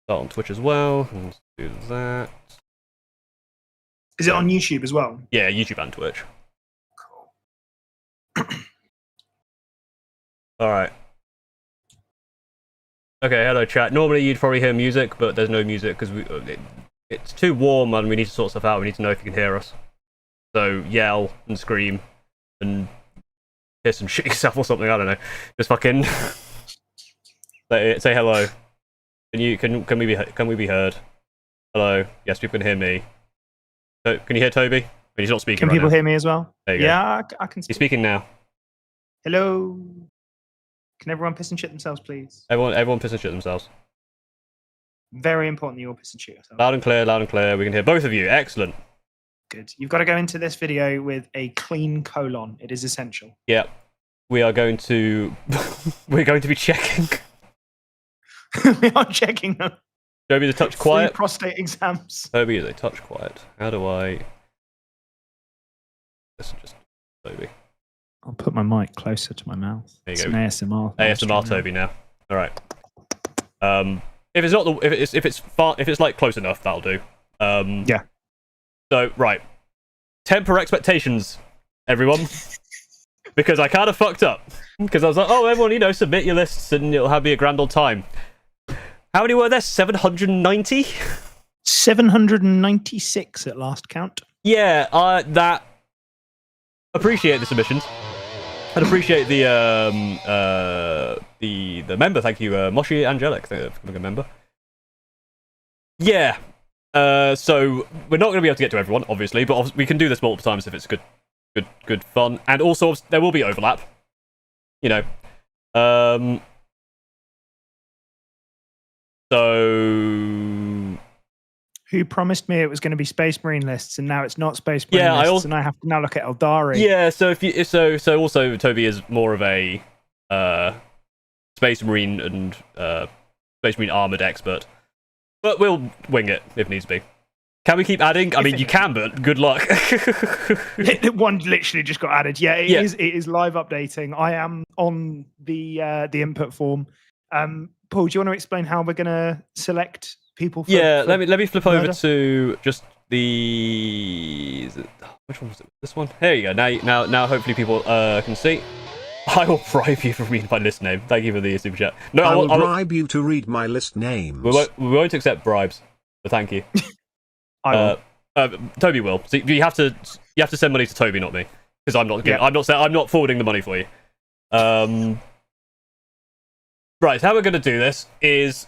Start on Twitch as well. Let's do that. Is it on YouTube as well? Yeah, YouTube and Twitch. Cool. All right. Okay, hello chat. Normally you'd probably hear music, but there's no music because it's too warm and we need to sort stuff out. We need to know if you can hear us. So yell and scream and piss and shit yourself or something. I don't know. Just fucking say hello. Can we be heard? Hello. Yes, people can hear me. So, can you hear Toby? But he's not speaking. Can right people now. hear me as well? There you yeah, go. I can speak. He's speaking now. Hello. Can everyone piss and shit themselves, please? Everyone piss and shit themselves. Very important that you all piss and shit yourselves. Loud and clear, loud and clear. We can hear both of you. Excellent. Good. You've got to go into this video with a clean colon. It is essential. Yeah. We are going to we're going to be checking. We are checking them. Toby, the touch quiet. 3 prostate exams. Toby is a touch quiet. How do I listen? Just Toby. I'll put my mic closer to my mouth. There you it's go. an ASMR. ASMR Toby now. All right. If it's not if it's like close enough, that'll do. Yeah. So right, temper expectations, everyone, because I kind of fucked up because I was like, oh, everyone, submit your lists and it'll be a grand old time. How many were there? 790. 796 at last count. Yeah, that. Appreciate the submissions. I'd appreciate the member. Thank you, Moshi Angelic, for becoming a member. Yeah. So we're not going to be able to get to everyone, obviously, but we can do this multiple times if it's good fun. And also, there will be overlap. So. Who promised me it was going to be Space Marine lists, and now it's not Space Marine lists, and I have to now look at Eldari. Yeah, so also Toby is more of a Space Marine and Space Marine armored expert, but we'll wing it if needs be. Can we keep adding? I mean, you can, but good luck. One literally just got added. Yeah, it is live updating. I am on the input form. Paul, do you want to explain how we're going to select people? Let me flip over to just the. Which one was it? This one. There you go. Now, hopefully people can see. I will bribe you for reading my list name. Thank you for the super chat. No, I will bribe you to read my list names. We won't accept bribes, but thank you. I will. Toby will. So you have to send money to Toby, not me, because I'm not forwarding the money for you. Right. So how we're going to do this is.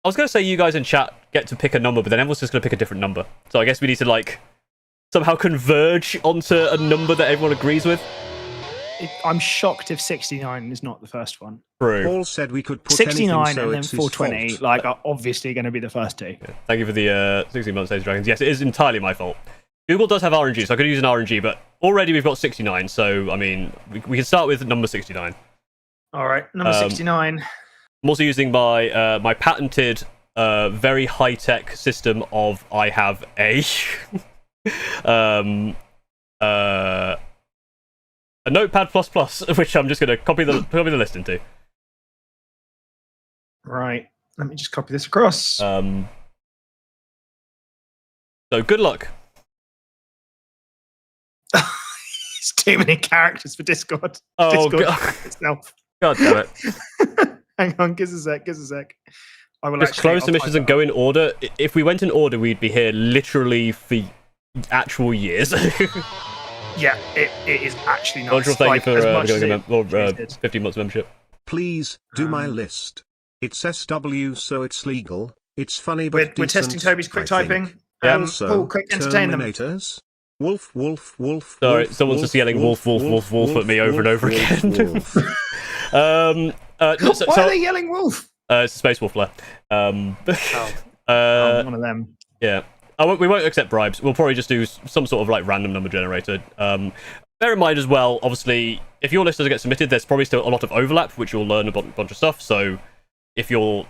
I was going to say you guys in chat get to pick a number, but then everyone's just going to pick a different number. So I guess we need to somehow converge onto a number that everyone agrees with. I'm shocked if 69 is not the first one. True. Paul said we could put 69 so and then 420 are obviously going to be the first two. Yeah. Thank you for the 16 months Days Dragons. Yes, it is entirely my fault. Google does have RNG, so I could use an RNG, but already we've got 69, so I mean we can start with number 69. All right, number 69. I'm also using my my patented, very high-tech system of I have a a Notepad++, which I'm just going to copy the list into. Right, let me just copy this across. So good luck. It's too many characters for Discord. Oh Discord God damn it. Hang on, give us a sec. I will just close submissions and go in order. If we went in order, we'd be here literally for actual years. Yeah, it is actually nice. Thank you for becoming 15 months membership. Please do my list. It's SW, so it's legal. It's funny, but we're testing Toby's quick typing. Also, quick, entertain them. Wolf, wolf, wolf. Sorry, wolf, someone's just yelling wolf, wolf, wolf, wolf at me over and over again. Why are they yelling wolf? It's a Space Wolf Flare. One of them. Yeah. We won't accept bribes. We'll probably just do some sort of random number generator. Bear in mind as well, obviously, if your list doesn't get submitted, there's probably still a lot of overlap, which you'll learn a bunch of stuff. So if you're,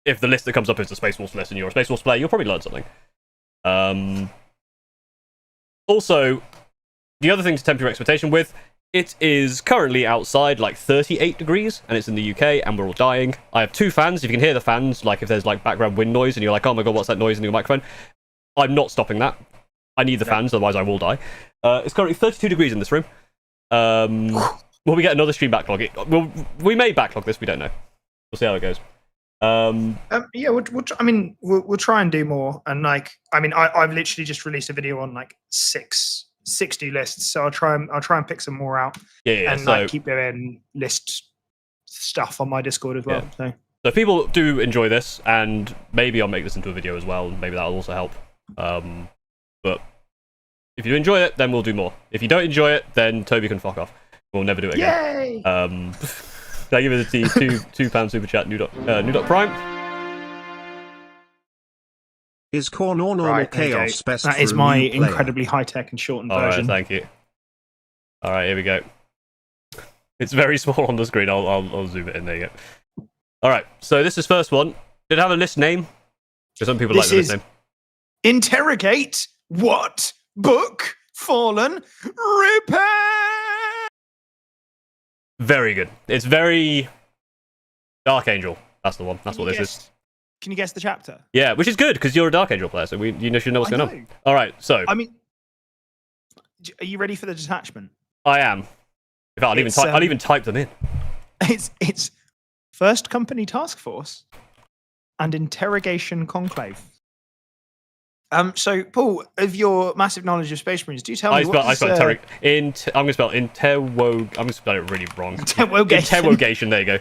if the list that comes up is the Space Wolf list and you're a Space Wolf player, you'll probably learn something. Also, the other thing to temper your expectation with It is currently outside like 38 degrees, and it's in the UK, and we're all dying. I have 2 fans. If you can hear the fans, like if there's like background wind noise, and you're like, oh my god, what's that noise in your microphone? I'm not stopping that. I need the fans, otherwise I will die. It's currently 32 degrees in this room. Will we get another stream backlog? We may backlog this. We don't know. We'll see how it goes. Yeah, we'll try and do more. And like, I mean, I've literally just released a video on like 60 lists, so I'll try and pick some more out. Yeah. And like keep doing list stuff on my Discord as well. Yeah. So if people do enjoy this, and maybe I'll make this into a video as well. Maybe that'll also help. But if you enjoy it, then we'll do more. If you don't enjoy it, then Toby can fuck off. We'll never do it again. Yay! Thank you for the £2 super chat, new prime. Is corn or normal chaos best? That is my incredibly high tech and shortened version. Alright, thank you. Alright, here we go. It's very small on the screen. I'll zoom it in. There you go. Alright, so this is first one. Did it have a list name? Because some people like the list name. Interrogate what book fallen repair. Very good. It's very Dark Angel. That's the one. That's what this is. Can you guess the chapter? Yeah, which is good because you're a Dark Angel player, so you should know what's going on. All right, so I mean, are you ready for the detachment? I am. In fact, I'll even type them in. It's First Company Task Force and Interrogation Conclave. So, Paul, of your massive knowledge of Space Marines, do tell me I'm going to spell it really wrong. Interrogation. There you go.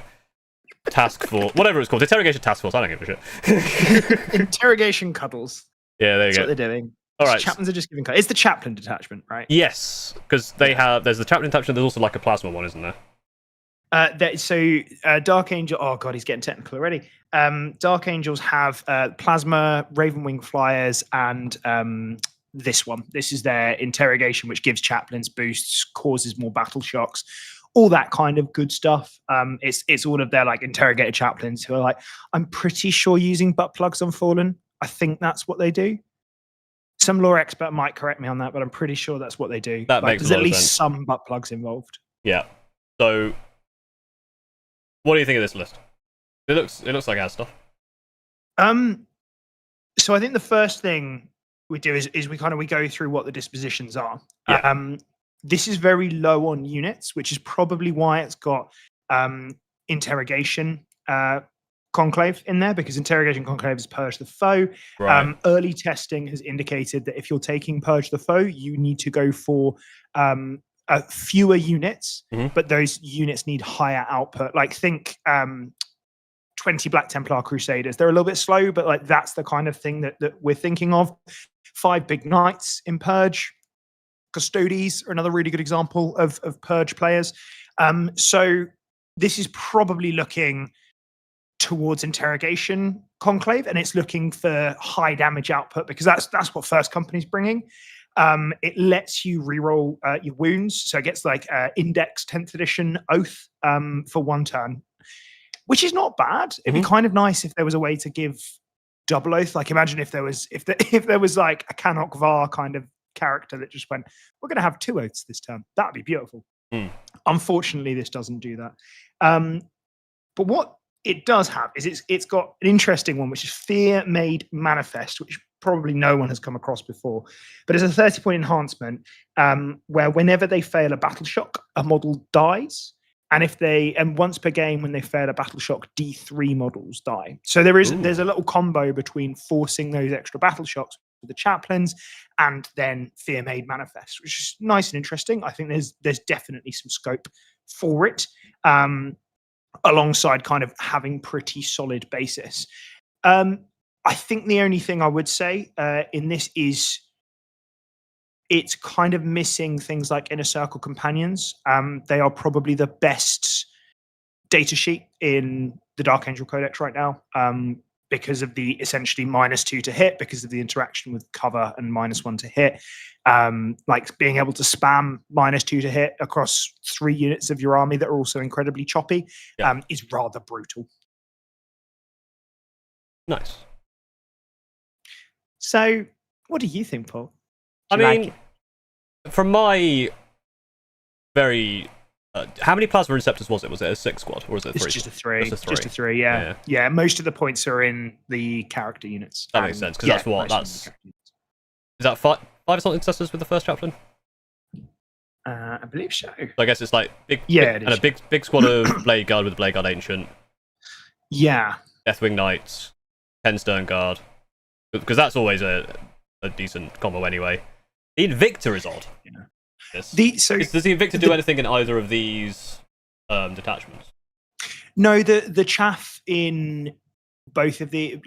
Task Force, whatever it's called. Interrogation Task Force. I don't give a shit. Interrogation Cuddles. Yeah, there you That's go. what they're doing. All right. Chaplains are just giving. It's the Chaplain detachment, right? Yes, because there's the Chaplain detachment. There's also like a plasma one, isn't there? Dark Angel. Oh god, he's getting technical already. Dark Angels have plasma, Ravenwing flyers, and this one. This is their interrogation, which gives chaplains boosts, causes more battle shocks, all that kind of good stuff. It's all of their like interrogated chaplains who are like, I'm pretty sure using butt plugs on Fallen. I think that's what they do. Some lore expert might correct me on that, but I'm pretty sure that's what they do. That makes there's at least sense. some butt plugs involved. Yeah. So, what do you think of this list? It looks like it has stuff. So I think the first thing we do is we go through what the dispositions are. Yeah. This is very low on units, which is probably why it's got interrogation conclave in there, because interrogation conclave is purge the foe. Right. Early testing has indicated that if you're taking purge the foe, you need to go for fewer units, but those units need higher output. Like think 20 Black Templar Crusaders. They're a little bit slow, but like that's the kind of thing that we're thinking of. 5 big knights in purge. Custodes are another really good example of purge players. So this is probably looking towards interrogation conclave, and it's looking for high damage output because that's what First Company's bringing. It lets you reroll your wounds, so it gets like Index 10th edition Oath for 1 turn, which is not bad. It'd be kind of nice if there was a way to give double Oath. Like imagine if there was like a Canuck Var kind of character that just went, we're going to have 2 Oaths this turn. That'd be beautiful. Unfortunately, this doesn't do that. But what it does have is it's got an interesting one, which is Fear Made Manifest, which probably no one has come across before. But it's a 30-point enhancement where whenever they fail a battle shock, a model dies. And once per game, when they fail a battle shock, D3 models die. So there's a little combo between forcing those extra battle shocks with the chaplains and then Fear Made Manifest, which is nice and interesting. I think there's definitely some scope for it, alongside kind of having pretty solid basis. I think the only thing I would say in this is it's kind of missing things like Inner Circle Companions. They are probably the best data sheet in the Dark Angel Codex right now, because of the essentially -2 to hit, because of the interaction with cover and -1 to hit. Like being able to spam -2 to hit across 3 units of your army that are also incredibly choppy is rather brutal. Nice. So, what do you think, Paul? I mean, from my very. How many Plasma Inceptors was it? Was it a 6 squad or was it a 3? It's just a 3. Just a 3. Just a 3, yeah. Most of the points are in the character units. That makes sense, because that's is that 5 assault intercessors with the first chaplain? I believe so. I guess it's like big, it is. a big squad of Blade Guard with Blade Guard Ancient. Yeah. Deathwing Knights, 10 Stern Guard, because that's always a decent combo anyway. The Invictor is odd. Yeah. Does the Invictor do anything in either of these detachments? No, the chaff in both of the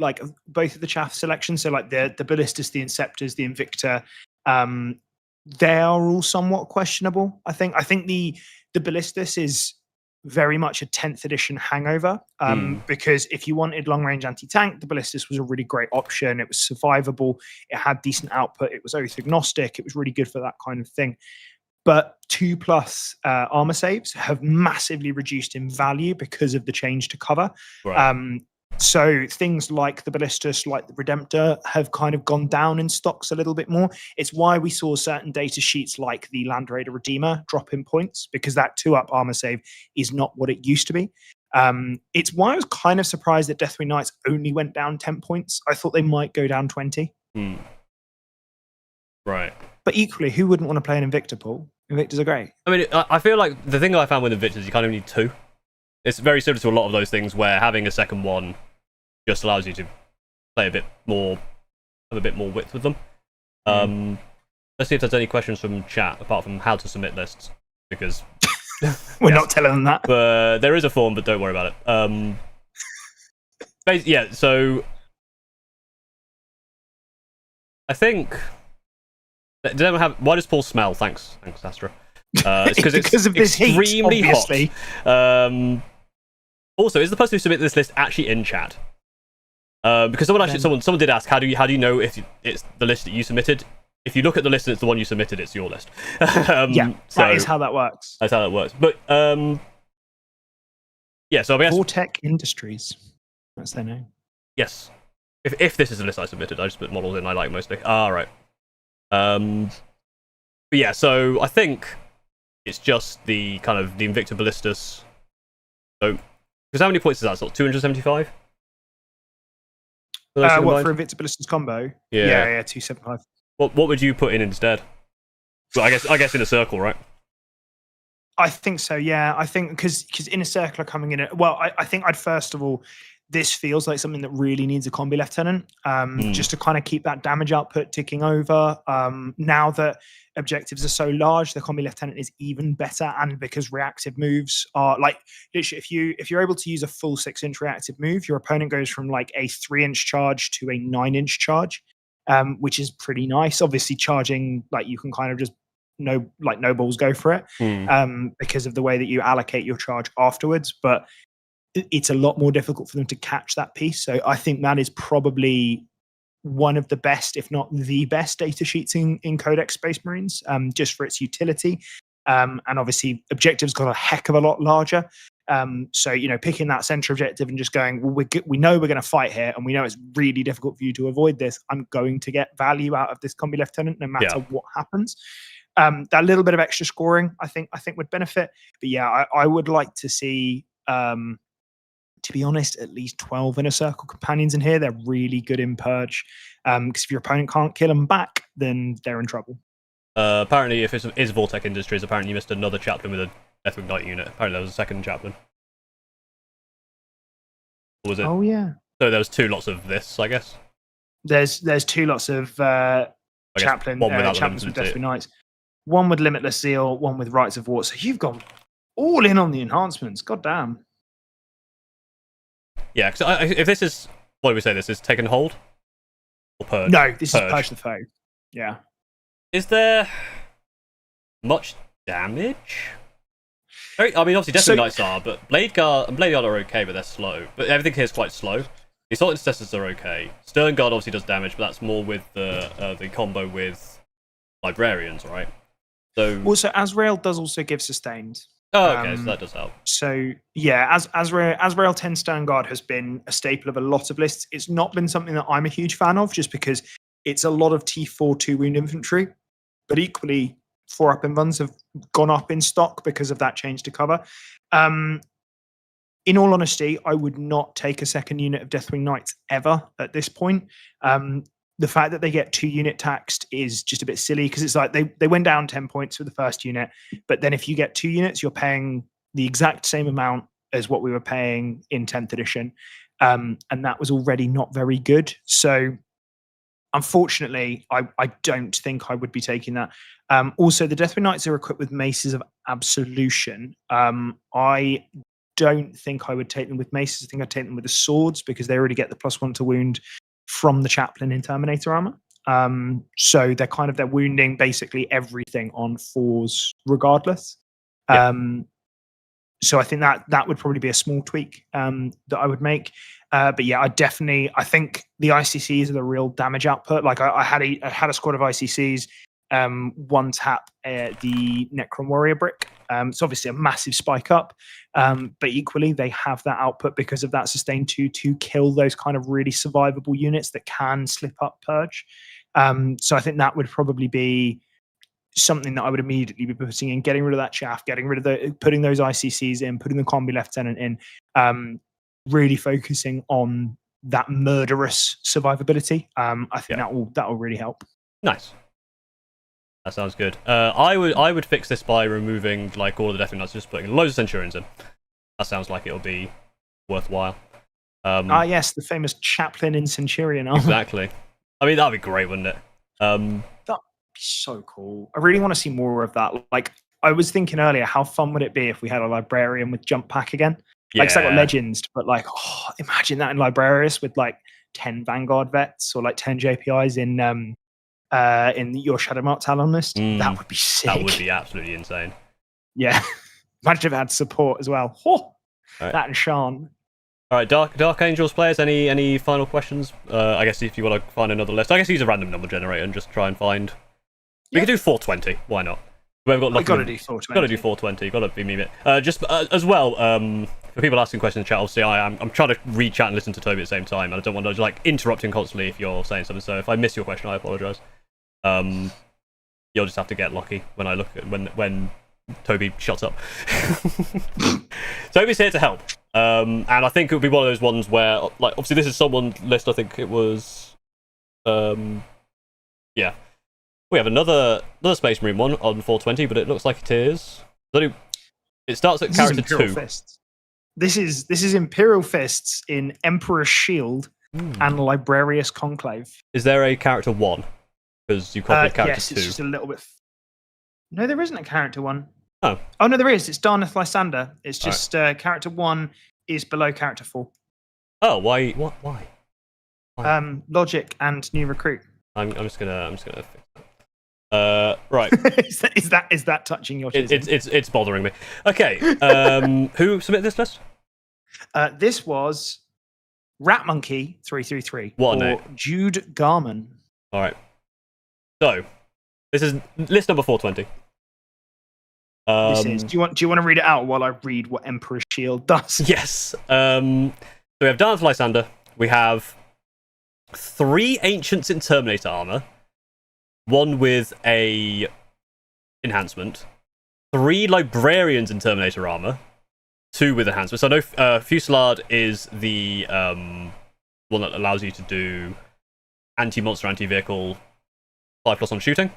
chaff selections, so like the Ballistas, the Inceptors, the Invictor, they are all somewhat questionable. I think the Ballistas is very much a 10th edition hangover, because if you wanted long range anti-tank, the Ballistas was a really great option. It was survivable, it had decent output, it was oath agnostic, it was really good for that kind of thing. But 2+ armor saves have massively reduced in value because of the change to cover. Right. So things like the Ballistas, like the Redemptor, have kind of gone down in stocks a little bit more. It's why we saw certain data sheets like the Land Raider Redeemer drop in points, because that 2+ armor save is not what it used to be. It's why I was kind of surprised that Deathwing Knights only went down 10 points. I thought they might go down 20. Right. But equally, who wouldn't want to play an Invictor, Paul? Invictors are great. I mean, I feel like the thing I found with Invictors, you kind of need 2. It's very similar to a lot of those things where having a second one just allows you to play a bit more, have a bit more width with them. Let's see if there's any questions from chat apart from how to submit lists, because we're not telling them that. But there is a form, but don't worry about it. Yeah, so I think. Does anyone have? Why does Paul smell? Thanks, Astra. It's because of this extremely heat, obviously. hot. Also, is the person who submitted this list actually in chat? Because someone did ask, how do you know if it's the list that you submitted? If you look at the list and it's the one you submitted, it's your list. Yeah, that is how that works. That's how that works. But yeah, so I guess Vortec Industries. That's their name. Yes. If this is the list I submitted, I just put models in I like mostly. Right. But yeah, so I think it's just the kind of the Invictor Ballistas. So, because how many points is that? Sort of 275? What for Invictor Ballistas combo? Yeah, 275. What would you put in instead? Well, I guess in a circle, right? I think so. Yeah, I think because Inner Circle are coming in. Well, I think I'd first of all. This feels like something that really needs a combi lieutenant, just to kind of keep that damage output ticking over. Now that objectives are so large, the combi lieutenant is even better, and because reactive moves are like literally, if you're able to use a full 6-inch reactive move, your opponent goes from like a 3-inch charge to a 9-inch charge, which is pretty nice. Obviously, charging like you can kind of just no balls go for it, because of the way that you allocate your charge afterwards, but it's a lot more difficult for them to catch that piece. So I think that is probably one of the best, if not the best, data sheets in Codex Space Marines, just for its utility. And obviously, objectives got a heck of a lot larger. So, picking that center objective and just going, well, we know we're going to fight here, and we know it's really difficult for you to avoid this. I'm going to get value out of this combi lieutenant no matter what happens. That little bit of extra scoring, I think would benefit. But yeah, I would like to see. To be honest, at least 12 Inner Circle companions in here. They're really good in Purge. Because if your opponent can't kill them back, then they're in trouble. Apparently, if it's Vortec Industries, apparently you missed another chaplain with a Deathwing Knight unit. Apparently there was a second chaplain. Or was it? Oh, yeah. So there was 2 lots of this, I guess. There's 2 lots of chaplains with Deathwing Knights. One with Limitless Zeal, one with Rites of War. So you've gone all in on the enhancements. God damn. Yeah, because if this is, what do we say, this is Taken Hold? Or Purge? No, this is Purge the Foe. Yeah. Is there much damage? I mean, obviously, Deathwing Knights are, but Blade Guard are okay, but they're slow. But everything here is quite slow. The Assault Intercessors are okay. Stern Guard obviously does damage, but that's more with the combo with Librarians, right? So also, Azrael does also give sustained. Oh, okay, so that does help. So yeah, Azrael 10 Stern Guard has been a staple of a lot of lists. It's not been something that I'm a huge fan of, just because it's a lot of T4 2 wound infantry, but equally 4-up in runs have gone up in stock because of that change to cover. In all honesty, I would not take a second unit of Deathwing Knights ever at this point. The fact that they get 2 unit taxed is just a bit silly, because it's like they went down 10 points for the first unit, but then if you get 2 units, you're paying the exact same amount as what we were paying in 10th edition. And that was already not very good. So unfortunately, I don't think I would be taking that. Also, the Deathwing Knights are equipped with Maces of Absolution. I don't think I would take them with maces. I think I'd take them with the swords, because they already get the +1 to wound from the chaplain in Terminator armor. So they're wounding basically everything on 4s regardless. So I think that would probably be a small tweak that I would make. But yeah, I think the ICCs are the real damage output. Like I had a squad of ICCs, 1 tap the Necron Warrior brick. It's obviously a massive spike up, but equally they have that output because of that sustain 2 to kill those kind of really survivable units that can slip up purge. So I think that would probably be something that I would immediately be putting in, getting rid of that chaff, putting those ICCs in, putting the combi lieutenant in, really focusing on that murderous survivability. I think that will really help. Nice. That sounds good. I would fix this by removing like all of the Deathwing Knights, just putting loads of Centurions in. That sounds like it'll be worthwhile. Yes, the famous chaplain in Centurion armor. Exactly. I mean, that'd be great, wouldn't it? That'd be so cool. I really want to see more of that. Like, I was thinking earlier, how fun would it be if we had a librarian with jump pack again? Like, it's like got legends, but like, imagine that in Librarius with like 10 Vanguard vets or like 10 JPIs in your Shadowmark Talon list. That would be sick. That would be absolutely insane. Yeah. Imagine if it had support as well. Right. That and Shan. All right, Dark Angels players, any final questions? I guess if you want to find another list, I guess use a random number generator and just try and find. We could do 420. Why not? We've got got to do 420. Got to do 420. Got to be me. Just as well, for people asking questions in the chat, obviously I'm trying to read chat and listen to Toby at the same time, and I don't want to like interrupting constantly if you're saying something. So if I miss your question, I apologise. You'll just have to get lucky when I look at when Toby shuts up. Toby's here to help, and I think it would be one of those ones where, like, obviously this is someone's list. I think it was, yeah. We have another Space Marine one on 420, but it looks like it is. It starts at character 2. Fists. This is Imperial Fists in Emperor's Shield and Librarius Conclave. Is there a character 1? Because you copied character 2. Yes, it's just a little bit. No, there isn't a character 1. Oh no, there is. It's Darneth Lysander. It's just character 1 is below character 4. Oh, why? What? Why? Logic and new recruit. I'm just gonna fix that. Right. is that touching your? It's bothering me. Okay. Who submitted this list? This was Rat Monkey 333. What a name. Jude Garman. All right. So this is list number 420. This is. Do you want to read it out while I read what Emperor's Shield does? Yes. So we have Darneth Lysander. We have 3 Ancients in Terminator armor. 1 with a enhancement. 3 Librarians in Terminator armor. 2 with enhancement. So I know Fusillade is the one that allows you to do anti-monster, anti-vehicle 5+ on shooting. I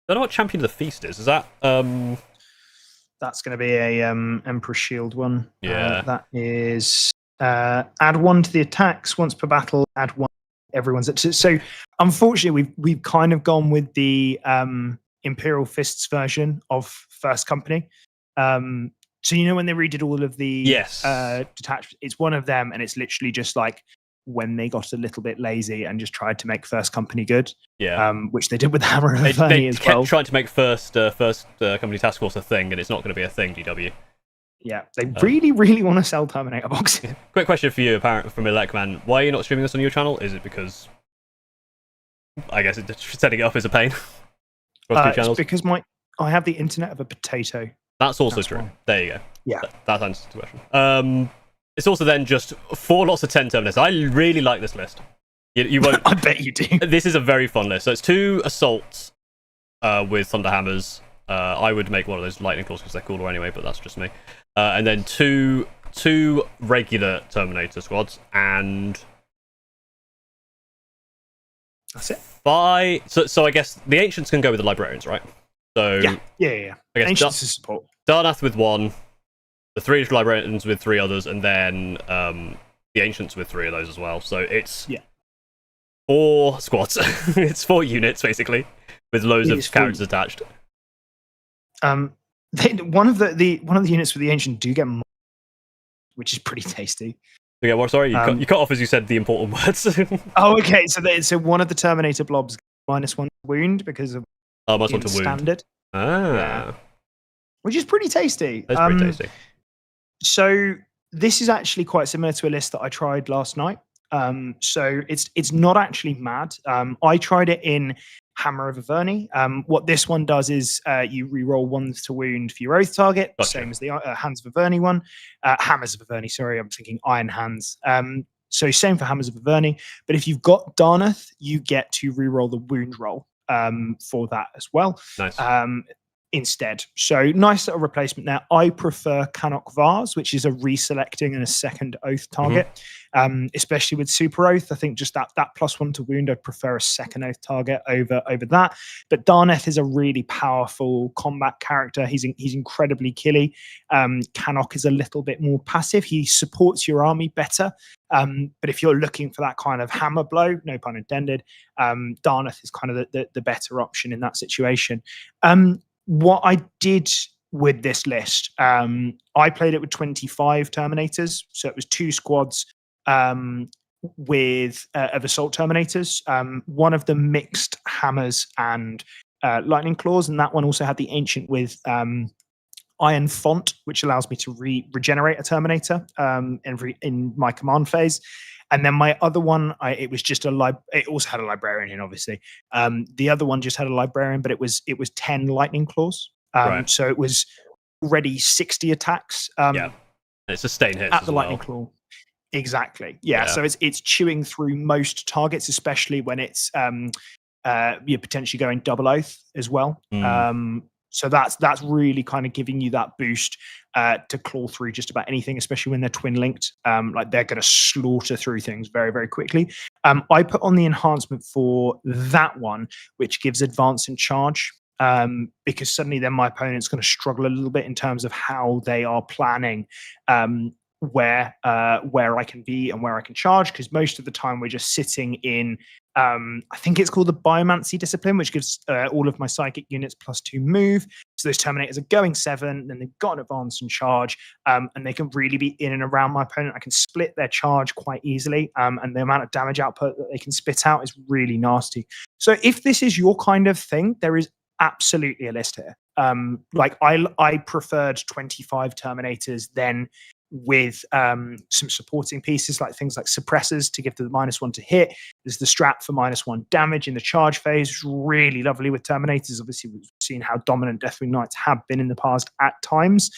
don't know what Champion of the Feast is. Is that That's going to be a Emperor's Shield one. Yeah. That is add 1 to the attacks once per battle. Add 1. Everyone's at. So unfortunately, we've kind of gone with the Imperial Fists version of First Company. So you know when they redid all of the detachments, it's one of them, and it's literally just like when they got a little bit lazy and just tried to make First Company good. Yeah. Which they did with Hammer and they as kept well. trying to make First Company Task Force a thing, and it's not going to be a thing. GW. Yeah, they really want to sell Terminator boxes. Quick question for you, apparent from Elecman. Why are you not streaming this on your channel? Is it because I guess setting it up is a pain? It's because I have the internet of a potato. That's also true. Why. There you go. Yeah, that answers the question. It's also then just 4 lots of 10 Terminators. I really like this list. You won't. I bet you do. This is a very fun list. So it's 2 assaults with Thunderhammers, I would make one of those lightning claws because they're cooler anyway, but that's just me. And then two regular Terminator squads, and that's it. So I guess the Ancients can go with the Librarians, right? So Yeah. I guess Ancients to support. Darnath with one, the 3 Librarians with 3 others, and then the Ancients with 3 of those as well. So it's 4 squads. It's 4 units basically, with loads of characters attached. One of the units with the Ancient do get more, which is pretty tasty. Yeah, well, sorry, you cut off as you said the important words. Oh, okay. So one of the Terminator blobs -1 wound because of -1 to standard. Wound. Yeah. Which is pretty tasty. That's pretty tasty. So this is actually quite similar to a list that I tried last night. So it's not actually mad. I tried it in Hammer of Averni. What this one does is you re-roll 1s to wound for your oath target, same as the Hands of Averni one. Hammers of Averni, sorry, I'm thinking Iron Hands. So same for Hammers of Averni. But if you've got Darnath, you get to re-roll the wound roll for that as well. Nice. Instead. So nice little replacement there. I prefer Cannock Vars, which is a reselecting and a second oath target, especially with Super Oath. I think just that +1 to wound, I'd prefer a second oath target over that. But Darnath is a really powerful combat character. He's incredibly killy. Cannock is a little bit more passive. He supports your army better. But if you're looking for that kind of hammer blow, no pun intended, Darnath is kind of the better option in that situation. What I did with this list, I played it with 25 Terminators, so it was 2 squads with of Assault Terminators. One of them mixed hammers and lightning claws, and that one also had the Ancient with Iron Font, which allows me to regenerate a Terminator in my command phase. And then my other one, it was just it also had a Librarian in, obviously. The other one just had a Librarian, but it was 10 Lightning Claws. Right. So it was already 60 attacks. It's sustain hits at the Lightning Claw. Exactly. Yeah. So it's chewing through most targets, especially when it's you're potentially going double oath as well. So that's really kind of giving you that boost to claw through just about anything, especially when they're twin linked. Like they're going to slaughter through things very, very quickly. I put on the enhancement for that one, which gives advance and charge, because suddenly then my opponent's going to struggle a little bit in terms of how they are planning where I can be and where I can charge, because most of the time we're just sitting in I think it's called the Biomancy discipline, which gives all of my psychic units +2 move. So those Terminators are going 7, then they've got an advance and charge, and they can really be in and around my opponent. I can split their charge quite easily, and the amount of damage output that they can spit out is really nasty. So if this is your kind of thing, there is absolutely a list here. Like I preferred 25 Terminators then with some supporting pieces like things like suppressors to give the -1 to hit. There's the strap for -1 damage in the charge phase. Really lovely with Terminators. Obviously, we've seen how dominant Deathwing Knights have been in the past at times.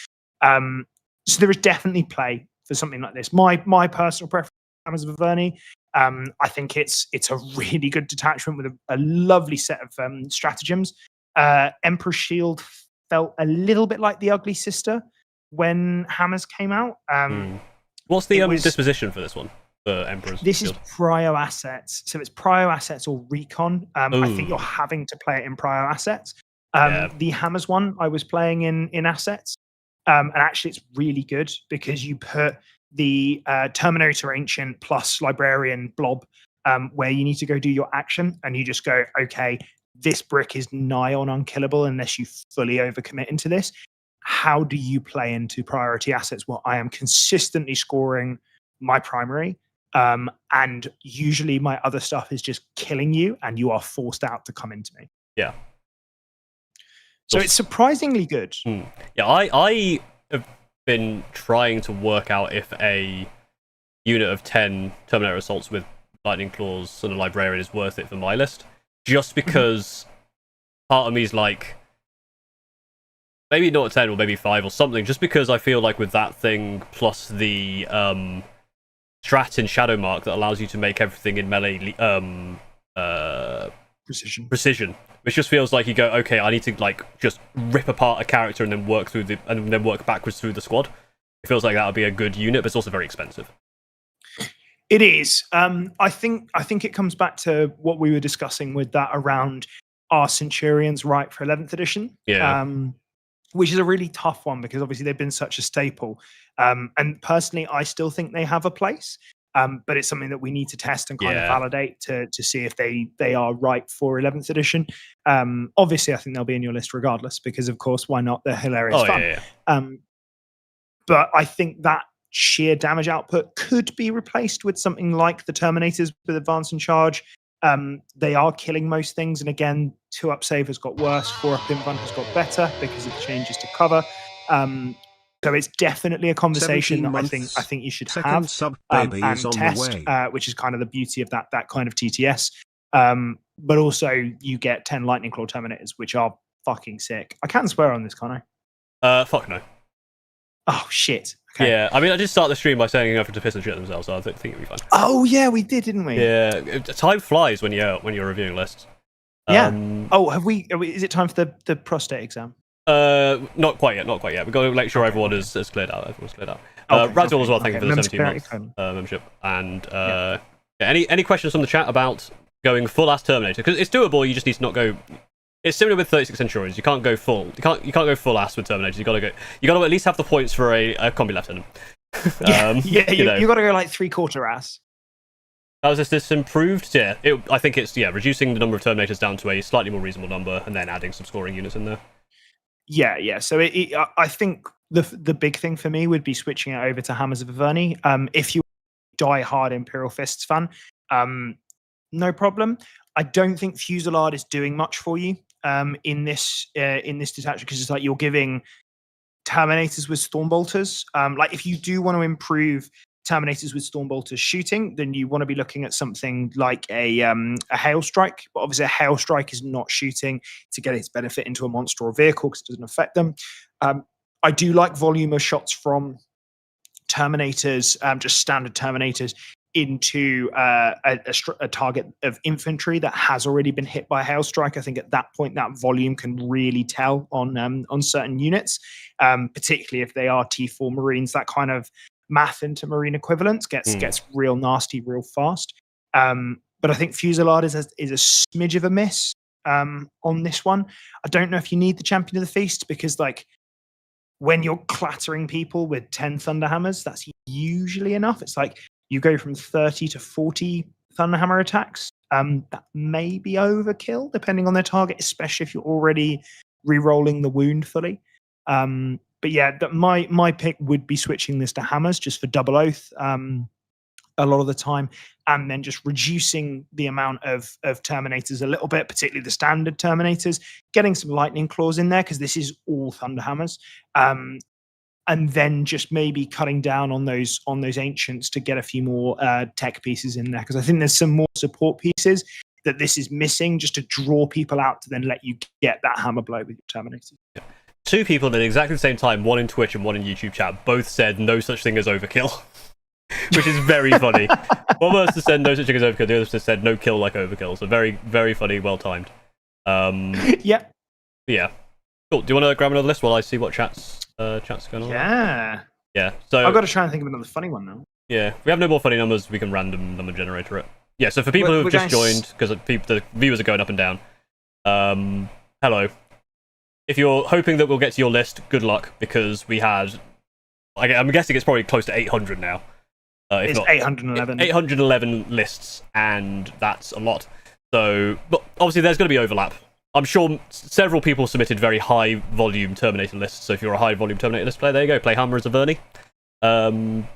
So there is definitely play for something like this. My personal preference, Hammers of Averni. I think it's a really good detachment with a lovely set of stratagems. Emperor's Shield felt a little bit like the Ugly Sister when Hammers came out. What's the disposition for this one? The Emperor's This Shield? is prio assets. So it's prio assets or recon. I think you're having to play it in prio assets. The Hammers one I was playing in assets. And actually it's really good because you put the Terminator Ancient plus Librarian blob where you need to go do your action, and you just go, okay, this brick is nigh on unkillable unless you fully overcommit into this. How do you play into priority assets? Well, I am consistently scoring my primary, and usually my other stuff is just killing you, and you are forced out to come into me. Yeah. So it's surprisingly good. Yeah, I have been trying to work out if a unit of 10 Terminator Assaults with Lightning Claws and a Librarian is worth it for my list, just because part of me is like, maybe not a 10 or maybe 5 or something, just because I feel like with that thing plus the strat in Shadow Mark that allows you to make everything in melee precision. Which just feels like you go, okay, I need to like just rip apart a character and then work backwards through the squad. It feels like that would be a good unit, but it's also very expensive. It is. I think it comes back to what we were discussing with that around are Centurions right for 11th edition? Yeah. Which is a really tough one because obviously they've been such a staple. And personally, I still think they have a place. But it's something that we need to test and kind of validate to see if they are right for 11th edition. Obviously, I think they'll be in your list regardless because, of course, why not? They're hilarious fun. Yeah. But I think that sheer damage output could be replaced with something like the Terminators with Advance and Charge. They are killing most things. And again, 2-up save has got worse, 4-up invuln has got better because of the changes to cover. So it's definitely a conversation that I think you should have and test, which is kind of the beauty of that kind of TTS. But also you get 10 Lightning Claw Terminators, which are fucking sick. I can swear on this, can't I? Fuck no. Oh shit. Okay. Yeah, I mean, I did start the stream by saying everyone to piss and shit themselves, so I think it'll be fine. Oh yeah, we did, didn't we? Yeah, time flies when you're reviewing lists. Yeah. Is it time for the prostate exam? Not quite yet. We've got to make sure everyone is cleared out. Everyone's cleared out. Radzall as well, thank you for the 17-month membership. And any questions from the chat about going full ass Terminator? Because it's doable. You just need to not go. It's similar with 36 Centurions. You can't go full. You can't go full ass with Terminators. You got to at least have the points for a combi lieutenant. You got to go like 3/4 ass. How is this improved? Yeah, I think it's reducing the number of Terminators down to a slightly more reasonable number, and then adding some scoring units in there. Yeah. So I think the big thing for me would be switching it over to Hammers of Averni. If you die hard Imperial Fists fan, no problem. I don't think Fusillade is doing much for you in this detachment because it's like you're giving Terminators with Stormbolters. Like if you do want to improve Terminators with Stormbolters shooting, then you want to be looking at something like a Hail Strike. But obviously, a Hail Strike is not shooting to get its benefit into a monster or vehicle because it doesn't affect them. I do like volume of shots from Terminators, just standard Terminators, into a target of infantry that has already been hit by a Hail Strike. I think at that point, that volume can really tell on certain units, particularly if they are T4 Marines. That kind of math into Marine equivalents gets real nasty real fast. But I think Fusillade is a smidge of a miss on this one. I don't know if you need the Champion of the Feast because like when you're clattering people with 10 Thunderhammers, that's usually enough. It's like you go from 30 to 40 Thunderhammer attacks. That may be overkill depending on their target, especially if you're already re-rolling the wound fully. But yeah, my pick would be switching this to Hammers just for double oath a lot of the time, and then just reducing the amount of Terminators a little bit, particularly the standard Terminators, getting some Lightning Claws in there because this is all Thunderhammers. And then just maybe cutting down on those Ancients to get a few more tech pieces in there because I think there's some more support pieces that this is missing just to draw people out to then let you get that hammer blow with your Terminators. Yeah. Two people at exactly the same time, one in Twitch and one in YouTube chat, both said no such thing as overkill, which is very funny. One person said no such thing as overkill, the other person said no kill like overkill. So very, very funny, well timed. Yeah. Cool. Do you want to grab another list while I see what chat's going on? Yeah. So I've got to try and think of another funny one now. Yeah. If we have no more funny numbers, we can random number generator it. Yeah. So for people who have just joined, because the viewers are going up and down. Hello. If you're hoping that we'll get to your list, good luck, because we had... I'm guessing it's probably close to 800 now. It's not, 811. 811 lists, and that's a lot. So, but obviously there's going to be overlap. I'm sure several people submitted very high-volume Terminator lists, so if you're a high-volume Terminator list player, there you go, play Hammers of Averni. And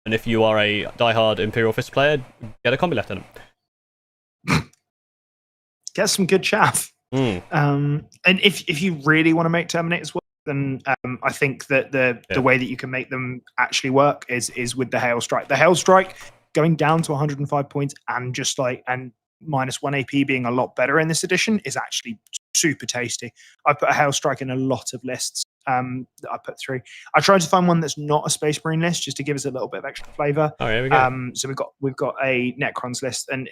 if you are a die-hard Imperial Fist player, get a Combi Lieutenant. Get some good chaff. And if you really want to make Terminators work, then I think that the way that you can make them actually work is with the Hail Strike. The Hail Strike going down to 105 points and just and -1 AP being a lot better in this edition is actually super tasty. I put a Hail Strike in a lot of lists that I put through. I tried to find one that's not a Space Marine list just to give us a little bit of extra flavor. Oh, here we go. So we've got a Necrons list, and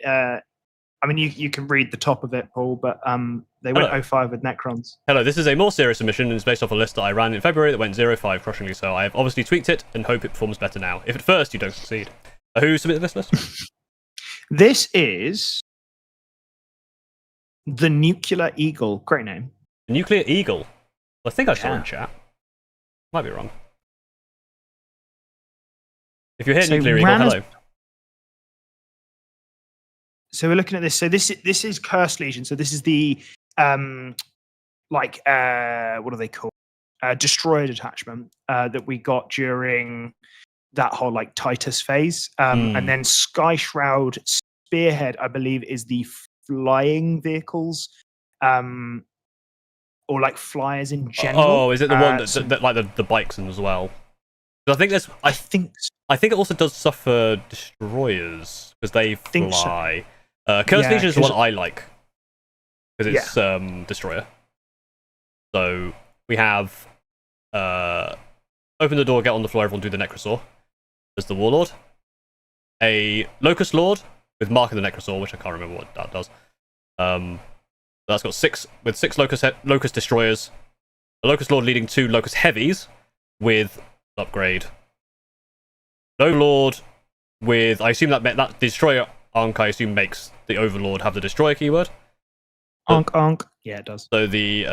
I mean, you can read the top of it, Paul, but they went 0-5 with Necrons. Hello, this is a more serious submission and is based off a list that I ran in February that went 0-5 crushingly, so I have obviously tweaked it and hope it performs better now. If at first you don't succeed. Who submitted this list? This is the Nuclear Eagle. Great name. Nuclear Eagle. I think I saw in chat. Might be wrong. If you're here, So Nuclear Eagle, hello. So we're looking at this. So this is Curse Legion. So this is the what are they called? Destroyer detachment that we got during that whole like Titus phase. And then Sky Shroud Spearhead, I believe, is the flying vehicles. Or like flyers in general. Oh, is it the one that like the bikes and as well? I think there's. I think it also does suffer destroyers because they fly. Curse Legion is the one I like because it's destroyer. So we have open the door, get on the floor, everyone do the Necrosaur as the Warlord. A Locust Lord with Mark of the Necrosaur, which I can't remember what that does. That's got 6 Locust Destroyers. A Locust Lord leading 2 Locust Heavies with upgrade. No Lord with, I assume that Destroyer Ankh, I assume, makes the Overlord have the Destroyer keyword. Ankh. Yeah, it does. So the,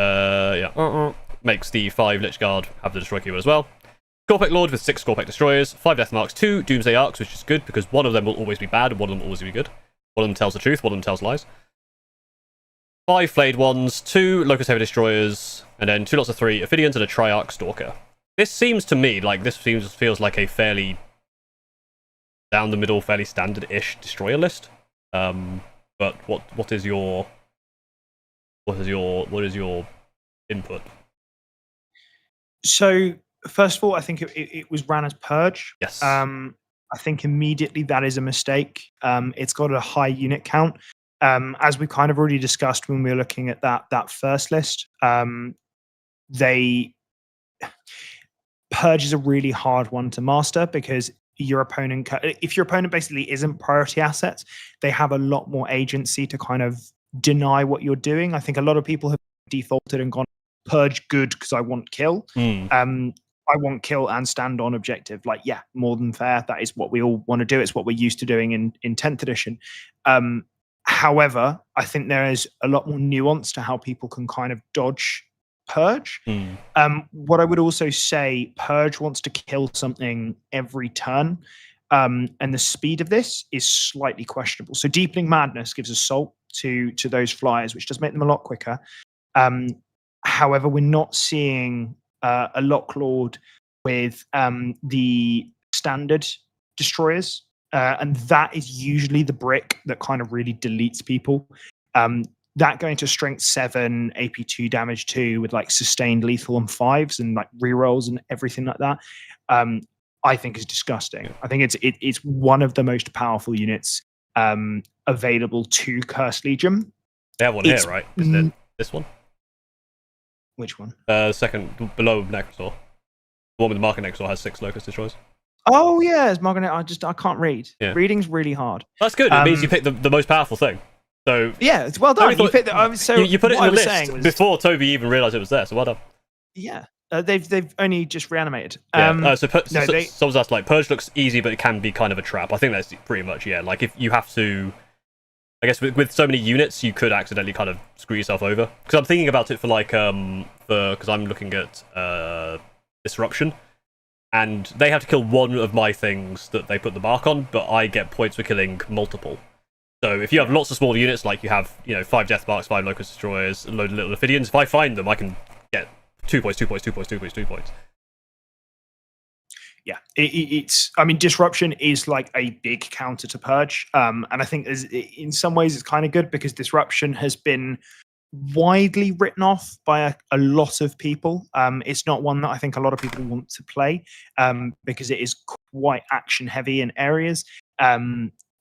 makes the 5 Lich Guard have the Destroyer keyword as well. Scorpec Lord with 6 Scorpec Destroyers, 5 Death Marks, 2 Doomsday Arcs, which is good because one of them will always be bad and one of them will always be good. One of them tells the truth, one of them tells lies. 5 Flayed Ones, 2 Locust Heavy Destroyers, and then 2 lots of 3 Ophidians and a Triarch Stalker. This seems to me like feels like a fairly down the middle, fairly standard-ish destroyer list. But what is your input? So first of all, I think it was ran as Purge. Yes. I think immediately that is a mistake. It's got a high unit count. As we kind of already discussed when we were looking at that first list, Purge is a really hard one to master because if your opponent basically isn't priority assets, they have a lot more agency to kind of deny what you're doing. I think a lot of people have defaulted and gone Purge good because I want kill. I want kill and stand on objective. Like, yeah, more than fair. That is what we all want to do. It's what we're used to doing in 10th edition. However, I think there is a lot more nuance to how people can kind of dodge Purge. What I would also say, Purge wants to kill something every turn. And the speed of this is slightly questionable. So Deepening Madness gives assault to those flyers, which does make them a lot quicker. However, we're not seeing a Lock Lord with the standard destroyers. And that is usually the brick that kind of really deletes people. That going to strength 7, AP2 damage 2 with like sustained lethal on 5s and like rerolls and everything like that, I think is disgusting. I think it's one of the most powerful units available to Curse Legion. They have one here, right? Isn't it this one? Which one? Second below Necrosaur. The one with the marker Necrosaur has 6 Locust Destroyers. Oh yeah, it's Margaret. I can't read. Yeah. Reading's really hard. That's good. It means you picked the most powerful thing. So yeah, it's well done. You put it in the list before Toby even realised it was there. So well done. Yeah, they've only just reanimated. Someone's asked like Purge looks easy, but it can be kind of a trap. I think that's pretty much Like if you have to, I guess with so many units, you could accidentally kind of screw yourself over. Because I'm thinking about it for like because I'm looking at Disruption. And they have to kill one of my things that they put the mark on, but I get points for killing multiple. So if you have lots of smaller units, like you have 5 Death Marks, 5 Locust Destroyers, a load of little Ophidians, if I find them, I can get 2 points, 2 points, 2 points, 2 points, 2 points. Yeah, it's. I mean, Disruption is like a big counter to Purge, and I think in some ways it's kind of good because Disruption has been widely written off by a lot of people. It's not one that I think a lot of people want to play because it is quite action heavy in areas.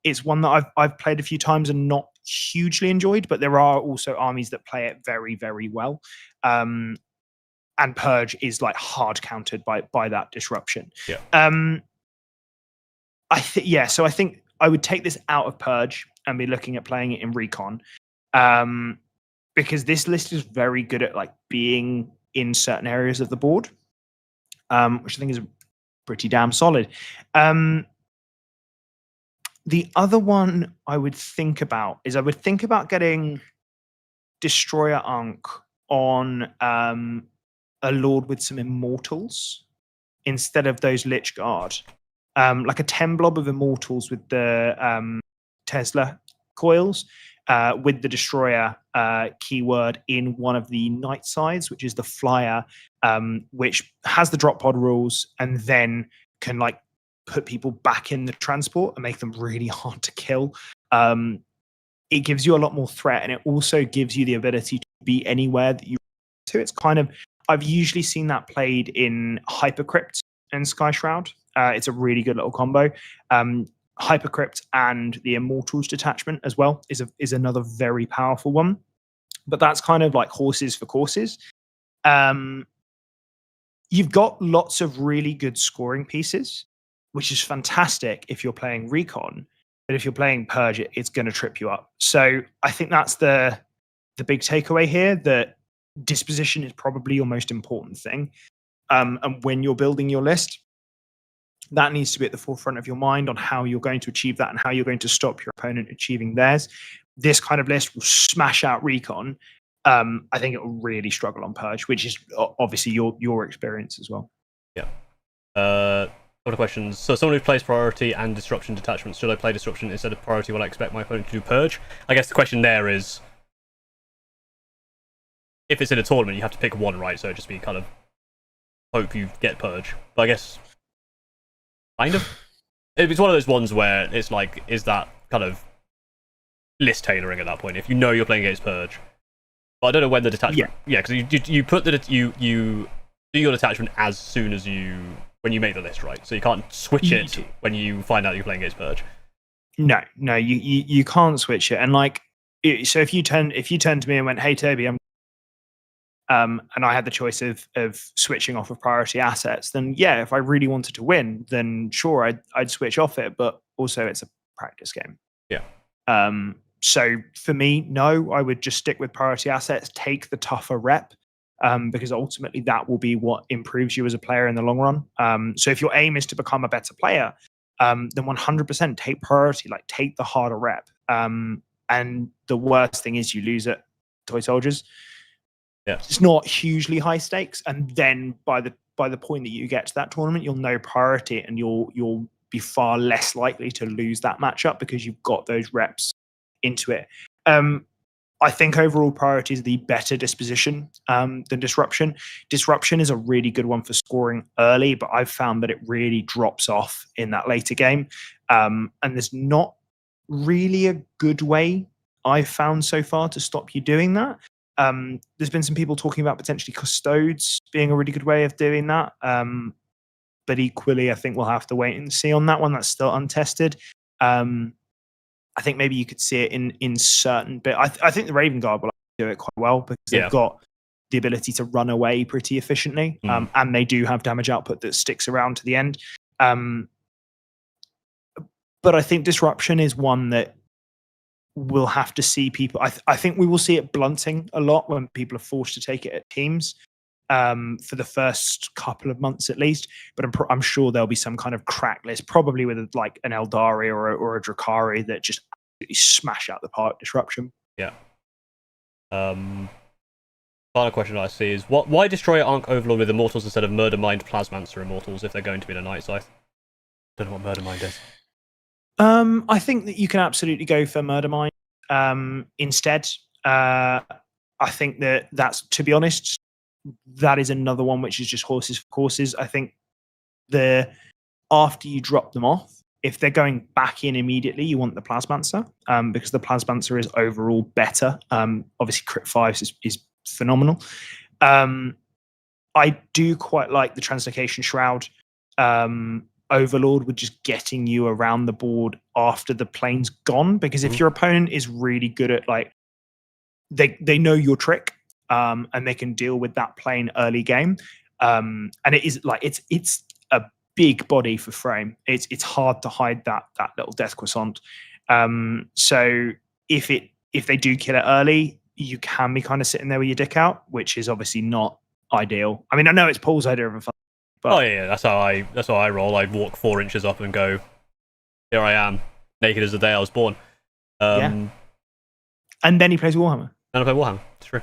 It's one that I've played a few times and not hugely enjoyed, but there are also armies that play it very, very well. And Purge is like hard countered by that Disruption. Yeah. So I think I would take this out of Purge and be looking at playing it in Recon, because this list is very good at like being in certain areas of the board, which I think is pretty damn solid. The other one I would think about getting Destroyer Ankh on a Lord with some Immortals instead of those Lich Guard. Like a 10 blob of Immortals with the Tesla coils, with the Destroyer keyword in one of the Night Sides, which is the flyer, which has the drop pod rules and then can like put people back in the transport and make them really hard to kill. It gives you a lot more threat, and it also gives you the ability to be anywhere that you want to. It's kind of, I've usually seen that played in Hypercrypt and Sky Shroud. It's a really good little combo. Hypercrypt and the Immortals detachment as well is another very powerful one. But that's kind of like horses for courses. You've got lots of really good scoring pieces, which is fantastic if you're playing Recon. But if you're playing Purge, it's going to trip you up. So I think that's the big takeaway here, that disposition is probably your most important thing. And when you're building your list, that needs to be at the forefront of your mind on how you're going to achieve that and how you're going to stop your opponent achieving theirs. This kind of list will smash out Recon. I think it will really struggle on Purge, which is obviously your experience as well. Yeah. Couple of questions. So someone who plays Priority and Disruption detachments, should I play Disruption instead of Priority when I expect my opponent to do Purge? I guess the question there is, if it's in a tournament, you have to pick one, right? So it'd just be kind of hope you get Purge. But I guess kind of. It's one of those ones where it's like, is that kind of list tailoring at that point? If you know you're playing against Purge, but I don't know when the detachment. Yeah, because you put you do your detachment as soon as when you make the list, right? So you can't switch it when you find out you're playing against Purge. No, you can't switch it. And like, so if you turn to me and went, "Hey Toby, I'm," and I had the choice of switching off of priority assets, then yeah, if I really wanted to win, then sure, I'd switch off it. But also, it's a practice game. Yeah. So for me, no, I would just stick with priority assets, take the tougher rep, because ultimately that will be what improves you as a player in the long run. So if your aim is to become a better player, then 100% take priority, like take the harder rep. And the worst thing is you lose at Toy Soldiers. Yeah. It's not hugely high stakes, and then by the point that you get to that tournament, you'll know priority, and you'll be far less likely to lose that matchup because you've got those reps into it. I think overall priority is the better disposition than disruption. Disruption is a really good one for scoring early, but I've found that it really drops off in that later game. And there's not really a good way I've found so far to stop you doing that. There's been some people talking about potentially custodes being a really good way of doing that. But equally, I think we'll have to wait and see on that one. That's still untested. I think maybe you could see it in certain bit. I think the Raven Guard will do it quite well because they've got the ability to run away pretty efficiently, and they do have damage output that sticks around to the end. But I think disruption is one that we'll have to see people. I think we will see it blunting a lot when people are forced to take it at teams for the first couple of months at least. But I'm sure there'll be some kind of crack list, probably with like an Eldari or a Drakari that just absolutely smash out the park disruption. Yeah. Final question I see is why destroy Ankh Overlord with Immortals instead of Murder Mind Plasmancer Immortals if they're going to be in a Night Scythe? Don't know what Murder Mind is. I think that you can absolutely go for Murder Mind instead. I think that's, to be honest, that is another one which is just horses for courses. I think after you drop them off, if they're going back in immediately, you want the Plasmancer because the Plasmancer is overall better. Obviously, crit 5s is phenomenal. I do quite like the Translocation Shroud Overlord with just getting you around the board after the plane's gone, because if your opponent is really good at like they know your trick and they can deal with that plane early game, and it is like it's a big body for frame. It's hard to hide that little death croissant. So if they do kill it early, you can be kind of sitting there with your dick out, which is obviously not ideal. I mean, I know it's Paul's idea of a fight, but Oh yeah, that's how I roll. I walk 4 inches up and go, here I am, naked as the day I was born. Yeah. And then he plays Warhammer. And I play Warhammer. It's true.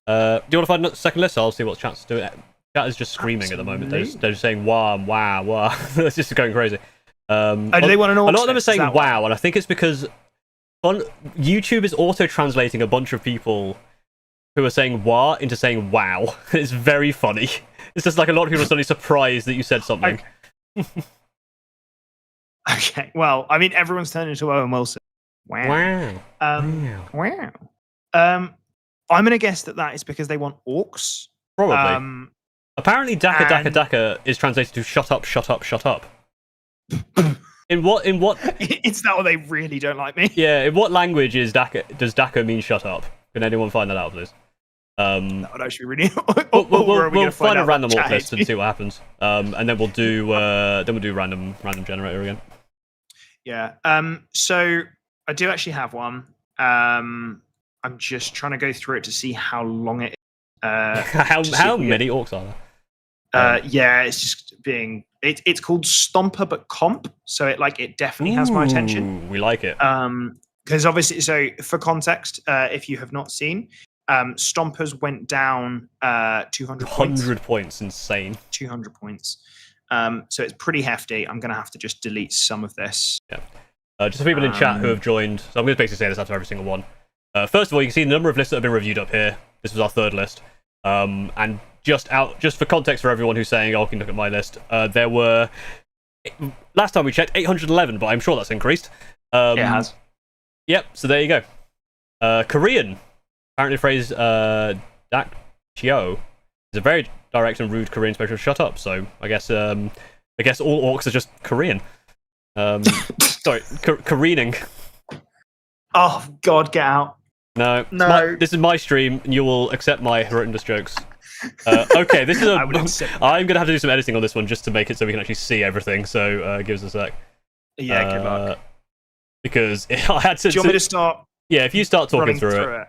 Do you want to find a second list? I'll see what chat's doing. Chat is just screaming at the moment. They're just saying wow, wow, wow. It's just going crazy. Do they want to know? A lot of them are saying wow, and I think it's because YouTube is auto-translating a bunch of people who are saying wah into saying wow. It's very funny. It's just like a lot of people are suddenly surprised that you said something. Okay. Well, I mean, everyone's turned into Owen Wilson. Wow. Wow. I'm going to guess that is because they want orcs. Probably. Apparently, Daka is translated to shut up, shut up, shut up. In what? It's not what they really don't like me. Yeah. In what language does Daka mean shut up? Can anyone find that out, please? That would actually be really. We'll find a random orc list and see what happens. And then we'll do random generator again. Yeah. So I do actually have one. I'm just trying to go through it to see how long it is. How many orcs are there? Yeah, it's just being. It's called Stomper but Comp, so it definitely has my attention. We like it. Because obviously, so for context, if you have not seen, Stompers went down 200 points. 100 points, insane. 200 points. So it's pretty hefty. I'm going to have to just delete some of this. Yeah. Just for people in chat who have joined, so I'm going to basically say this after every single one. First of all, you can see the number of lists that have been reviewed up here. This was our 3rd list. And just for context for everyone who's saying, oh, can you look at my list? There were, last time we checked, 811, but I'm sure that's increased. It has. Yep, so there you go. Korean. Apparently the phrase Dak Chio is a very direct and rude Korean special shut up, so I guess all orcs are just Korean. Sorry, Koreaning. Oh God, get out. No. This is my stream, and you will accept my horrendous jokes. Okay, this is I'm going to have to do some editing on this one just to make it so we can actually see everything, so give us a sec. Yeah, good luck. Because I had to... Do you want me to start? Yeah, if you start talking through it.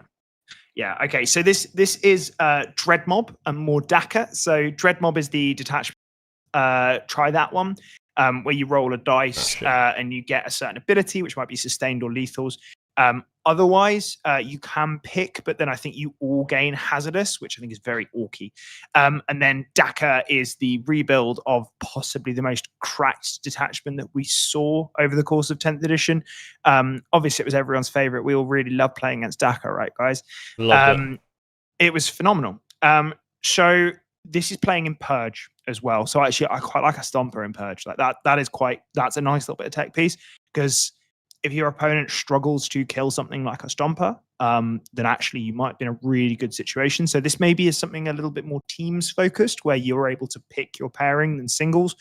Yeah, okay, so this is Dreadmob and more Daka. So Dreadmob is the detachment. Try that one, where you roll a dice and you get a certain ability, which might be sustained or lethals. Otherwise, you can pick, but then I think you all gain hazardous, which I think is very orky. And then Daka is the rebuild of possibly the most cracked detachment that we saw over the course of 10th edition. Obviously, it was everyone's favorite. We all really love playing against Daka, right, guys? Loved it. It was phenomenal. So this is playing in Purge as well. So actually, I quite like a Stomper in Purge. Like that's a nice little bit of tech piece, because if your opponent struggles to kill something like a Stomper, then actually you might be in a really good situation. So this maybe is something a little bit more teams focused, where you're able to pick your pairing than singles,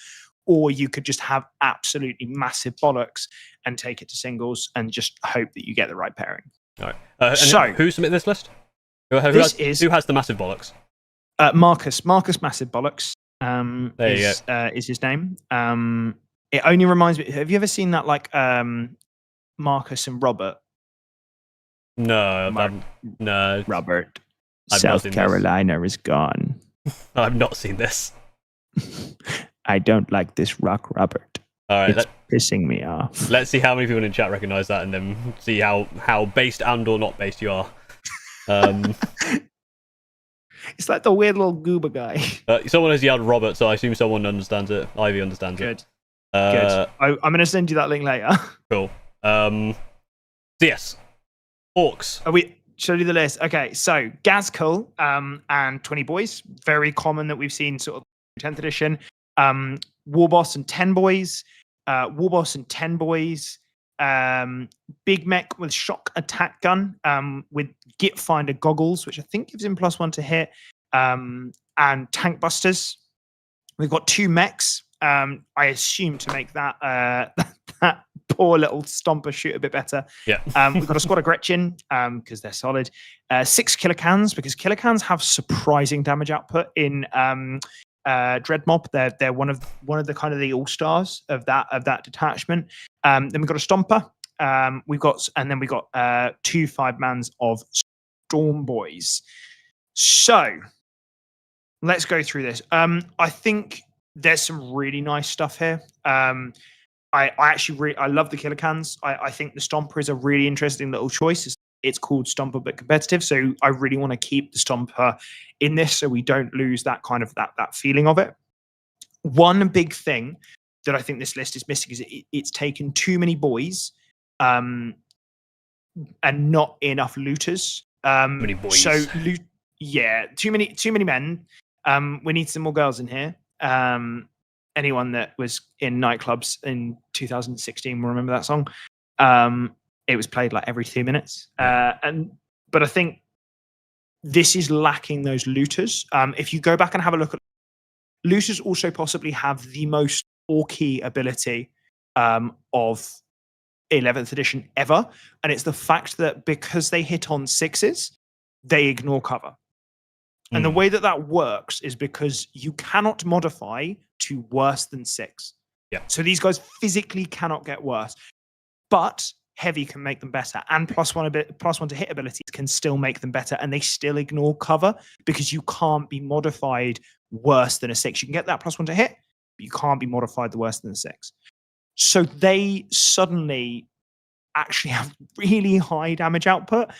or you could just have absolutely massive bollocks and take it to singles and just hope that you get the right pairing. All right. So who submitted this list? Who has the massive bollocks? Marcus Massive Bollocks is his name. It only reminds me. Have you ever seen that Marcus and Robert? No, no. Robert. South Carolina is gone. I've not seen this. I don't like this rock, Robert. All right, it's pissing me off. Let's see how many people in chat recognize that, and then see how based and or not based you are. It's like the weird little goober guy. Someone has yelled Robert, so I assume someone understands it. Ivy understands it. Good. I'm going to send you that link later. Cool. So yes, orcs. Should I do the list? Okay, so Gazkul and 20 boys. Very common that we've seen sort of 10th edition. Warboss and 10 boys. Warboss and 10 boys. Big mech with shock attack gun with Git Finder goggles, which I think gives him +1 to hit, and tank busters. We've got 2 mechs. I assume to make that that poor little Stomper shoot a bit better. Yeah. We've got a squad of Gretchen because they're solid. 6 kilocans, because kilocans have surprising damage output in Dreadmob. They're one of the kind of the all stars of that detachment. Then we've got a Stomper. we got 2 5-mans of Storm Boys. So let's go through this. I think there's some really nice stuff here. I actually I love the killer cans. I think the Stomper is a really interesting little choice. It's called Stomper but competitive, so I really want to keep the Stomper in this so we don't lose that kind of that feeling of it. One big thing that I think this list is missing is it's taken too many boys and not enough looters. Many boys. So too many men. We need some more girls in here. Anyone that was in nightclubs in 2016 will remember that song. It was played like every 2 minutes. But I think this is lacking those looters. If you go back and have a look at looters, also possibly have the most orky ability of 11th edition ever, and it's the fact that because they hit on 6s, they ignore cover. And the way that works is because you cannot modify to worse than 6. Yeah. So these guys physically cannot get worse, but heavy can make them better, and +1 to hit abilities can still make them better, and they still ignore cover because you can't be modified worse than a 6. You can get that +1 to hit, but you can't be modified the worse than a 6. So they suddenly actually have really high damage output.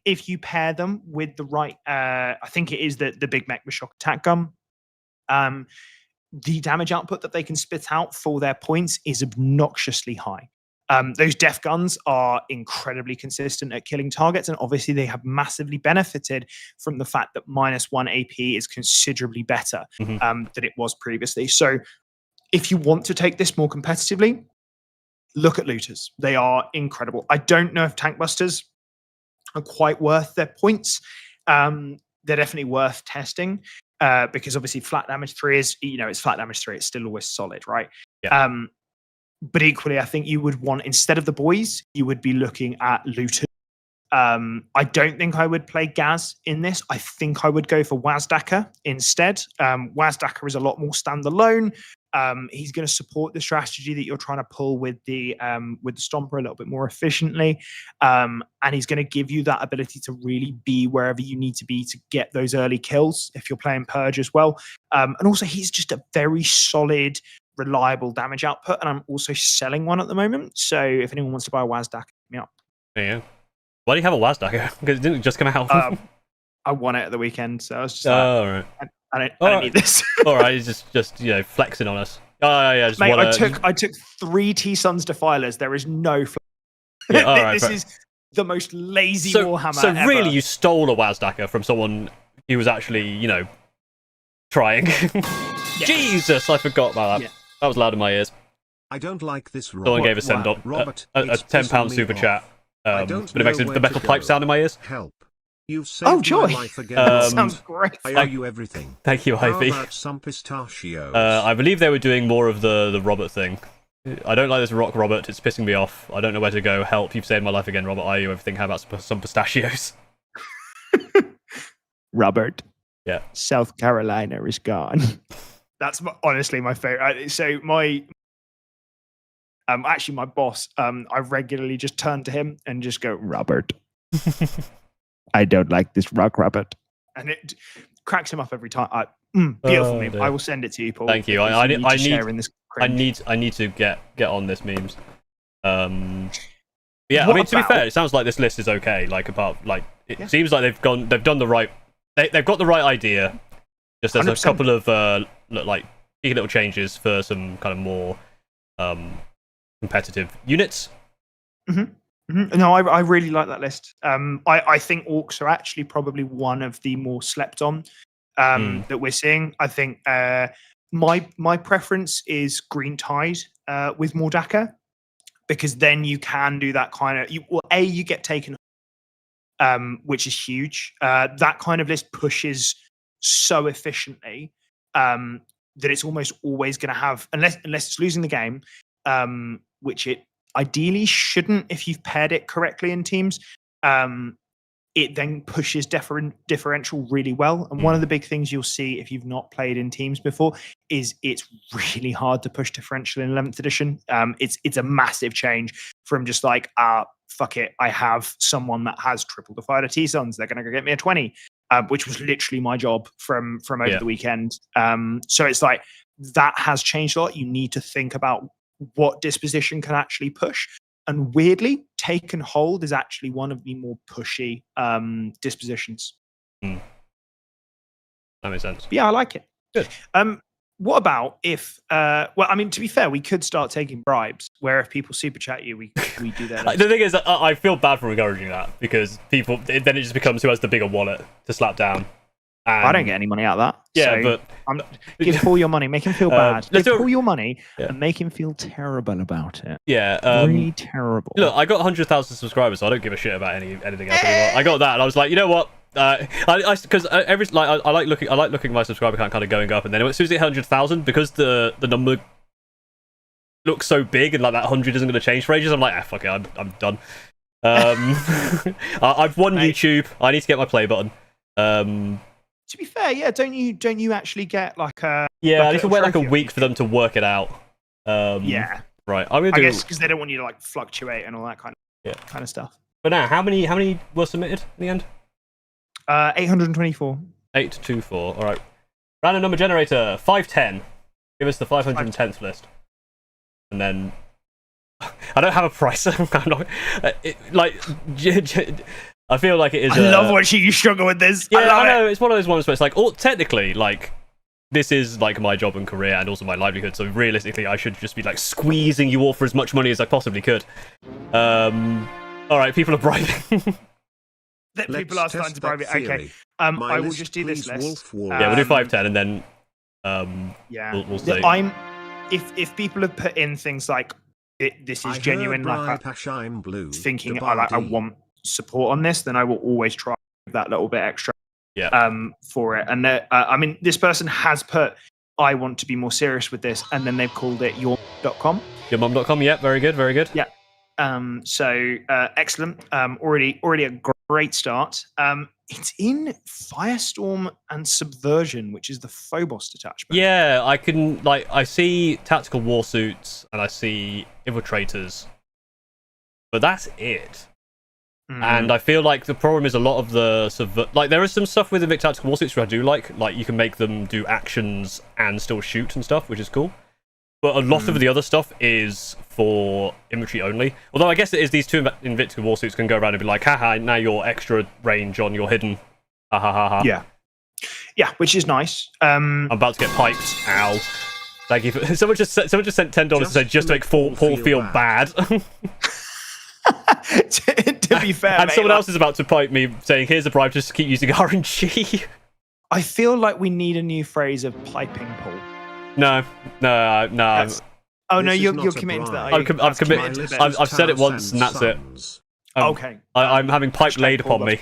If you pair them with the right, I think it is the Big Mech with Shock Attack Gun, the damage output that they can spit out for their points is obnoxiously high. Those def guns are incredibly consistent at killing targets, and obviously they have massively benefited from the fact that -1 AP is considerably better than it was previously. So if you want to take this more competitively, look at looters. They are incredible. I don't know if tank busters are quite worth their points. They're definitely worth testing because obviously flat damage 3 is, it's flat damage 3. It's still always solid, right? Yeah. But equally, I think you would want, instead of the boys, you would be looking at looters. I don't think I would play Gaz in this. I think I would go for Wazdaka instead. Wazdaka is a lot more standalone. He's going to support the strategy that you're trying to pull with the Stomper a little bit more efficiently, and he's going to give you that ability to really be wherever you need to be to get those early kills if you're playing Purge as well. And also, he's just a very solid, reliable damage output, and I'm also selling one at the moment. So if anyone wants to buy a Wazdaka, hit me up. Yeah. Why do you have a Wazdaka? Because it didn't just come out. I won it at the weekend, so I was just right. I don't need this. All right, he's just flexing on us. Oh yeah, mate. I took 3 T-Suns Defilers. There is no. Yeah, all right, this is the most lazy Warhammer. So ever. Really, you stole a Wazdaka from someone who was actually, trying. Yes. Jesus, I forgot about that. Yeah. That was loud in my ears. I don't like this. Someone gave a send on Robert, a £10 super chat. But it makes the metal pipe sound in my ears. Help. You've saved my life again. Sounds great. I owe you everything. Thank you, Ivy. How about some pistachios? I believe they were doing more of the Robert thing. I don't like this rock, Robert. It's pissing me off. I don't know where to go. Help. You've saved my life again, Robert. I owe you everything. How about some pistachios? Robert. Yeah. South Carolina is gone. That's honestly my favorite. So actually my boss, I regularly just turn to him and just go, Robert. I don't like this rock, Robert. And it cracks him up every time. Beautiful meme. I will send it to you, Paul. Thank you. I need to get on this memes. Yeah, I mean, to be fair, it sounds like this list is okay. It seems like they've done the right. They've got the right idea. Just there's 100%. A couple of cheeky little changes for some kind of more competitive units. No, I really like that list. I think orcs are actually probably one of the more slept on that we're seeing. I think my preference is Green Tide with Mordaka, because then you can do that kind of you get taken, which is huge. That kind of list pushes so efficiently that it's almost always going to have, unless it's losing the game, which it ideally shouldn't if you've paired it correctly in teams. it then pushes differential really well. And one of the big things you'll see if you've not played in teams before is it's really hard to push differential in 11th edition. It's a massive change from just like, fuck it, I have someone that has triple defied T-Sons, they're going to go get me a 20, which was literally my job from over the weekend. So it's like, that has changed a lot. You need to think about what disposition can actually push. And weirdly, take and hold is actually one of the more pushy dispositions. That makes sense. Yeah, I like it. Good. What about if? Well, I mean, to be fair, we could start taking bribes. Where if people super chat you, we do that. The thing is, I feel bad for encouraging that because then it just becomes who has the bigger wallet to slap down. I don't get any money out of that. Yeah, so give Paul your money, make him feel bad. Give Paul your money and make him feel terrible about it. Yeah, really terrible. Look, I got 100,000 subscribers, so I don't give a shit about anything else anymore. I got that, and I was like, you know what? Because I like looking at my subscriber count kind of going up, and then as soon as it hit 100,000, because the number looks so big and like that 100 isn't going to change for ages, I'm like, fuck it, I'm done. I've won YouTube. I need to get my play button. To be fair, yeah, don't you actually get like a I need to wait like a week for them to work it out. Yeah, right. I guess because they don't want you to like fluctuate and all that kind of stuff. But now, how many were submitted in the end? 824. 824. All right. Random number generator 510. Give us the 510th list, and then I don't have a price. I'm not, I feel like it is. I love watching you struggle with this. Yeah, I know. It's one of those ones where it's like, technically, like, this is like my job and career and also my livelihood. So realistically, I should just be like squeezing you all for as much money as I possibly could. All right, people are bribing. People are starting to bribe it. Okay. I will just do this list. Yeah, we'll do 510 and then. We'll say. If people have put in things like this is genuine, like I'm blue, thinking I want support on this, then I will always try that little bit extra for it. And I mean, this person has put I want to be more serious with this, and then they've called it yourmum.com. Yourmum.com, yeah, very good. Yeah. So excellent. Already a great start. It's in Firestorm and Subversion, which is the Phobos detachment. Yeah, I see tactical warsuits and I see infiltrators, but that's it. And I feel like the problem is a lot of the there is some stuff with the tactical warsuits which I do like you can make them do actions and still shoot and stuff, which is cool. But a lot of the other stuff is for infantry only. Although I guess it is these two Invictus warsuits can go around and be like, haha, now you're extra range on your hidden. Ha ha ha ha. Yeah, which is nice. I'm about to get piped. Ow. Thank you. Someone just sent $10 to say just to make Paul feel bad. to be fair, and someone else is about to pipe me saying, here's a bribe just to keep using RNG. I feel like we need a new phrase of piping, Paul. No. Oh no, you're committing to that. I've committed. I've said it once, and that's it. Okay. I'm having pipe laid upon me.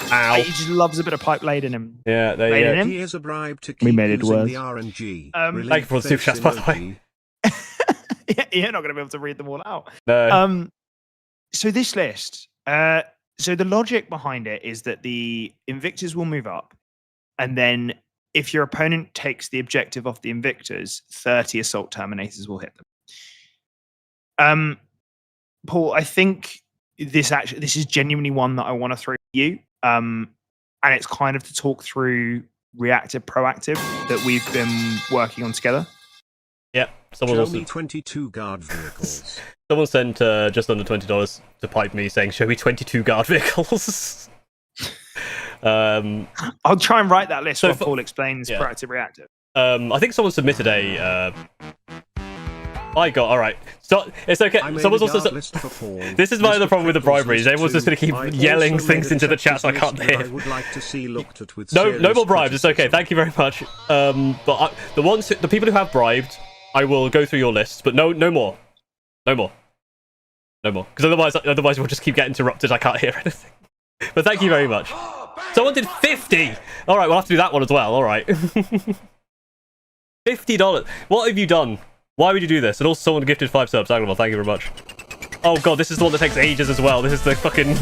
Ow. He just loves a bit of pipe laid in him. Yeah, there you go. Here's a bribe to keep we made it worse. The RNG. Thank you for the super chats, by the way. You're not going to be able to read them all out. No. So this list, so the logic behind it is that the Invictors will move up, and then if your opponent takes the objective off the Invictors, 30 Assault Terminators will hit them. Paul, I think this is genuinely one that I want to throw at you, and it's kind of to talk through reactive, proactive that we've been working on together. Yeah, someone also 22 guard vehicles. Someone sent just under $20 to pipe me saying, "Show me 22 guard vehicles." I'll try and write that list while Paul explains proactive, reactive. I think someone submitted a. I got all right. So it's okay. Someone's also. This is my other problem with the briberies. Everyone's just going to keep yelling things into the chat, so I can't hear. I would like to see looked at with no more bribes. It's okay. Thank you very much. But the people who have bribed, I will go through your lists, but no more. Because otherwise we'll just keep getting interrupted. I can't hear anything. But thank you very much. Someone did 50. All right, we'll have to do that one as well. All right. $50. What have you done? Why would you do this? And also someone gifted 5 subs. Thank you very much. Oh god, this is the one that takes ages as well. This is the fucking...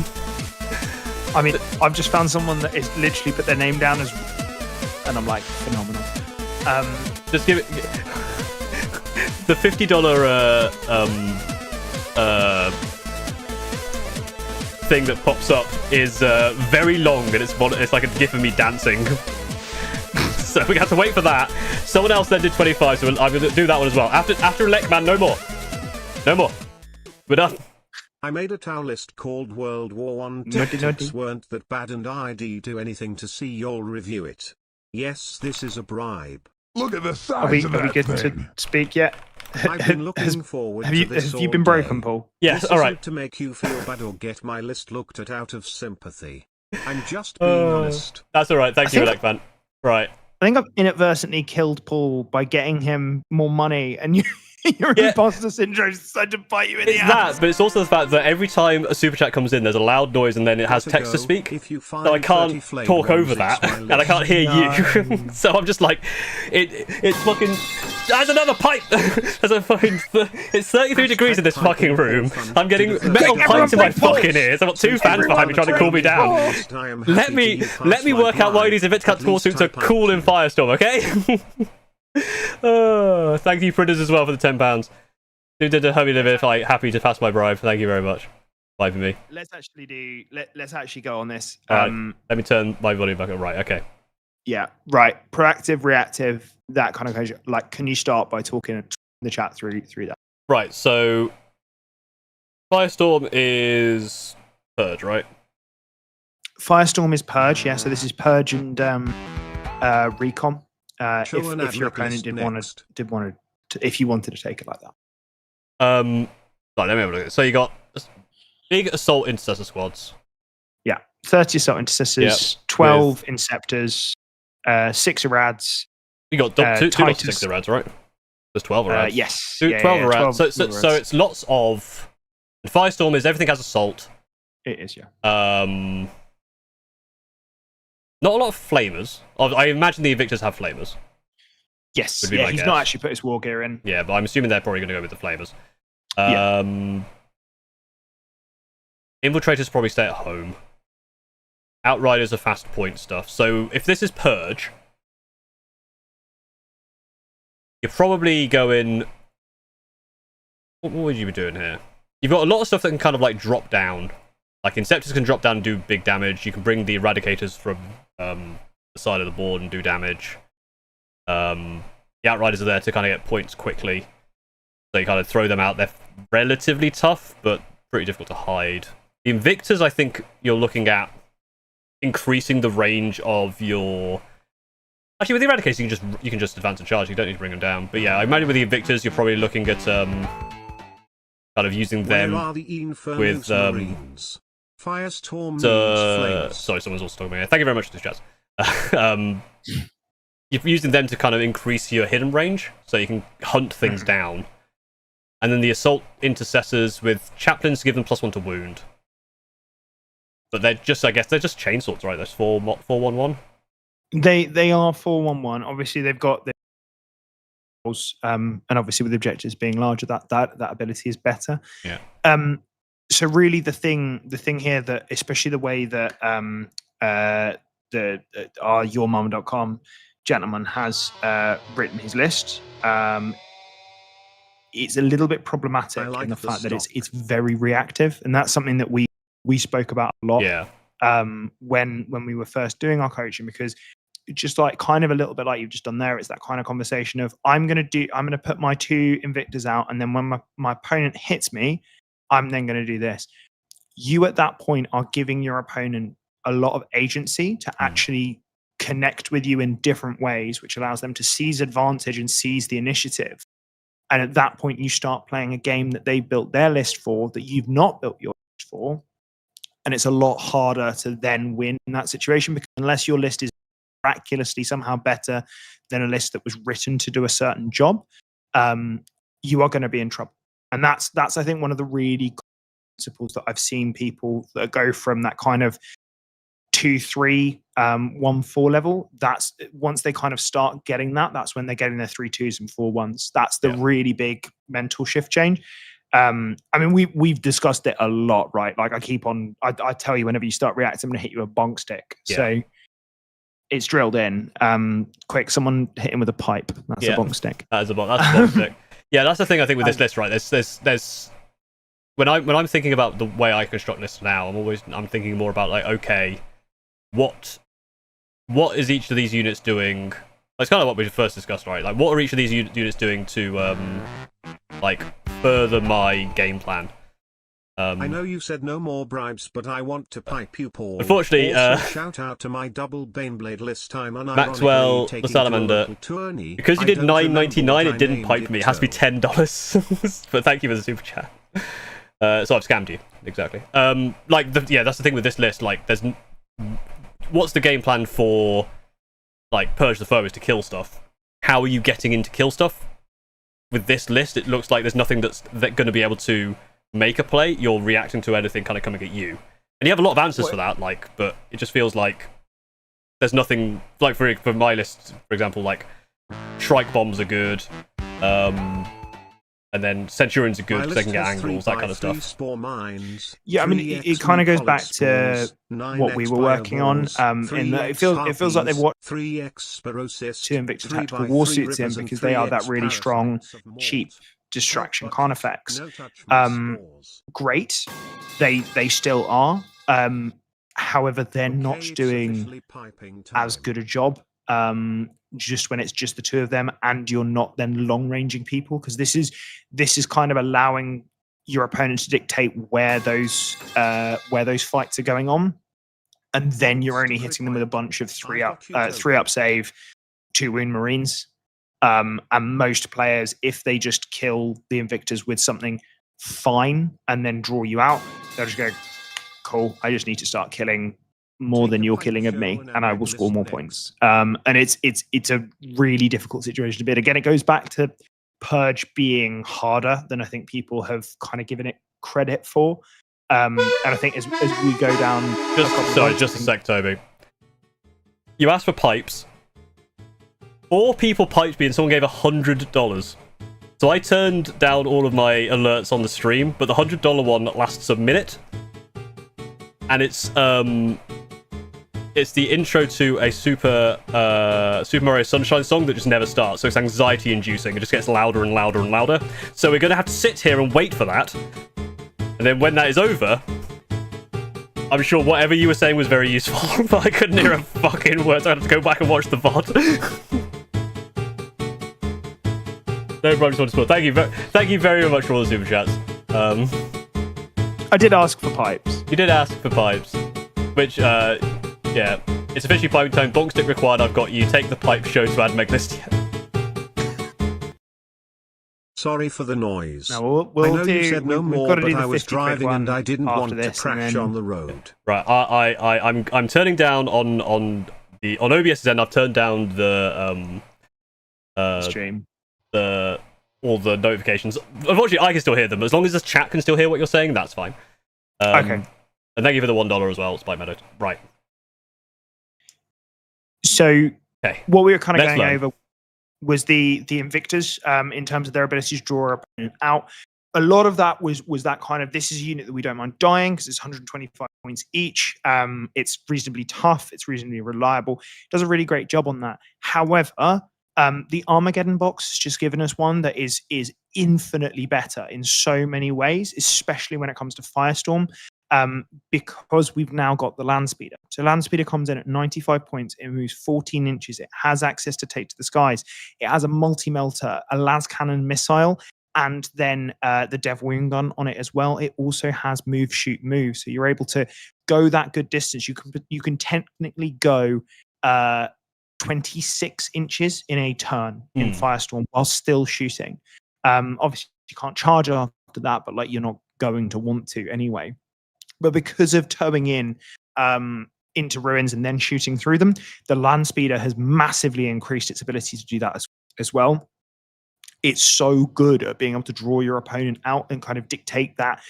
I mean, I've just found someone that is literally put their name down as, and I'm like, phenomenal. Just give it the $50 thing that pops up is very long, and it's like a gif of me dancing. So we have to wait for that. Someone else then did 25, so I'm gonna do that one as well. After elect man, no more. We're done. I made a towel list called World War I. Naughty. Tactics weren't that bad, and I'd do anything to see y'all review it. Yes, this is a bribe. Look at the size Are we of that good thing. to speak yet? I've been looking forward to this Have you all been broken, day. Paul? Yes, This all isn't right. to make you feel bad or get my list looked at out of sympathy. I'm just being honest. That's all right. Thank you, think- elect man. Right. I think I've inadvertently killed Paul by getting him more money, and your Yeah. imposter syndrome decided to bite you in It's the that, ass. but it's also the fact that every time a super chat comes in, there's a loud noise, and then it has Gotta text to go. speak. If you So I find 30 can't flamed talk ones, over it's that, my and I list. can't hear you. No. So I'm just like, it's fucking. There's another pipe. There's a fucking. It's 33 degrees in this fucking room. I'm getting metal pipes in my fucking ears. I've got two fans behind me trying to cool me down. Let me work out why these event cut score suits are cool in Firestorm, okay? Thank you, Printers, as well for the £10. Who did a hubby live if like happy to pass my bribe? Thank you very much. Bye for me. Let's actually go on this. All right. Let me turn my volume back up. Right, okay. Yeah, right. Proactive, reactive, that kind of question. Like, can you start by talking the chat through that? Right, so Firestorm is Purge, right? Firestorm is Purge, yeah. So this is Purge and Recon. Show an If your ad opponent list did next. want to, if you wanted to take it like that. Right, let me have a look at it. So you got big assault intercessor squads. Yeah, 30 assault intercessors, 12 inceptors, 6 Arads. You got two lots of Titus. 6 Arads, right? There's 12 Arads. Yes. 12 Arads. 12 So Arads. it's lots of. And Firestorm is everything has assault. It is, yeah. Not a lot of flamers. I imagine the Evictors have flamers. Yes. Would be Yeah, my he's guess. not actually put his war gear in. Yeah, but I'm assuming they're probably going to go with the flamers. Yeah. Infiltrators probably stay at home. Outriders are fast point stuff. So if this is Purge, you're probably going. What would you be doing here? You've got a lot of stuff that can kind of like drop down. Like Inceptors can drop down and do big damage. You can bring the Eradicators from the side of the board and do damage. The Outriders are there to kind of get points quickly. So you kind of throw them out. They're relatively tough, but pretty difficult to hide. The Invictors, I think you're looking at increasing the range of your. Actually, with the Eradicators, you can just advance and charge. You don't need to bring them down. But yeah, I imagine with the Invictors, you're probably looking at kind of using them Where are the with Marines? Firestorm needs flames. sorry, someone's also talking to me. Thank you very much for this chat. You're using them to kind of increase your hidden range, so you can hunt things down. And then the assault intercessors with chaplains to give them +1 to wound. But they're just, I guess, they're just chainswords, right? There's 4-1-1. They are 4-1-1. Obviously, they've got the and obviously with objectives being larger, that ability is better. Yeah. So really, the thing here that, especially the way that our yourmama.com gentleman has written his list, it's a little bit problematic like in the the fact that stock. it's very reactive, and that's something that we spoke about a lot. Yeah. When we were first doing our coaching, because just like kind of a little bit like you've just done there, it's that kind of conversation of I'm gonna put my 2 Invictors out, and then when my opponent hits me, I'm then gonna do this. You at that point are giving your opponent a lot of agency to actually connect with you in different ways, which allows them to seize advantage and seize the initiative. And at that point, you start playing a game that they built their list for, that you've not built your list for. And it's a lot harder to then win in that situation, because unless your list is miraculously somehow better than a list that was written to do a certain job, you are going to be in trouble. And that's I think one of the really principles that I've seen people that go from that kind of 2-3, 1-4 level. That's once they kind of start getting that, that's when they're getting their 3-2s and 4-1s. That's the really big mental shift change. I mean, we've discussed it a lot, right? Like I tell you whenever you start reacting, I'm going to hit you a bonk stick. Yeah. So it's drilled in. Quick, someone hit him with a pipe. That's a bonk stick. That's a bonk stick. Yeah, that's the thing I think with this list, right? There's when I'm thinking about the way I construct lists now, I'm thinking more about like, okay, what is each of these units doing? It's kind of what we first discussed, right? Like, what are each of these units doing to like further my game plan? I know you said no more bribes, but I want to pipe you, Paul. Unfortunately, shout out to my double Baneblade list time on Maxwell the Salamander. Because you did $9.99, it didn't pipe me. It has to be $10. But thank you for the super chat. So I've scammed you, exactly. Like, that's the thing with this list. Like, what's the game plan for like purge the foe is to kill stuff. How are you getting into kill stuff? With this list, it looks like there's nothing that's going to be able to make a play. You're reacting to anything kind of coming at you, and you have a lot of answers for that. Like, but it just feels like there's nothing. Like for my list, for example, like Shrike bombs are good, and then Centurions are good because they can get angles, that kind of stuff. Yeah, I mean, it kind of goes back to what we were working on. In that it feels like they've watched 2 Invictus Tactical Warsuits in because they are that really strong, cheap distraction con effects. Great, they still are. However, they're not doing as good a job. Just when it's just the 2 of them, and you're not then long ranging people, because this is kind of allowing your opponent to dictate where those fights are going on, and then you're only hitting them with a bunch of 3 up save, 2 wound Marines. And most players, if they just kill the Invictors with something fine and then draw you out, they'll just go, cool, I just need to start killing more than you're killing of me, and I will score more points. And it's a really difficult situation to be in. Again, it goes back to Purge being harder than I think people have kind of given it credit for. And I think as we go down... Just a sec, Toby. You asked for pipes. 4 people piped me and someone gave $100. So I turned down all of my alerts on the stream, but the $100 one lasts a minute. And it's the intro to a Super Mario Sunshine song that just never starts. So it's anxiety inducing. It just gets louder and louder and louder. So we're going to have to sit here and wait for that. And then when that is over, I'm sure whatever you were saying was very useful, but I couldn't hear a fucking word. So I had to go back and watch the VOD. No problem, Sport. Thank you very much for all the super chats. I did ask for pipes. You did ask for pipes, which yeah, it's officially piping time. Bonk stick required. I've got you. Take the pipe show to add meg list. Sorry for the noise. No, I know you said no more, but I was driving and I didn't want to crash on the road. Right, I'm turning down on OBS's end. I've turned down the stream. All the notifications. Unfortunately, I can still hear them. As long as the chat can still hear what you're saying, that's fine. Okay. And thank you for the $1 as well, Spike Meadow. Right. So, okay. What we were kind of going over was the Invictors in terms of their ability to draw our opponent out. A lot of that was that kind of, this is a unit that we don't mind dying because it's 125 points each. It's reasonably tough. It's reasonably reliable. It does a really great job on that. However, the Armageddon box has just given us one that is infinitely better in so many ways, especially when it comes to Firestorm, because we've now got the Land Speeder. So Land Speeder comes in at 95 points. It moves 14 inches. It has access to Take to the Skies. It has a multi-melter, a las cannon missile, and then the Devil Wing Gun on it as well. It also has move, shoot, move. So you're able to go that good distance. You can technically go 26 inches in a turn in Firestorm while still shooting. Obviously, you can't charge after that, but like you're not going to want to anyway. But because of towing in into ruins and then shooting through them, the Land Speeder has massively increased its ability to do that as well. It's so good at being able to draw your opponent out and kind of dictate that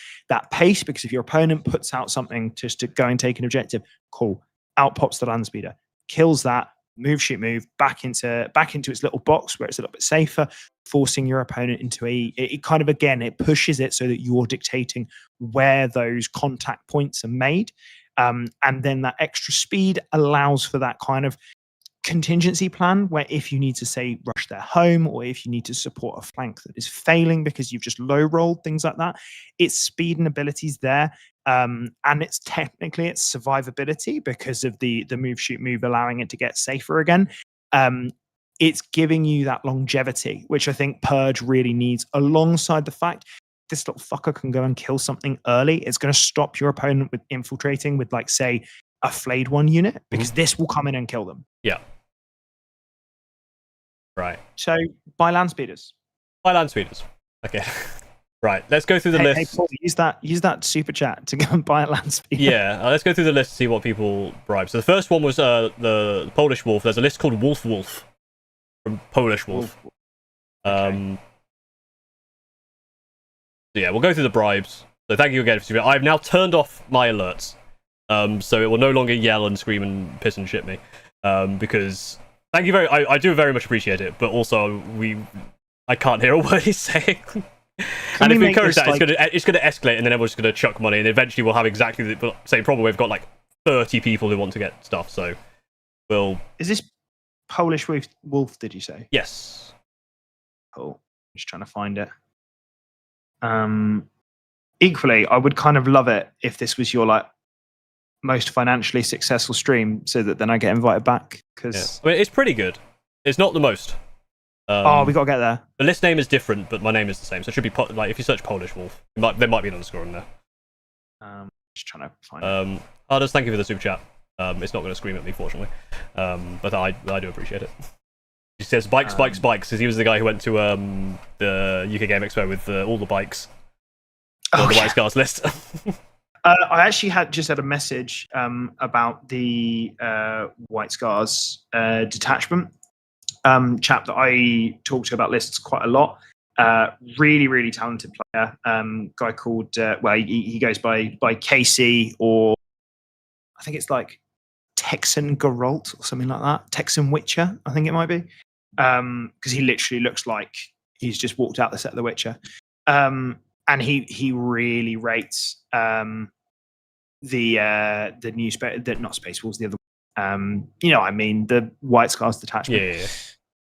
pace, because if your opponent puts out something just to go and take an objective, cool, out pops the Land Speeder, kills that, move, shoot, move back into its little box where it's a little bit safer, forcing your opponent into it kind of, again, it pushes it so that you're dictating where those contact points are made. And then that extra speed allows for that kind of contingency plan where if you need to, say, rush their home, or if you need to support a flank that is failing because you've just low rolled, things like that, its speed and abilities there. And it's technically its survivability because of the move, shoot, move, allowing it to get safer again. It's giving you that longevity, which I think Purge really needs, alongside the fact this little fucker can go and kill something early. It's going to stop your opponent with infiltrating with, like, say, a flayed one unit, because this will come in and kill them. Yeah. Right. So buy land speeders. Buy land speeders. Okay. Right. Let's go through the list. Hey, Paul, use that super chat to go and buy a land speeder. Yeah. Let's go through the list to see what people bribe. So the first one was the Polish Wolf. There's a list called Wolf Wolf from Polish Wolf. Okay. So yeah, we'll go through the bribes. So thank you again for I've now turned off my alerts. So it will no longer yell and scream and piss and shit me. Because thank you I do very much appreciate it, but also I can't hear a word he's saying. And if we encourage that, it's going to escalate, and then everyone's just going to chuck money, and eventually we'll have exactly the same problem. We've got like 30 people who want to get stuff, so we'll... Is this Polish Wolf, did you say? Yes. Cool. Just trying to find it. Equally, I would kind of love it if this was your, like, most financially successful stream, so that then I get invited back, because... Yeah. I mean, it's pretty good. It's not the most. We gotta get there. The list name is different, but my name is the same, so it should be like if you search Polish Wolf, there might be an underscore in there. Just trying to find it. Ardus, thank you for the super chat. It's not going to scream at me, fortunately, but I do appreciate it. He says bikes, because he was the guy who went to the UK Game Expo with all the bikes on the White Scars list. I actually had a message about the White Scars detachment. Chap that I talk to about lists quite a lot. Really, really talented player. Guy called he goes by KC, or I think it's like Texan Geralt or something like that. Texan Witcher, I think it might be. Because he literally looks like he's just walked out the set of The Witcher. And he really rates the new not Space Wolves, the other you know what I mean, the White Scars detachment.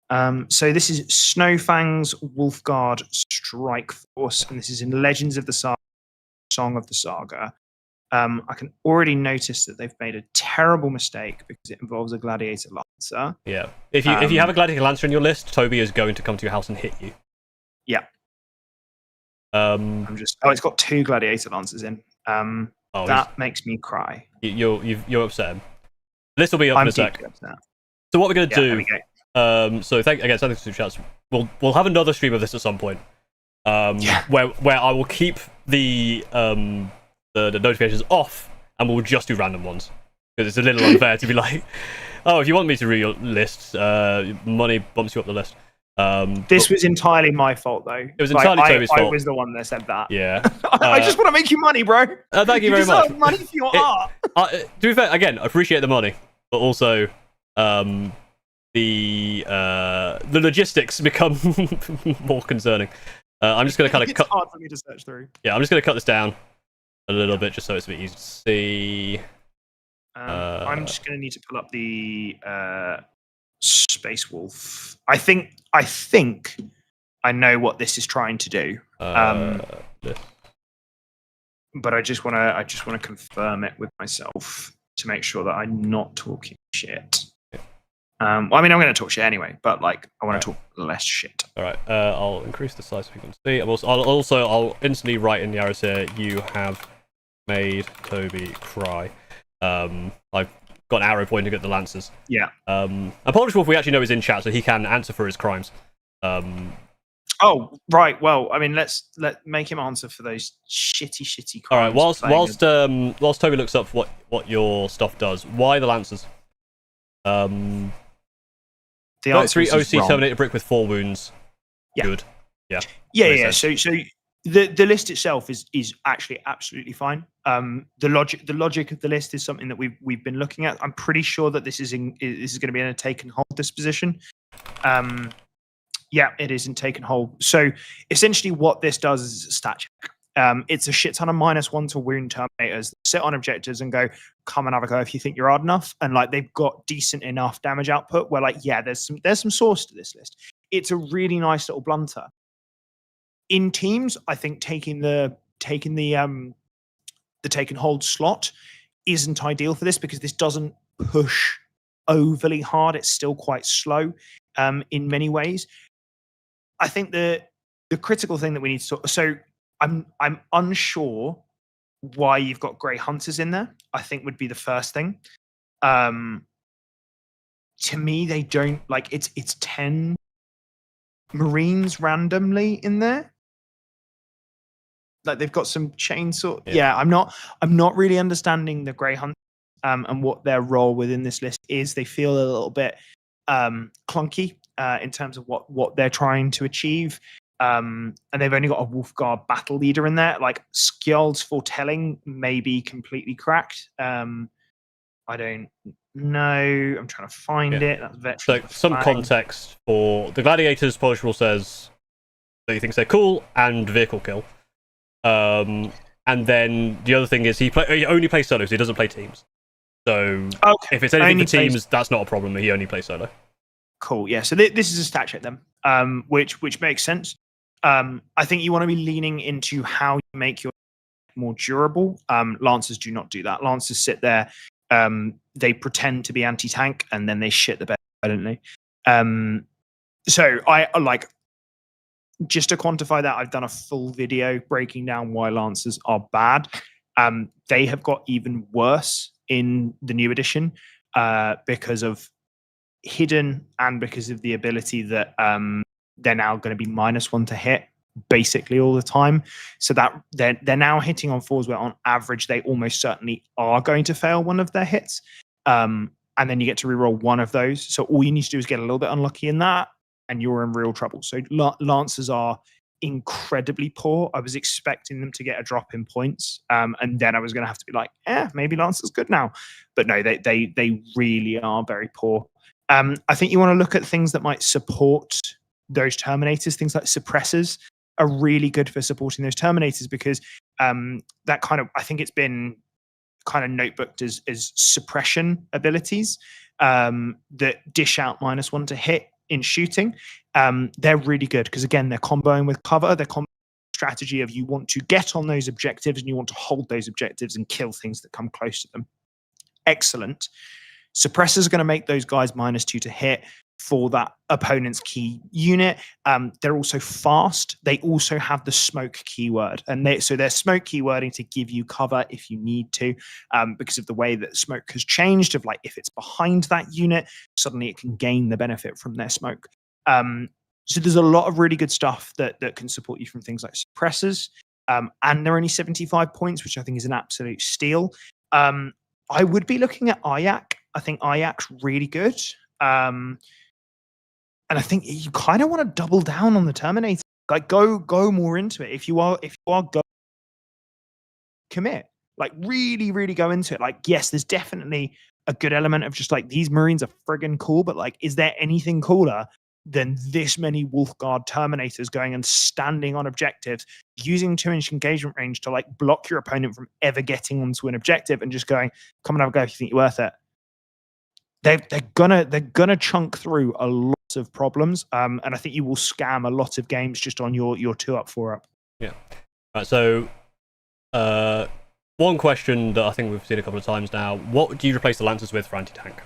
Yeah. So this is Snowfang's Wolfguard Strike Force, and this is in Legends of the Saga, Song of the Saga. I can already notice that they've made a terrible mistake because it involves a Gladiator Lancer. Yeah. If you have a Gladiator Lancer in your list, Toby is going to come to your house and hit you. Yeah. It's got 2 Gladiator Lancers in. That makes me cry. You're upset. This will be up in a sec. Upset. So what we're going to do... There we go. So thank you for the chats. We'll have another stream of this at some point. Where I will keep the notifications off, and we'll just do random ones, because it's a little unfair to be like, oh, if you want me to read your list, money bumps you up the list. This was entirely my fault, though. It was entirely Toby's fault. I was the one that said that. Yeah. I just want to make you money, bro. Thank you very much. You deserve money for your art. To be fair, again, I appreciate the money, but also the logistics become more concerning. I'm just going to kind of cut. It's hard for me to search through. Yeah, I'm just going to cut this down a little bit just so it's a bit easy to see. I'm just going to need to pull up the Space Wolf. I think I know what this is trying to do. But I just want to confirm it with myself to make sure that I'm not talking shit. I mean, I'm going to talk shit anyway, but like, I want to talk less shit. All right, I'll increase the size so you can see. I'll instantly write in the arrows here, you have made Toby cry. I've got an arrow pointing at the Lancers. Yeah. And Polish Wolf, we actually know is in chat, so he can answer for his crimes. Oh, right. Well, I mean, let make him answer for those shitty crimes. All right. Whilst Toby looks up what your stuff does, why the Lancers? The answer is OC wrong. Terminator brick with 4 wounds. Yeah. Good. Yeah. Yeah. So The list itself is actually absolutely fine. The logic of the list is something that we've been looking at. I'm pretty sure that this is going to be in a take and hold disposition. Yeah, it is in take and hold. So essentially, what this does is a stat check. It's a shit ton of -1 to wound terminators that sit on objectives and go, come and have a go if you think you're hard enough. And like they've got decent enough damage output where like, yeah, there's some source to this list. It's a really nice little blunter. In teams, I think taking the take and hold slot isn't ideal for this because this doesn't push overly hard. It's still quite slow in many ways. I think the critical thing that we need to talk. So I'm unsure why you've got Grey Hunters in there. I think would be the first thing. To me, they don't like it's 10 Marines randomly in there. Like they've got some chainsaw. Yeah, I'm not really understanding the Grey Hunters and what their role within this list is. They feel a little bit clunky in terms of what they're trying to achieve. And they've only got a Wolfguard battle leader in there. Like Skjold's foretelling may be completely cracked. I don't know. I'm trying to find it. That's veteran. So some context for the Gladiators. Polish rule says that he thinks they're cool and vehicle kill. And then the other thing is he only plays solo, so he doesn't play teams. So if it's anything for teams, that's not a problem. He only plays solo. Cool. Yeah. So this is a stat check then, which makes sense. I think you want to be leaning into how you make your more durable. Lancers do not do that. Lancers sit there. They pretend to be anti-tank and then they shit the bed, don't they? So I like just to quantify that. I've done a full video breaking down why Lancers are bad. They have got even worse in the new edition because of hidden and because of the ability that they're now going to be -1 to hit basically all the time. So that they're now hitting on 4s where on average they almost certainly are going to fail one of their hits. And then you get to reroll one of those. So all you need to do is get a little bit unlucky in that and you're in real trouble. So Lancers are incredibly poor. I was expecting them to get a drop in points. And then I was going to have to be like, maybe Lancers good now. But no, they really are very poor. I think you want to look at things that might support those Terminators. Things like suppressors are really good for supporting those Terminators because that kind of, I think it's been kind of notebooked as suppression abilities that dish out -1 to hit in shooting. They're really good because again, they're comboing with cover. They're comboing strategy of you want to get on those objectives and you want to hold those objectives and kill things that come close to them. Excellent. Suppressors are going to make those guys -2 to hit for that opponent's key unit. They're also fast. They also have the smoke keyword, and they're smoke keywording to give you cover if you need to, because of the way that smoke has changed. Of like, if it's behind that unit, suddenly it can gain the benefit from their smoke. So there's a lot of really good stuff that can support you from things like suppressors, and they're only 75 points, which I think is an absolute steal. I would be looking at Ayak. I think Ayak's really good. And I think you kind of want to double down on the Terminator. Like go more into it. If you are go commit. Like really, really go into it. Like, yes, there's definitely a good element of just like these Marines are friggin' cool, but like, is there anything cooler than this many Wolfguard Terminators going and standing on objectives, using 2-inch engagement range to like block your opponent from ever getting onto an objective and just going, come and have a go if you think you're worth it. They're gonna chunk through a lot of problems, and I think you will scam a lot of games just on your 2-up, 4-up. Yeah. Right. So, one question that I think we've seen a couple of times now: what do you replace the Lancers with for anti-tank?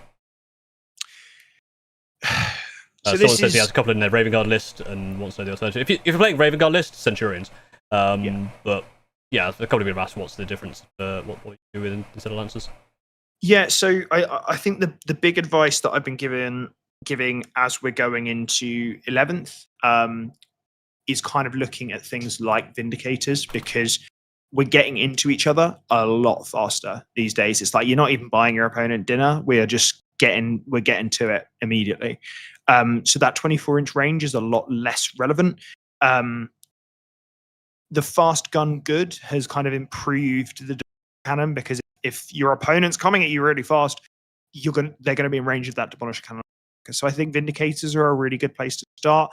So someone says he has a couple in their Raven Guard list and wants to know the alternative. If you're playing Raven Guard list, Centurions. But yeah, a couple of people have asked what's the difference what you do with instead of Lancers. Yeah, so I think the big advice that I've been giving as we're going into 11th is kind of looking at things like Vindicators, because we're getting into each other a lot faster these days. It's like you're not even buying your opponent dinner. We're getting to it immediately. So that 24-inch range is a lot less relevant. the fast gun good has kind of improved the cannon, because if your opponent's coming at you really fast, they're going to be in range of that Demolisher cannon. So I think Vindicators are a really good place to start.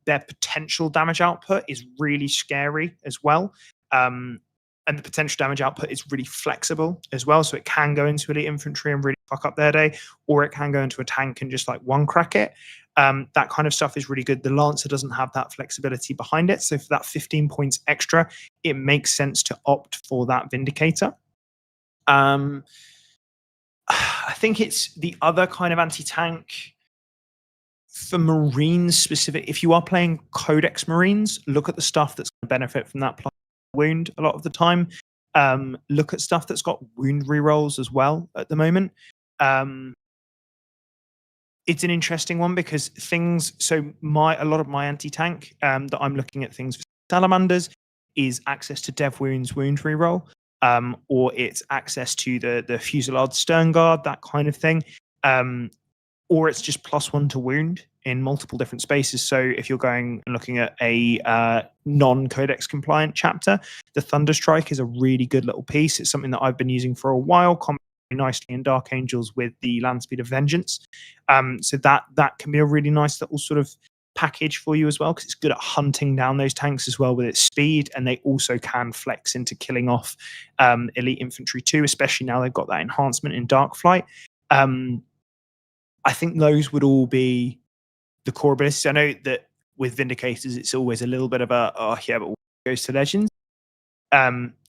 Their potential damage output is really scary as well. And the potential damage output is really flexible as well. So it can go into elite infantry and really fuck up their day, or it can go into a tank and just like one crack it. That kind of stuff is really good. The Lancer doesn't have that flexibility behind it. So for that 15 points extra, it makes sense to opt for that Vindicator. I think it's the other kind of anti-tank for Marines specific. If you are playing Codex Marines, look at the stuff that's going to benefit from that plus wound a lot of the time. Look at stuff that's got wound rerolls as well at the moment. It's an interesting one because a lot of my anti-tank that I'm looking at things for Salamanders is access to Dev Wounds wound reroll, or it's access to the Fusillade Stern Guard, that kind of thing, or it's just +1 to wound in multiple different spaces. So if you're going and looking at a non-Codex compliant chapter, the Thunderstrike is a really good little piece. It's something that I've been using for a while, nicely in Dark Angels with the Land Speed of Vengeance. So that can be a really nice little sort of package for you as well, because it's good at hunting down those tanks as well with its speed, and they also can flex into killing off elite infantry too, especially now they've got that enhancement in Dark Flight. I think those would all be the core abilities. I know that with Vindicators it's always a little bit of but what goes to Legends?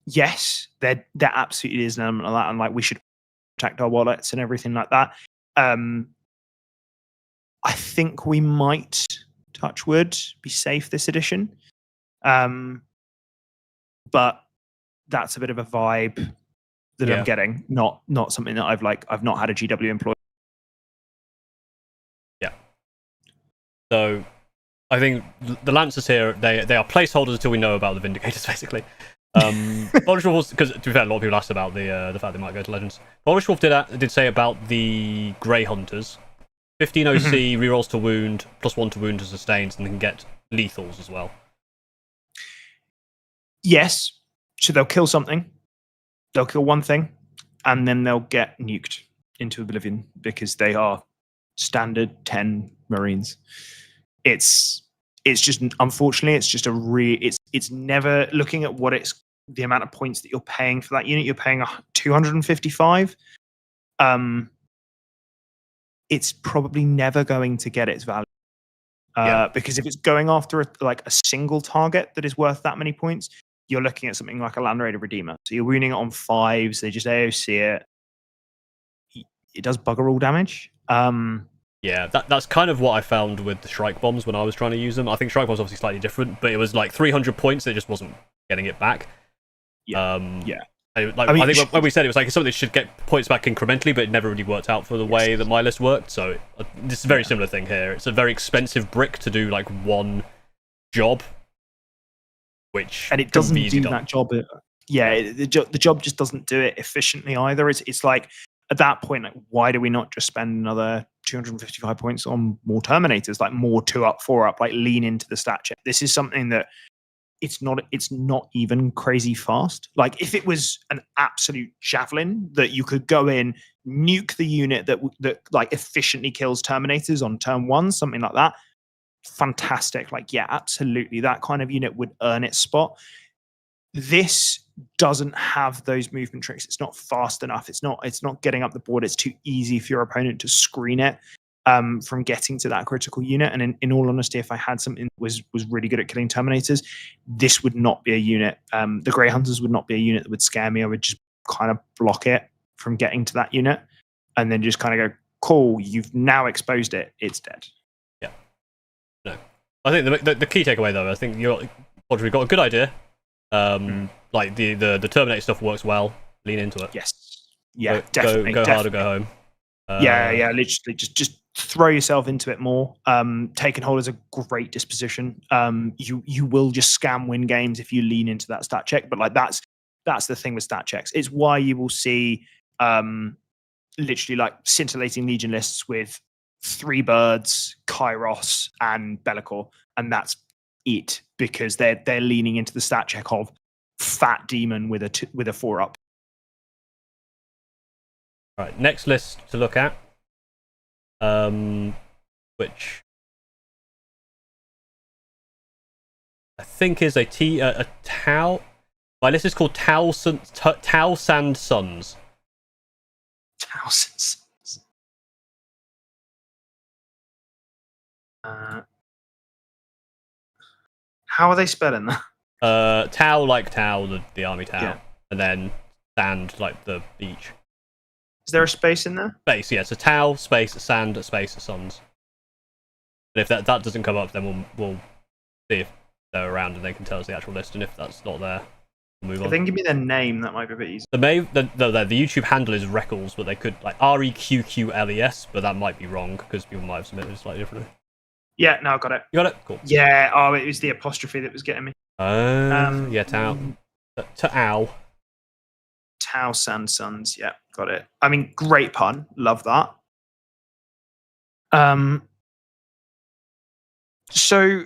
Yes, there absolutely is an element of that, and like we should protect our wallets and everything like that. I think we might, touch wood, be safe this edition. But that's a bit of a vibe that I'm getting, not something that I've not had a GW employee. Yeah. So I think the Lancers here, they are placeholders until we know about the Vindicators, basically. Polish Wolf, because to be fair, a lot of people asked about the fact they might go to Legends. Polish Wolf did say about the Grey Hunters, 15 OC, rerolls to wound, +1 to wound to sustains, and they can get lethals as well. Yes, so they'll kill something, they'll kill one thing, and then they'll get nuked into oblivion because they are standard 10 Marines. It's just, unfortunately, it's just it's never, looking at what it's the amount of points that you're paying for that unit, you're paying 255. It's probably never going to get its value. Because if it's going after a single target that is worth that many points, you're looking at something like a Land Raider Redeemer. So you're wounding it on 5s, they just AOC it. It does bugger all damage. Yeah, that's kind of what I found with the Shrike Bombs when I was trying to use them. I think Shrike Bombs obviously slightly different, but it was like 300 points, it just wasn't getting it back. I think when we said it was like something that should get points back incrementally, but it never really worked out for the way that my list worked. So this is a very similar thing here. It's a very expensive brick to do like one job, and it doesn't do that job. The job just doesn't do it efficiently either. It's like at that point, like, why do we not just spend another 255 points on more Terminators, like more 2-up, 4-up, like lean into the stat check? This is something that it's not even crazy fast. Like if it was an absolute javelin that you could go in, nuke the unit that like efficiently kills Terminators on turn 1, something like that, fantastic. Like, yeah, absolutely, that kind of unit would earn its spot. This doesn't have those movement tricks. It's not fast enough. It's not getting up the board. It's too easy for your opponent to screen it from getting to that critical unit. And in all honesty, if I had something that was really good at killing Terminators, this would not be a unit. The Grey Hunters would not be a unit that would scare me. I would just kind of block it from getting to that unit, and then just kind of go, cool, you've now exposed it. It's dead. Yeah. No. I think the key takeaway, though, I think we've got a good idea. Like the Terminator stuff works well. Lean into it. Yes. Yeah, definitely. Go hard or go home. Literally, just throw yourself into it more. Take and hold is a great disposition. You will just scam win games if you lean into that stat check. But like that's the thing with stat checks. It's why you will see literally like scintillating Legion lists with 3 birds, Kairos, and Bellicor, and that's it. because they're leaning into the stat check of fat demon with a 4-up. Right, next list to look at, which I think is a Tau. My list is called Tau Sand Sons. Tau Sons. How are they spelling that? Tau like Tau, the army Tau, Yeah. and then sand like the beach. Is there a space in there? Space, yeah. So Tau space sand space Sons. And if that doesn't come up, then we'll see if they're around and they can tell us the actual list. And if that's not there, we'll move on. If they can give me their name, that might be a bit easier. The YouTube handle is Reckles, but they could like REQQLES, but that might be wrong because people might have submitted it slightly differently. Yeah, no, I got it. You got it? Cool. Yeah, it was the apostrophe that was getting me. Yeah, Tau. Tau. Tau Sand Sons, yeah, got it. I mean, great pun. Love that. So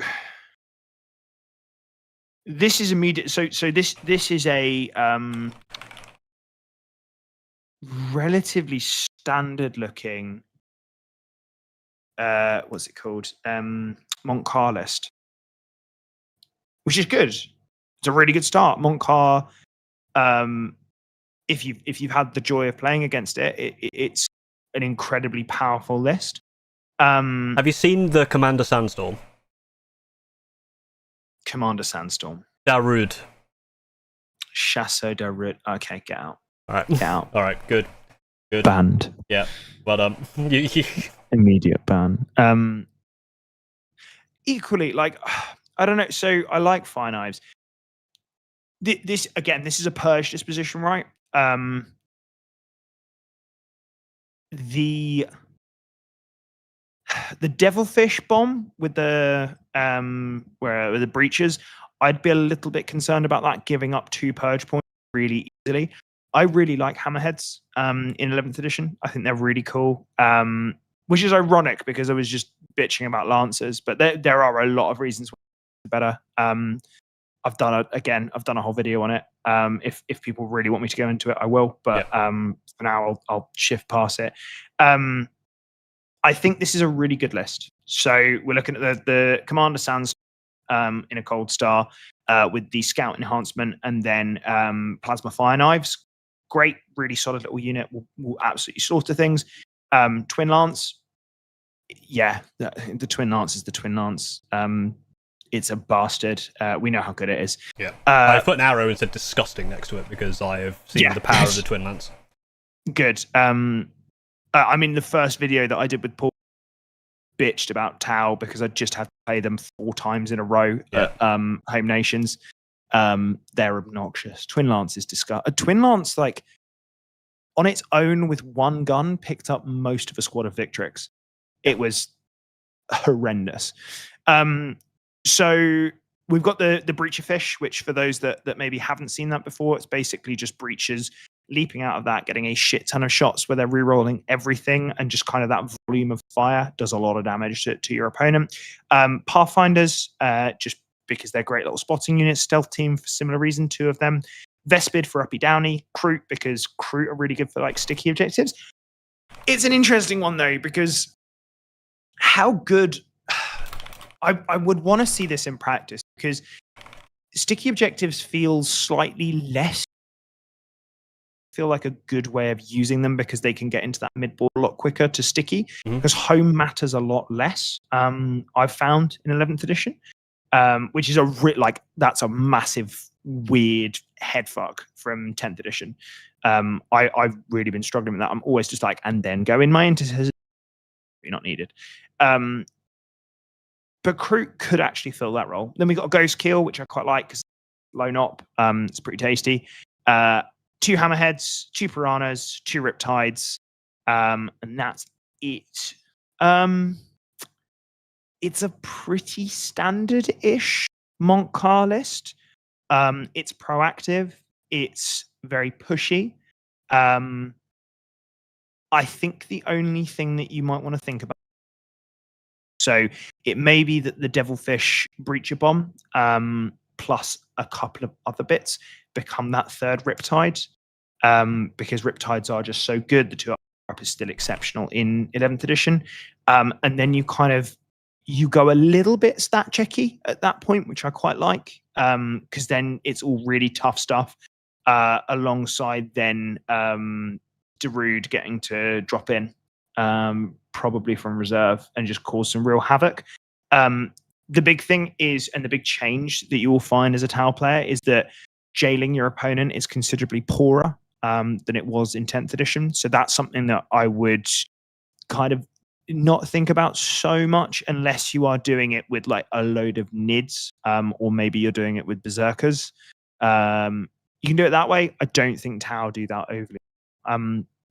this is immediate. So this is a relatively standard looking what's it called? Montcar list. Which is good. It's a really good start. Montcar, if you've had the joy of playing against it's an incredibly powerful list. Have you seen the Commander Sandstorm? Commander Sandstorm. Darude. Chasseur Darude. Okay, get out. All right. Get out. All right. Good. Banned. Yeah. Well done. Immediate ban. Equally, like, I don't know. So I like Fire Knives. This is a purge disposition, right? The Devilfish bomb with the with the breaches, I'd be a little bit concerned about that giving up 2 purge points really easily. I really like hammerheads in 11th edition. I think they're really cool. Which is ironic because I was just bitching about lancers, but there are a lot of reasons why it's better. I've done a whole video on it. If people really want me to go into it, I will. But for now, I'll shift past it. I think this is a really good list. So we're looking at the Commander Sands in a Cold Star with the Scout enhancement and then Plasma Fire Knives. Great, really solid little unit. Will absolutely slaughter things. Twin Lance. Yeah, the Twin Lance is the Twin Lance. It's a bastard. We know how good it is. Yeah. I put an arrow and said disgusting next to it because I have seen the power of the Twin Lance. Good. I mean, the first video that I did with Paul bitched about Tau because I just had to play them 4 times in a row at Home Nations. They're obnoxious. Twin Lance is disgusting. A Twin Lance, like, on its own with 1 gun, picked up most of a squad of Victrix. It was horrendous. So we've got the Breacher Fish, which for those that maybe haven't seen that before, it's basically just breaches leaping out of that, getting a shit ton of shots where they're rerolling everything, and just kind of that volume of fire does a lot of damage to your opponent. Pathfinders, just because they're great little spotting units. Stealth Team for similar reason, 2 of them. Vespid for uppy downy. Kroot, because Kroot are really good for like sticky objectives. It's an interesting one though, because how good I would want to see this in practice, because sticky objectives feel slightly less, feel like a good way of using them because they can get into that mid-board a lot quicker to sticky, because home matters a lot less. I've found in 11th edition, which is that's a massive weird headfuck from 10th edition. I've really been struggling with that. I'm always just like, and then go in my intercessor, you're not needed. But Kroot could actually fill that role. Then we got a Ghost Keel, which I quite like because low NOP. It's pretty tasty. 2 Hammerheads, 2 Piranhas, 2 Riptides, and that's it. It's a pretty standard-ish Montcar list. It's proactive. It's very pushy. I think the only thing that you might want to think about So it may be that the Devilfish Breacher Bomb plus a couple of other bits become that third Riptide, because Riptides are just so good. The 2 up is still exceptional in 11th edition. And then you go a little bit stat checky at that point, which I quite like, because then it's all really tough stuff, alongside then Darude getting to drop in, probably from reserve, and just cause some real havoc. The big thing is, and the big change that you will find as a Tau player, is that jailing your opponent is considerably poorer than it was in 10th edition. So that's something that I would kind of not think about so much unless you are doing it with like a load of nids, or maybe you're doing it with berserkers. You can do it that way. I don't think Tau do that overly.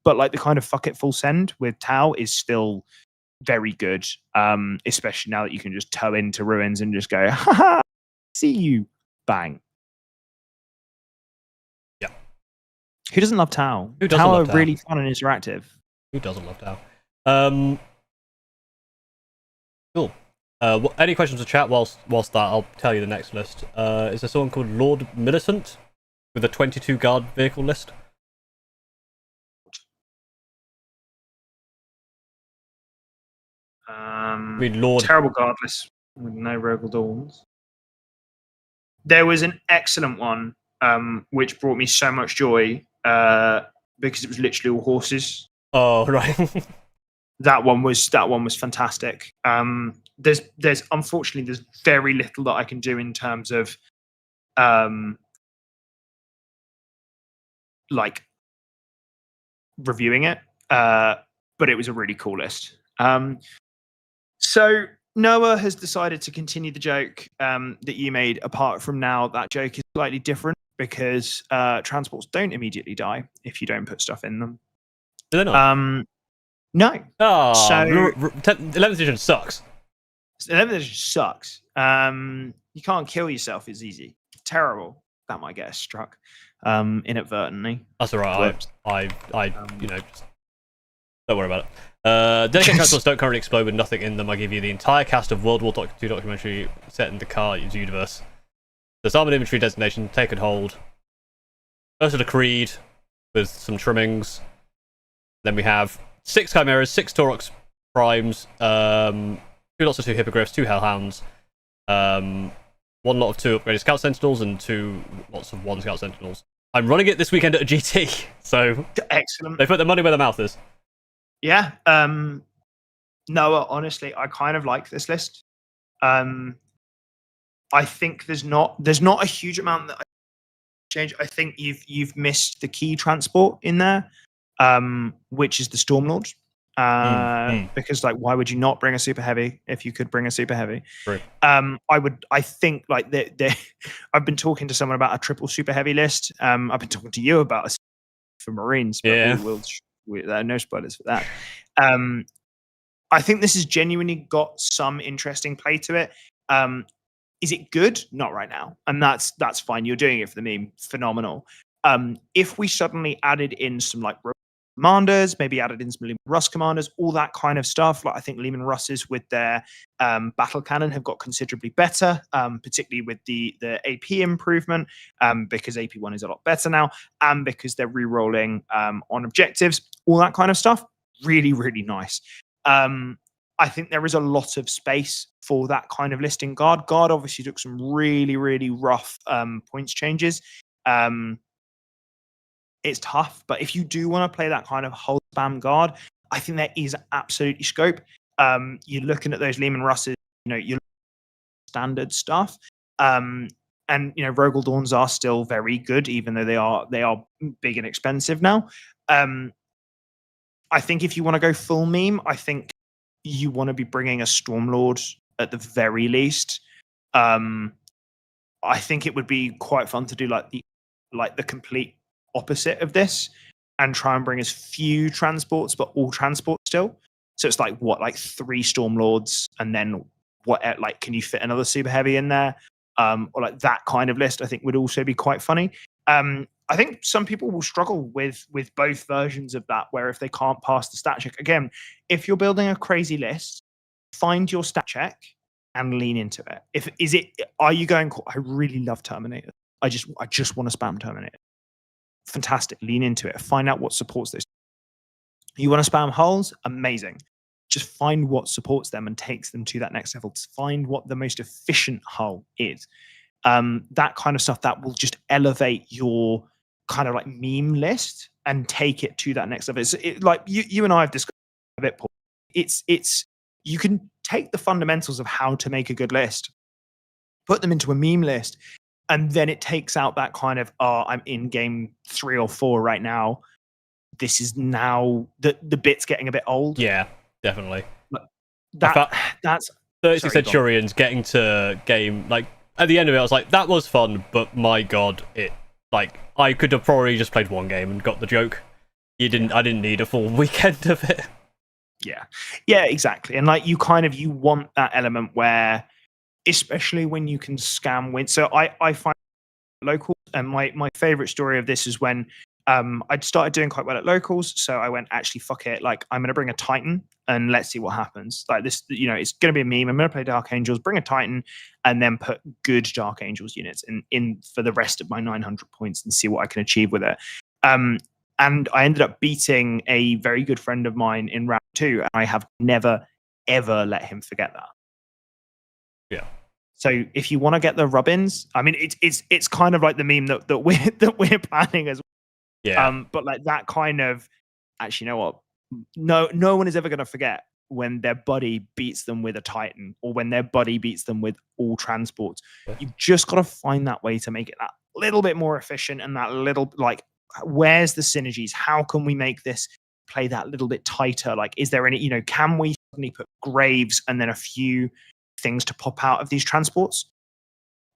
But like the kind of fuck it full send with Tau is still very good, especially now that you can just toe into ruins and just go, ha, see you, bang. Yeah. Who doesn't love Tau? Who doesn't Tau love are Tau? really fun and interactive. Who doesn't love Tau? Cool. Any questions to chat whilst that? I'll tell you the next list. Is there someone called Lord Millicent with a 22 guard vehicle list? Lord. Terrible guard list with no Rogal Dawns. There was an excellent one, which brought me so much joy, because it was literally all horses. Oh, right. That one was fantastic. There's unfortunately there's very little that I can do in terms of like reviewing it, but it was a really cool list. So Noah has decided to continue the joke that you made. Apart from now, that joke is slightly different because transports don't immediately die if you don't put stuff in them. Do they not? No. Oh, So 11th edition sucks. 11th edition sucks. You can't kill yourself. It's easy. Terrible. That might get us struck inadvertently. That's alright. I just don't worry about it. Dedicated transports don't currently explode with nothing in them. I give you the entire cast of World War II documentary set in the Car's universe. There's armored infantry designation, take and hold. Ursula Creed with some trimmings. Then we have 6 Chimeras, 6 Taurox Primes, 2 lots of 2 Hippogriffs, 2 Hellhounds, 1 lot of 2 upgraded Scout Sentinels, and 2 lots of 1 Scout Sentinels. I'm running it this weekend at a GT, so excellent. They put their money where their mouth is. Yeah. Noah, honestly, I kind of like this list. I think there's not a huge amount that I change. I think you've missed the key transport in there, which is the Stormlord. Because like, why would you not bring a super heavy if you could bring a super heavy? Right. I think like I've been talking to someone about a triple super heavy list. I've been talking to you about for Marines, but yeah. No spoilers for that. I think this has genuinely got some interesting play to it. Is it good? Not right now, and that's fine. You're doing it for the meme. Phenomenal. If we suddenly added in some like commanders, maybe added in some Lehman Russ commanders, all that kind of stuff. Like I think Lehman Russes with their battle cannon have got considerably better, particularly with the AP improvement, because AP1 is a lot better now, and because they're re-rolling on objectives, all that kind of stuff. Really, really nice. I think there is a lot of space for that kind of list in Guard. Guard obviously took some really, really rough points changes. It's tough, but if you do want to play that kind of whole spam Guard, I think there is absolutely scope. You're looking at those Lehman Russes, you're standard stuff. And Rogal Dawns are still very good, even though they are big and expensive now. I think if you want to go full meme, I think you want to be bringing a Stormlord at the very least. I think it would be quite fun to do like the complete opposite of this and try and bring as few transports, but all transports still. So it's like 3 Stormlords, and then can you fit another super heavy in there? Or like that kind of list, I think would also be quite funny. I think some people will struggle with both versions of that, where if they can't pass the stat check, again, if you're building a crazy list, find your stat check and lean into it. Are you going, I really love Terminator. I just want to spam Terminator. Fantastic. Lean into it. Find out what supports those. You want to spam hulls? Amazing. Just find what supports them and takes them to that next level. Find what the most efficient hull is. That kind of stuff that will just elevate your kind of like meme list and take it to that next level. Like you and I have discussed a bit, Paul. It's you can take the fundamentals of how to make a good list, put them into a meme list, and then it takes out that kind of, I'm in game 3 or 4 right now. This is now the bit's getting a bit old. Yeah, definitely. That's 36 Centurions getting to game, like at the end of it I was like, that was fun, but my god, it like I could have probably just played one game and got the joke. I didn't need a full weekend of it. Yeah, exactly. And like you want that element where, especially when you can scam win. So I find locals, and my favorite story of this is when I'd started doing quite well at locals, so I went, actually fuck it, like I'm gonna bring a Titan and let's see what happens. Like this, it's gonna be a meme. I'm gonna play Dark Angels, bring a Titan, and then put good Dark Angels units in for the rest of my 900 points and see what I can achieve with it. And I ended up beating a very good friend of mine in round 2, and I have never ever let him forget that. Yeah. So if you want to get the rub-ins, I mean, it's kind of like the meme that we're planning as well. Yeah. But like that kind of, actually, you know what? No one is ever going to forget when their buddy beats them with a Titan, or when their buddy beats them with all transports. Yeah. You've just got to find that way to make it that little bit more efficient, and that little, like, where's the synergies? How can we make this play that little bit tighter? Like, is there any, can we suddenly put graves and then a few things to pop out of these transports?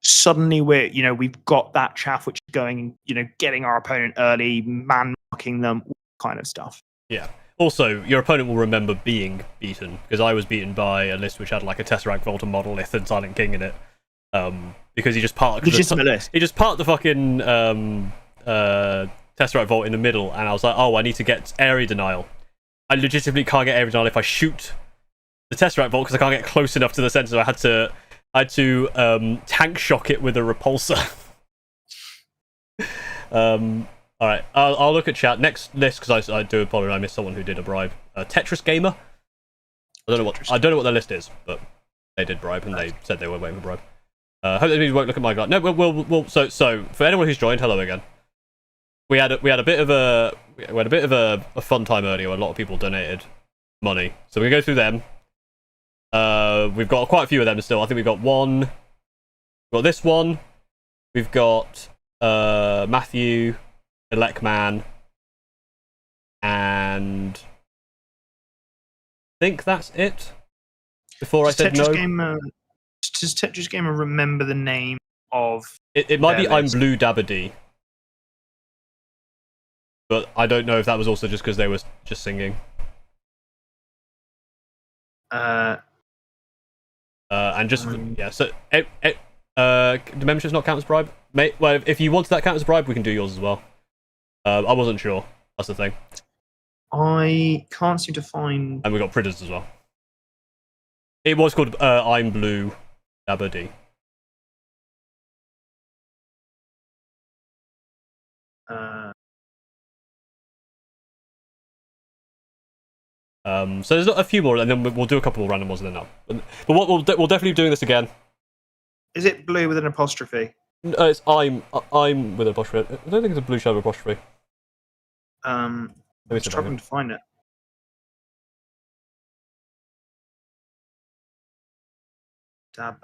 Suddenly we've got that chaff which is going, getting our opponent early, man marking them, all kind of stuff. Yeah. Also, your opponent will remember being beaten, because I was beaten by a list which had like a Tesseract Vault and Monolith and Silent King in it. Because he just parked the fucking Tesseract Vault in the middle, and I was like, I need to get area denial. I legitimately can't get area denial if I shoot the Tesseract Vault, because I can't get close enough to the center. So I had to tank shock it with a repulsor. All right, I'll look at chat next list, because I do apologize. I missed someone who did a bribe. Tetris Gamer. I don't know what their list is, but they did bribe, and they said they were waiting for bribe. Hope that means you won't look at my guy. No, we'll. So for anyone who's joined, hello again. We had a bit of a fun time earlier where a lot of people donated money, so we go through them. We've got quite a few of them still. I think we've got one. We've got this one. We've got Matthew, Elecman, and I think that's it. Before I said no. Does Tetris Gamer remember the name of? It might be I'm Blue Dabadee. But I don't know if that was also just because they were just singing. And just yeah, so the membership's not count as bribe. Well, if you wanted that count as a bribe, we can do yours as well. I wasn't sure. That's the thing. I can't seem to find. And we got Pridders as well. It was called I'm Blue Dabadee. So there's a few more, and then we'll do a couple more random ones, and then no. But what we'll definitely be doing this again. Is it blue with an apostrophe? It's I'm with an apostrophe. I don't think it's a blue shadow apostrophe. I'm struggling to find it. Dab.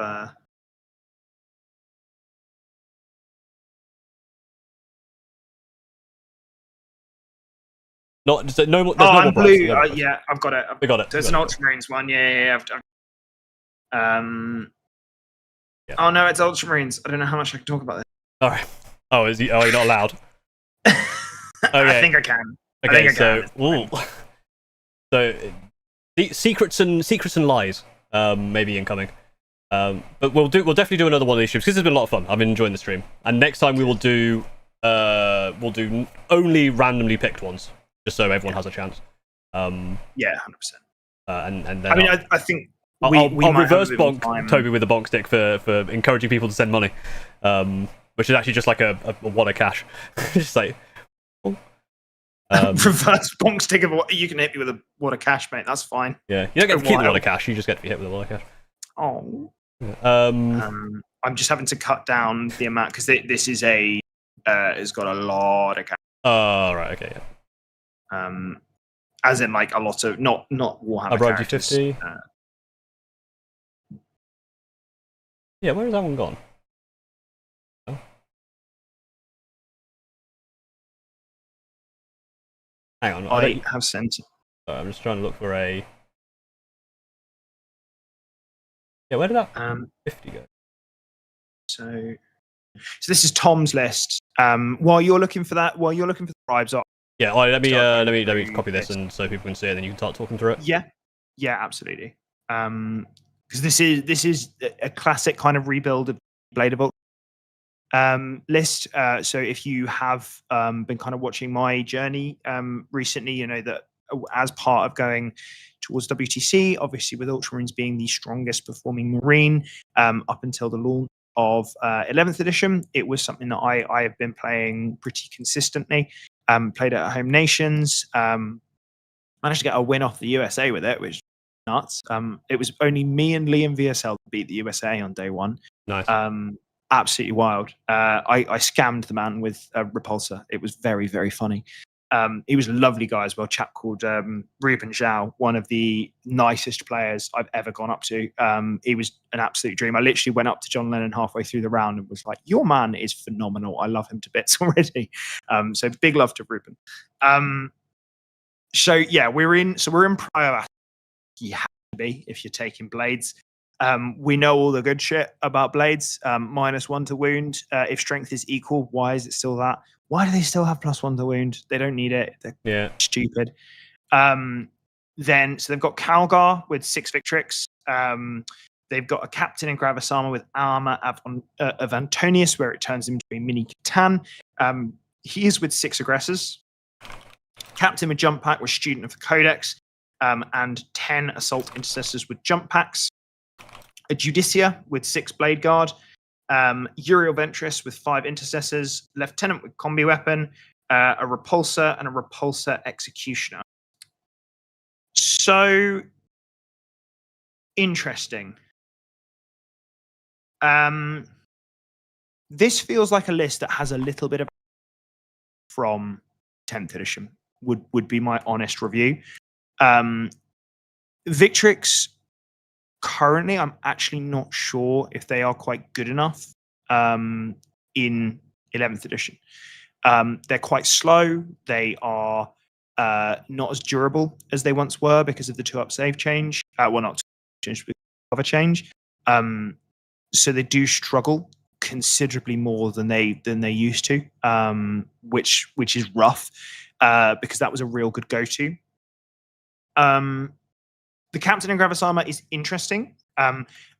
No more. I'm blue. Yeah, I've got it. We got it. There's an Ultramarines one. Yeah. Yeah. Oh no, it's Ultramarines. I don't know how much I can talk about this. All right. Oh, are you not allowed? Okay. I think I can. Okay, so secrets and lies, maybe incoming. But we'll definitely do another one of these streams, because it's been a lot of fun. I've been enjoying the stream, and next time we will do only randomly picked ones, just so everyone has a chance. Yeah, 100%. And then I mean, I think I'll might have reverse a bit more bonk time. Toby with a bonk stick for encouraging people to send money, which is actually just like a wad of cash. Just like reverse bonk stick of what you can hit me with a wad of cash, mate. That's fine. yeah, you don't get to keep the wad of cash. You just get to be hit with a wad of cash. Oh. I'm just having to cut down the amount because this is it's got a lot of cash. Oh right, okay, yeah. As in like a lot of not Warhammer. I bribed you characters. 50. Yeah, where has that one gone? Oh. Hang on, I have sent it. Sorry, I'm just trying to look for a. Yeah, where did that 50 go? So this is Tom's list. While you're looking for that, while you're looking for the bribes, yeah, let me copy this and so people can see it, then you can start talking through it. Yeah, absolutely. Because this is a classic kind of rebuild of Blade of list. So if you have been kind of watching my journey recently, you know that as part of going towards WTC, obviously with Ultramarines being the strongest performing Marine up until the launch of 11th edition, it was something that I have been playing pretty consistently. Played it at Home Nations, managed to get a win off the USA with it, which is nuts. It was only me and Liam VSL that beat the USA on day one. Nice. Absolutely wild. I scammed the man with a repulsor. It was very, very funny. He was a lovely guy as well, a chap called Ruben Zhao, one of the nicest players I've ever gone up to. He was an absolute dream. I literally went up to John Lennon halfway through the round and was like, your man is phenomenal. I love him to bits already. So big love to Ruben. So yeah, we're in Prio. You have to be if you're taking blades. We know all the good shit about blades. -1 to wound. If strength is equal, why is it still that? Why do they still have +1 to wound? They don't need it. They're stupid. Then so they've got Calgar with 6 Victrix. They've got a captain in Gravis armor with armor of Antonius, where it turns him to a mini Catan. He is with 6 aggressors. Captain with jump pack with student of the Codex, and 10 assault intercessors with jump packs. A Judicia with 6 blade guard. Uriel Ventress with 5 intercessors, lieutenant with combi weapon, a repulsor, and a repulsor executioner. So interesting. This feels like a list that has a little bit of from 10th edition. Would be my honest review. Victrix. Currently, I'm actually not sure if they are quite good enough in 11th edition. They're quite slow. They are not as durable as they once were because of the 2-up save change. Well, not change, but cover change. So they do struggle considerably more than they used to, which is rough because that was a real good go-to. The captain in Gravis armor is interesting.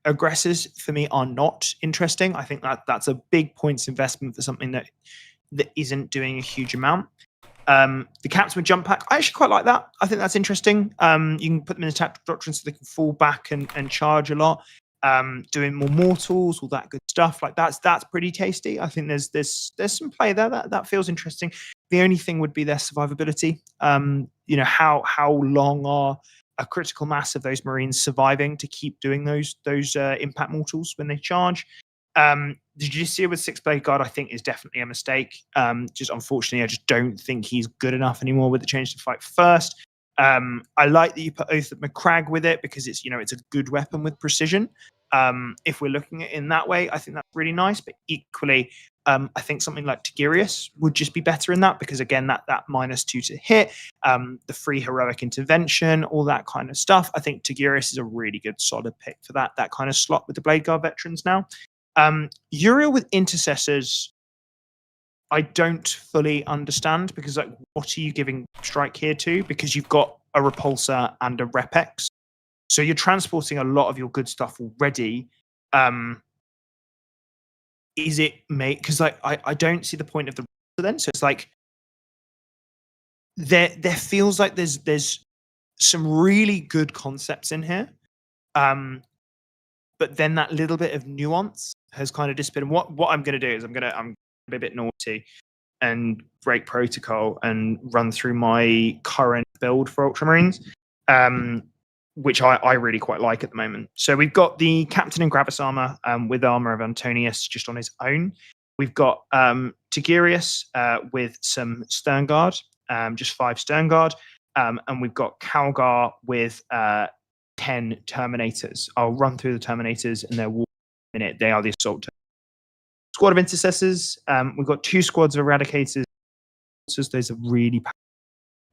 Aggressors for me are not interesting. I think that's a big points investment for something that isn't doing a huge amount. The captain with jump pack, I actually quite like that. I think that's interesting. You can put them in a tactical doctrine so they can fall back and charge a lot. Doing more mortals, all that good stuff. Like that's pretty tasty. I think there's some play there that feels interesting. The only thing would be their survivability. How long are a critical mass of those Marines surviving to keep doing those impact mortals when they charge. The Judicia with 6 blade guard, I think, is definitely a mistake. Just unfortunately, I just don't think he's good enough anymore with the change to fight first. I like that you put Oath of McCrag with it because it's a good weapon with precision. If we're looking at it in that way, I think that's really nice. But equally, I think something like Tigurius would just be better in that because again, that -2 to hit, the free heroic intervention, all that kind of stuff. I think Tigurius is a really good solid pick for that kind of slot with the Blade Guard veterans now. Uriel with intercessors, I don't fully understand because what are you giving strike here to? Because you've got a repulsor and a repex. So you're transporting a lot of your good stuff already. Is it made? Because I don't see the point of the then. So it's like there feels like there's some really good concepts in here, But then that little bit of nuance has kind of disappeared. And what I'm going to do is I'm going to be a bit naughty and break protocol and run through my current build for Ultramarines, which I really quite like at the moment. So we've got the Captain in Gravis armor with armor of Antonius just on his own. We've got Tigurius with some Stern Guard, just 5 Stern Guard. And we've got Calgar with 10 Terminators. I'll run through the Terminators and their war in a minute. They are the Assault Squad of Intercessors. We've got 2 squads of Eradicators. Those are really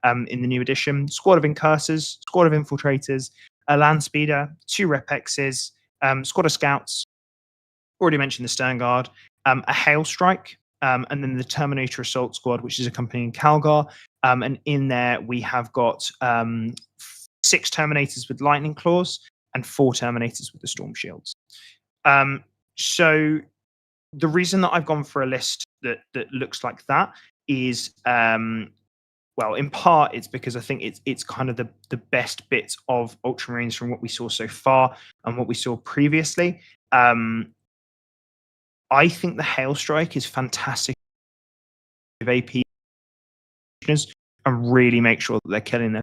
in the new edition. Squad of Incursors, Squad of Infiltrators, a Land Speeder, 2 Repexes, Squad of Scouts. Already mentioned the Stern Guard, a Hail Strike, and then the Terminator Assault Squad, which is accompanying Calgar. And in there we have got 6 Terminators with Lightning Claws and 4 Terminators with the Storm Shields. So the reason that I've gone for a list that looks like that is, well, in part it's because I think it's kind of the best bits of Ultramarines from what we saw so far and what we saw previously. I think the Hail Strike is fantastic with AP and really make sure that they're killing them.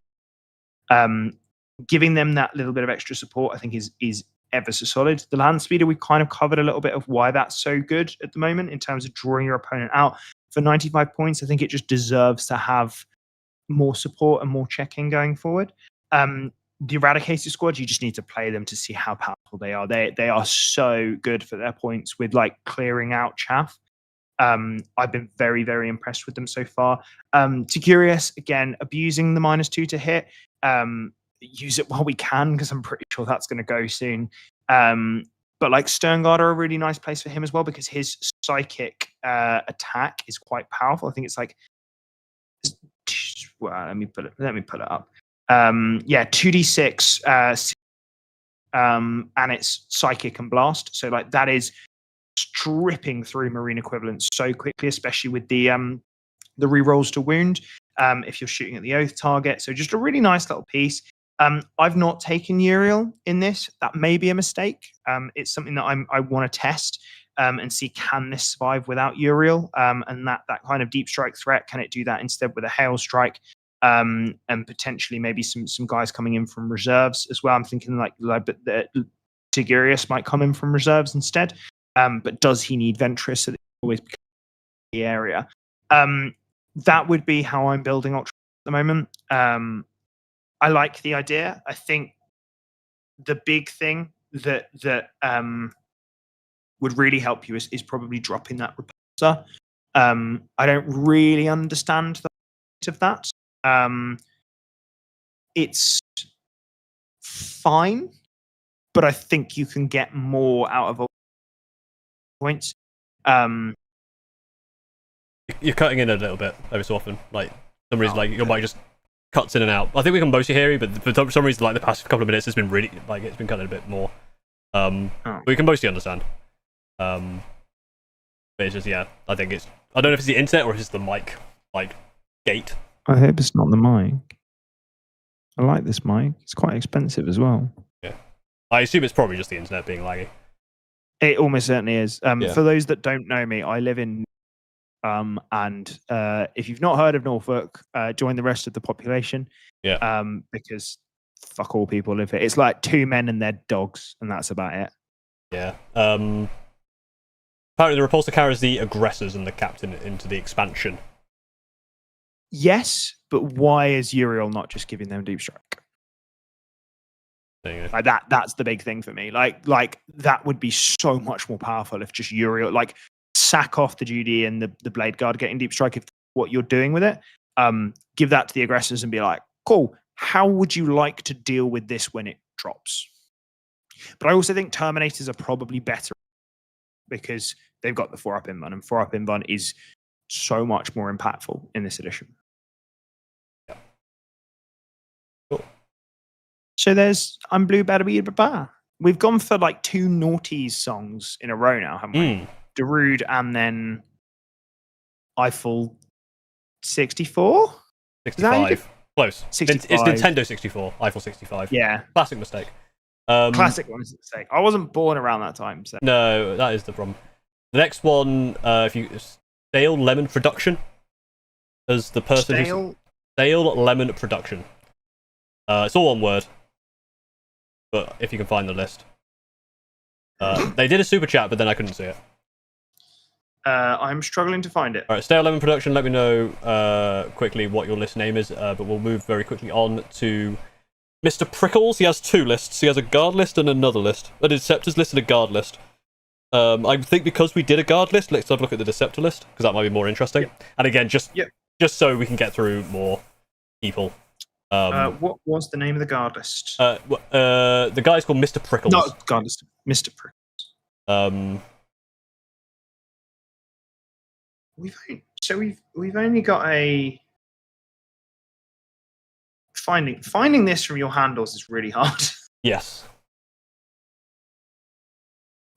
Giving them that little bit of extra support, I think, is ever so solid. The Land Speeder, we kind of covered a little bit of why that's so good at the moment in terms of drawing your opponent out. For 95 points, I think it just deserves to have more support and more checking going forward. The Eradicator squad, you just need to play them to see how powerful they are. They are so good for their points with like clearing out chaff. I've been very, very impressed with them so far. Tigurius, again, abusing the -2 to hit. Use it while we can because I'm pretty sure that's going to go soon. But like Sternguard are a really nice place for him as well because his psychic attack is quite powerful. I think it's like, well, let me pull it up. 2d6 and it's psychic and blast. So like that is stripping through marine equivalents so quickly, especially with the rerolls to wound if you're shooting at the oath target. So just a really nice little piece. I've not taken Uriel in this. That may be a mistake. It's something that I want to test and see, can this survive without Uriel? And that kind of deep strike threat, can it do that instead with a hail strike? And potentially maybe some guys coming in from reserves as well. I'm thinking like Tigurius might come in from reserves instead. But does he need Ventress so that he always becomes the area? That would be how I'm building Ultra at the moment. I like the idea. I think the big thing that would really help you is probably dropping that repulsor. I don't really understand the point of that. It's fine, but I think you can get more out of points. You're cutting in a little bit every so often. Like some reason, like your mic just cuts in and out. I think we can mostly hear you, but for some reason, like the past couple of minutes, it's been really like it's been cutting a bit more. We can mostly understand. But it's just I think it's, I don't know if it's the internet or if it's the mic like gate. I hope it's not the mic. I like this mic. It's quite expensive as well. Yeah, I assume it's probably just the internet being laggy. It almost certainly is. For those that don't know me, I live in and if you've not heard of Norfolk, join the rest of the population. Yeah. Because fuck all people live here. It's like 2 men and their dogs, and that's about it. Yeah. Apparently the repulsor carries the aggressors and the captain into the expansion. Yes, but why is Uriel not just giving them deep strike? Like that's the big thing for me. Like that would be so much more powerful if just Uriel, like, sack off the Judy and the Blade Guard getting deep strike if what you're doing with it. Give that to the aggressors and be like, cool, how would you like to deal with this when it drops? But I also think Terminators are probably better because they've got the 4-up invuln, and 4-up invuln is so much more impactful in this edition. Yeah. Cool. So there's I'm Blue Battery Baba. We've gone for like 2 Naughties songs in a row now, haven't we? Darude and then Eiffel 64? 65. Close. 65. It's Nintendo 64. Eiffel 65. Yeah. Classic mistake. Classic one is the mistake. I wasn't born around that time, so No, that is the problem. The next one, if you Stale Lemon Production, as the person who Stale Lemon Production. It's all one word, but if you can find the list, they did a super chat, but then I couldn't see it. I'm struggling to find it. All right, Stale Lemon Production. Let me know quickly what your list name is, but we'll move very quickly on to Mr. Prickles. He has two lists. He has a guard list and another list. A Deceptors list and a guard list. I think because we did a guard list, let's have a look at the Deceptor list, because that might be more interesting. Yep. And again, just so we can get through more people. What was the name of the guard list? The guy's called Mr. Prickles. No, guard list. Mr. Prickles. We've only got a finding this from your handles is really hard. Yes.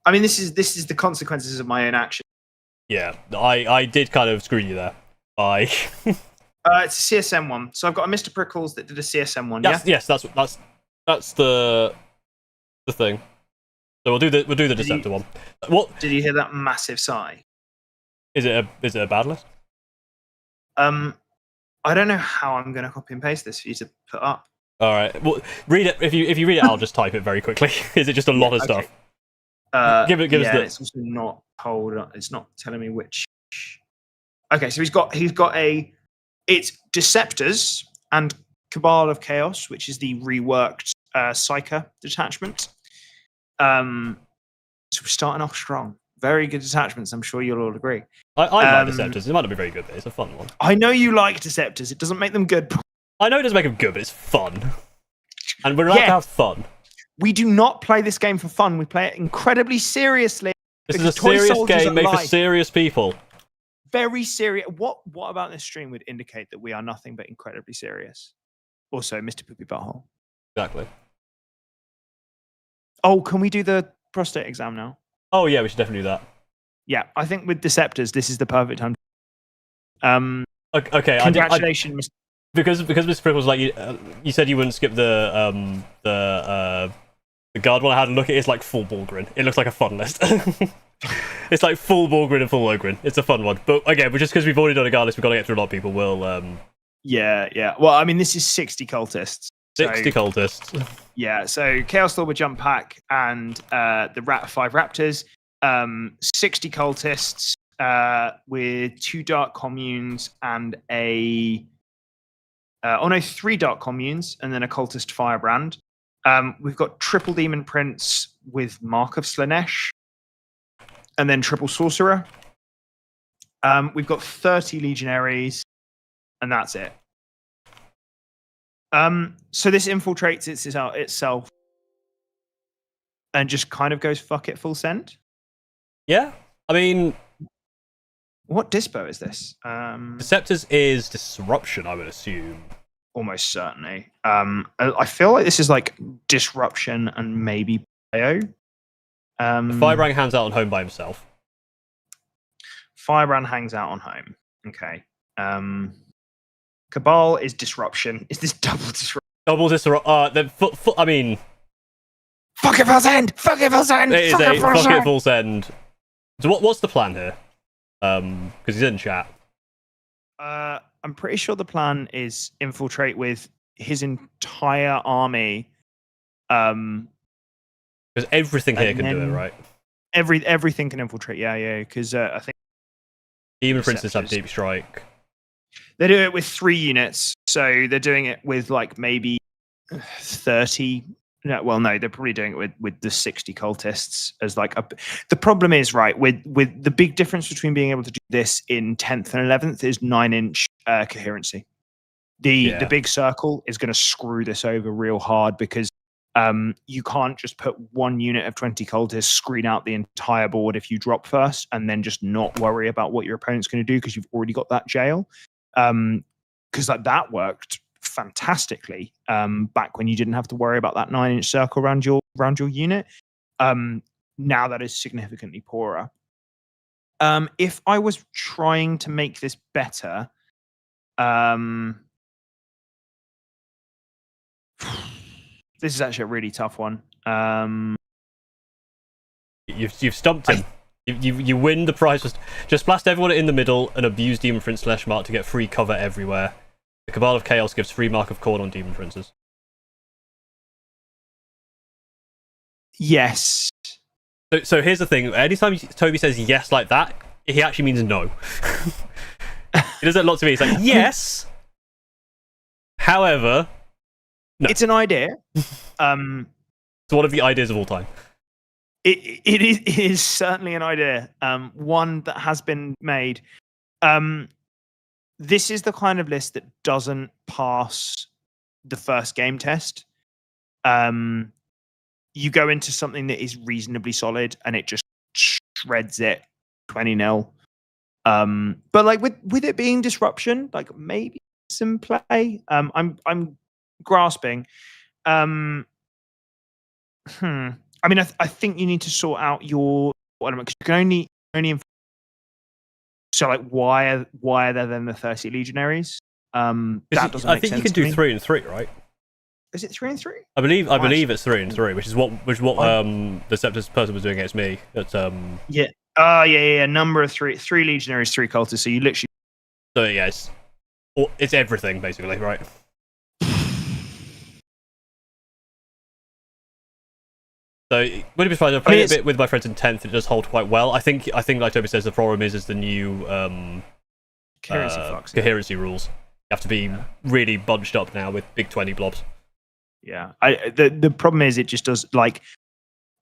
I mean, this is the consequences of my own action. Yeah, I did kind of screw you there. It's a CSM one. So I've got a Mr. Prickles that did a CSM one. Yes, that's the thing. So we'll do the Deceptor one. What did you hear that massive sigh? Is it a bad list? I don't know how I'm going to copy and paste this for you to put up. All right, well, read it. If you read it, I'll just type it very quickly. Is it just a lot of stuff? Give us the. It's also not told. It's not telling me which. Okay, so he's got it's Deceptors and Cabal of Chaos, which is the reworked Psyker detachment. So we're starting off strong. Very good detachments, I'm sure you'll all agree. I like Deceptors. It might not be very good, but it's a fun one. I know you like Deceptors. It doesn't make them good. I know it doesn't make them good, but it's fun. And we're allowed to have fun. We do not play this game for fun. We play it incredibly seriously. This is a serious game made for serious people. Very serious. What about this stream would indicate that we are nothing but incredibly serious? Also, Mr. Poopy Butthole. Exactly. Oh, can we do the prostate exam now? Oh yeah, we should definitely do that. Yeah, I think with Deceptors, this is the perfect time. Okay. Congratulations, because Mr. Prickles, like you said, you wouldn't skip the guard one. I had a look at it. It's like full Borgrin. It looks like a fun list. It's like full Borgrin and full Ogrin. It's a fun one. But again, just because we've already done a guard list, we've got to get through a lot of people. We'll Yeah. Well, I mean, this is 60 cultists. 60 cultists. Yeah, so Chaos Lord with Jump Pack and the 5 Raptors. 60 cultists with 2 Dark Communes and 3 Dark Communes and then a Cultist Firebrand. We've got Triple Demon Prince with Mark of Slanesh and then Triple Sorcerer. We've got 30 Legionaries and that's it. So this infiltrates itself and just kind of goes fuck it full send. Yeah, I mean, what dispo is this? Deceptors is disruption, I would assume. Almost certainly. I feel like this is like disruption and maybe bio. Firebrand hangs out on home by himself. Firebrand hangs out on home. Okay. Cabal is disruption. Is this double disruption? Double disruption. I mean, fuck it full send. Fuck it full send. It is fuck it full send. So what's the plan here? Because he's in chat. I'm pretty sure the plan is infiltrate with his entire army. Because everything here can do it, right? Everything can infiltrate. Yeah. Because I think even for instance, have deep strike. They do it with 3 units, so they're doing it with like maybe 30. No, they're probably doing it with the 60 cultists as like the problem is, right, with the big difference between being able to do this in 10th and 11th is 9-inch coherency. The big circle is going to screw this over real hard because you can't just put 1 unit of 20 cultists, screen out the entire board if you drop first, and then just not worry about what your opponent's going to do because you've already got that jail. Because like that worked fantastically back when you didn't have to worry about that 9-inch circle around your unit. Now that is significantly poorer. If I was trying to make this better, this is actually a really tough one. You've stumped him. You win the prize. Just blast everyone in the middle and abuse Demon Prince /Mark to get free cover everywhere. The Cabal of Chaos gives free Mark of Corn on Demon Princes. Yes. So here's the thing. Anytime Toby says yes like that, he actually means no. He does that a lot to me. He's like, yes. However, no. It's an idea. It's one of the ideas of all time. It is certainly an idea. One that has been made. This is the kind of list that doesn't pass the first game test. You go into something that is reasonably solid and it just shreds it 20-0. But like with it being disruption, like maybe some play. I'm grasping. I mean, I think you need to sort out your element because you can only. So like, why are there then the 30 legionaries? That doesn't. I think you can do 3 and 3, right? Is it 3 and 3? I believe it's 3 and 3, which is what the Scepter's person was doing against me. At, Yeah. Yeah. Number of 3 legionaries, 3 cultists. So you literally. So yeah, it's everything basically, right? So wouldn't be surprised. I've played a bit with my friends in 10th. It does hold quite well. I think like Toby says, the problem is the new coherency rules. You have to be really bunched up now with big 20 blobs. Yeah, the problem is it just does like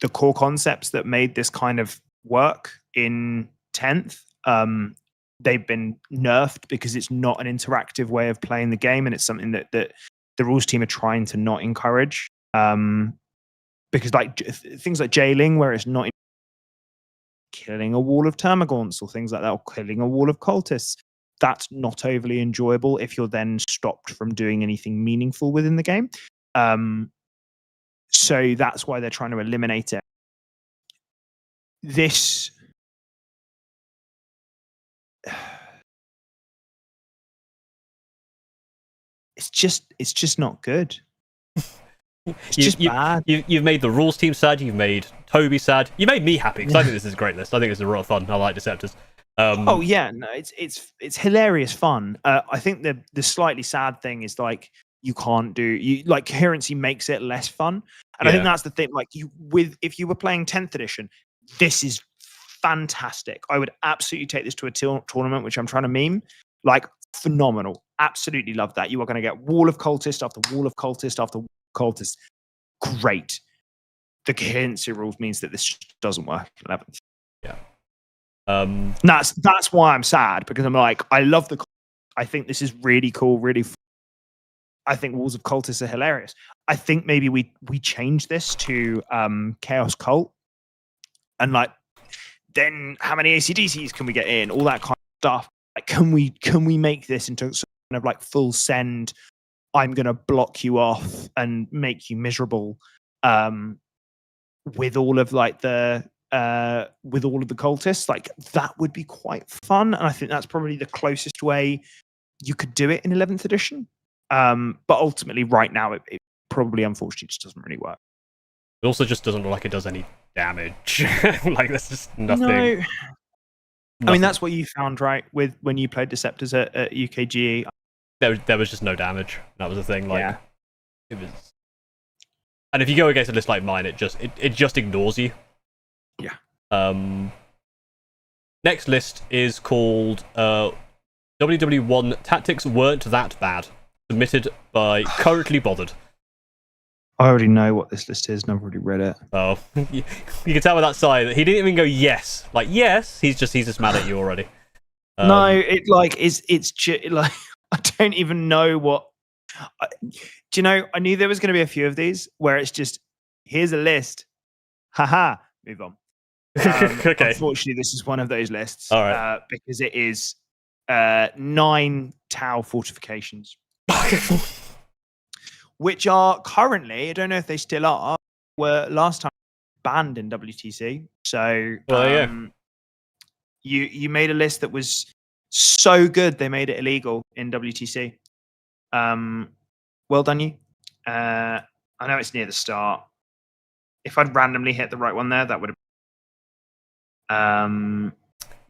the core concepts that made this kind of work in 10th. They've been nerfed because it's not an interactive way of playing the game, and it's something that the rules team are trying to not encourage. Because like things like jailing, where it's not killing a wall of termagants or things like that, or killing a wall of cultists, that's not overly enjoyable if you're then stopped from doing anything meaningful within the game. So that's why they're trying to eliminate it. This it's just not good. It's just bad. You've made the rules team sad. You've made Toby sad. You made me happy because I think this is a great list. I think it's a lot of fun. I like Deceptors. Oh yeah, no, it's hilarious fun. I think the slightly sad thing is like you can't do like coherency makes it less fun, and I think that's the thing. Like if you were playing 10th edition, this is fantastic. I would absolutely take this to a tournament, which I'm trying to meme. Like phenomenal, absolutely love that. You are going to get wall of cultist after wall of cultist after cultist. Great. The coherency rules means that this doesn't work in 11th. Yeah. That's why I'm sad, because I'm like, I love I think this is really cool, really fun. I think Walls of Cultists are hilarious. I think maybe we change this to Chaos Cult, and like then how many ACDCs can we get in? All that kind of stuff. Like, can we make this into some kind of like full send? I'm gonna block you off and make you miserable, with all of like with all of the cultists. Like that would be quite fun, and I think that's probably the closest way you could do it in 11th edition. But ultimately, right now, it probably, unfortunately, just doesn't really work. It also just doesn't look like it does any damage. Like there's just nothing. No. I mean, that's what you found, right? With when you played Deceptors at UKGE. There was just no damage. That was the thing. Like it was. And if you go against a list like mine, it just ignores you. Yeah. Next list is called WW1 Tactics Weren't That Bad. Submitted by Currently Bothered. I already know what this list is, and I've already read it. Oh, you can tell by that sigh that he didn't even go yes. Like yes, he's just mad at you already. No, it's like I don't even know what. Do you know? I knew there was going to be a few of these where it's just here's a list, haha, move on. Okay. Unfortunately, this is one of those lists. All right. Because it is 9 Tau fortifications. Which are currently, I don't know if they still are, were last time banned in WTC. So you made a list that was so good they made it illegal in WTC. Well done you. I know it's near the start. if I'd randomly hit the right one there, that would have.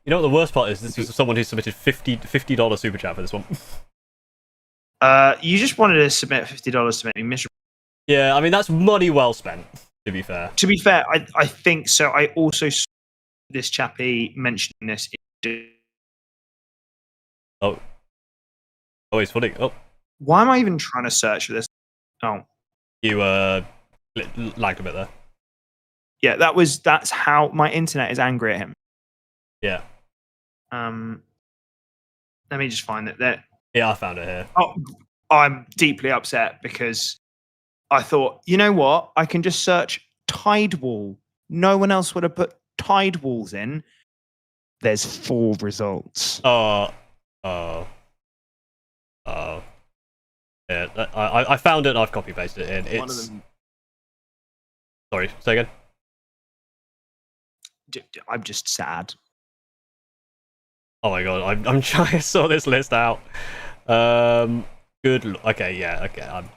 You know what the worst part is? This was someone who submitted $50 super chat for this one. You just wanted to submit $50 to make me miserable. Yeah, I mean that's money well spent. To be fair. To be fair, I think so. I also saw this chappie mentioning this. Oh, it's funny. Oh, why am I even trying to search for this? Oh, you lagged a bit there. Yeah, that's how my internet is angry at him. Yeah. Let me just find it there. Yeah, I found it here. Oh, I'm deeply upset because I thought, you know what? I can just search tide wall. No one else would have put tide walls in. There's 4 results. Oh. Yeah, I found it and I've copy pasted it in. One of them. Sorry, say again. I'm just sad. Oh my god, I'm trying to sort this list out. Good. Okay, yeah. Okay, I'm.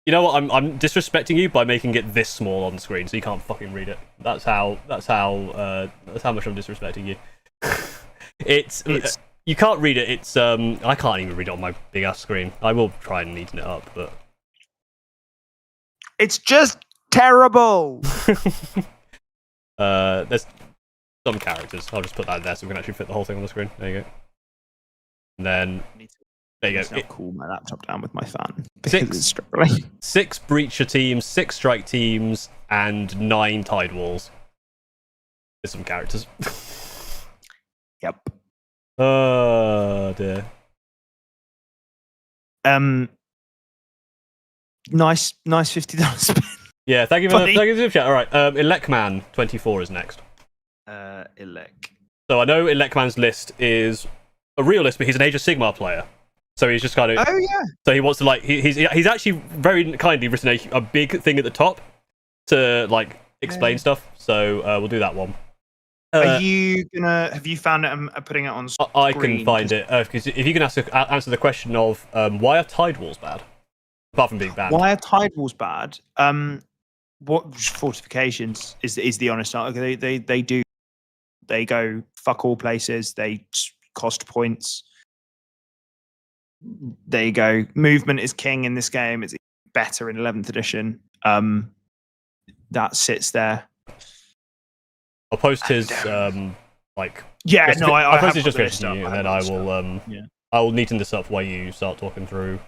You know what? I'm disrespecting you by making it this small on the screen, so you can't fucking read it. That's how much I'm disrespecting you. It's you can't read it. It's I can't even read it on my big ass screen. I will try and neaten it up, but it's just terrible. There's some characters. I'll just put that there so we can actually fit the whole thing on the screen. There you go. And then there you go. Cool my laptop down with my fan. 6 breacher teams, 6 strike teams, and 9 tide walls. There's some characters. Yep. Oh dear. Nice $50 spend. Yeah, thank you for the chat. All right, Elecman24 is next. Elec. So I know Elecman's list is a real list, but he's an Age of Sigmar player. So he's just kind of. Oh yeah. So he wants to he's actually very kindly written a big thing at the top to explain stuff. So we'll do that one. Have you found it and putting it on screen? I can find it because if you can answer the question of why are tide walls bad, apart from being banned. Why are tide walls bad? What fortifications is the honest answer? They go fuck all places. They cost points. There you go. Movement is king in this game. It's better in 11th edition. That sits there. I'll post his I post his justification to you, and then I will neaten this up while you start talking through.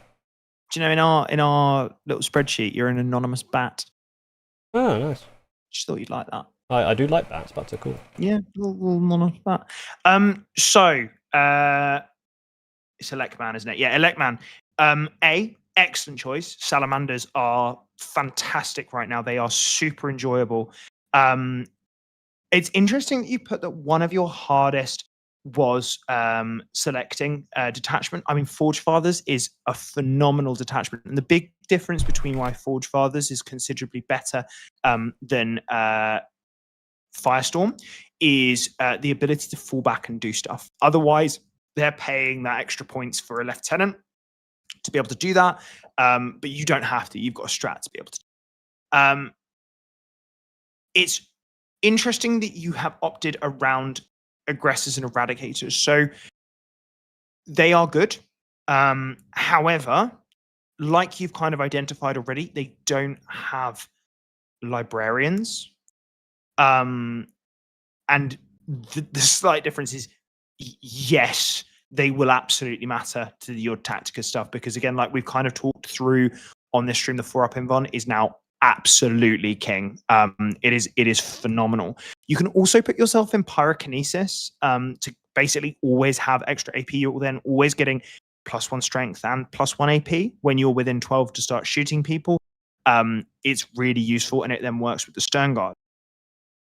Do you know in our little spreadsheet you're an anonymous bat? Oh, nice. Just thought you'd like that. I do like bats. Bats are cool. Yeah, little anonymous bat. It's Elecman, isn't it? Yeah, Elecman. Excellent choice. Salamanders are fantastic right now. They are super enjoyable. It's interesting that you put that one of your hardest was selecting detachment. I mean, Forge Fathers is a phenomenal detachment. And the big difference between why Forge Fathers is considerably better than Firestorm is the ability to fall back and do stuff. Otherwise, they're paying that extra points for a lieutenant to be able to do that. But you don't have to. You've got a strat to be able to do. It's interesting that you have opted around aggressors and eradicators. So they are good. However, like you've kind of identified already, they don't have librarians. And the slight difference is, yes, they will absolutely matter to your Tactica stuff because, again, like we've kind of talked through on this stream, the 4-up invuln is now absolutely king. It is phenomenal. You can also put yourself in pyrokinesis to basically always have extra AP. You're then always getting +1 strength and +1 AP when you're within 12 to start shooting people. It's really useful, and it then works with the Stern Guard.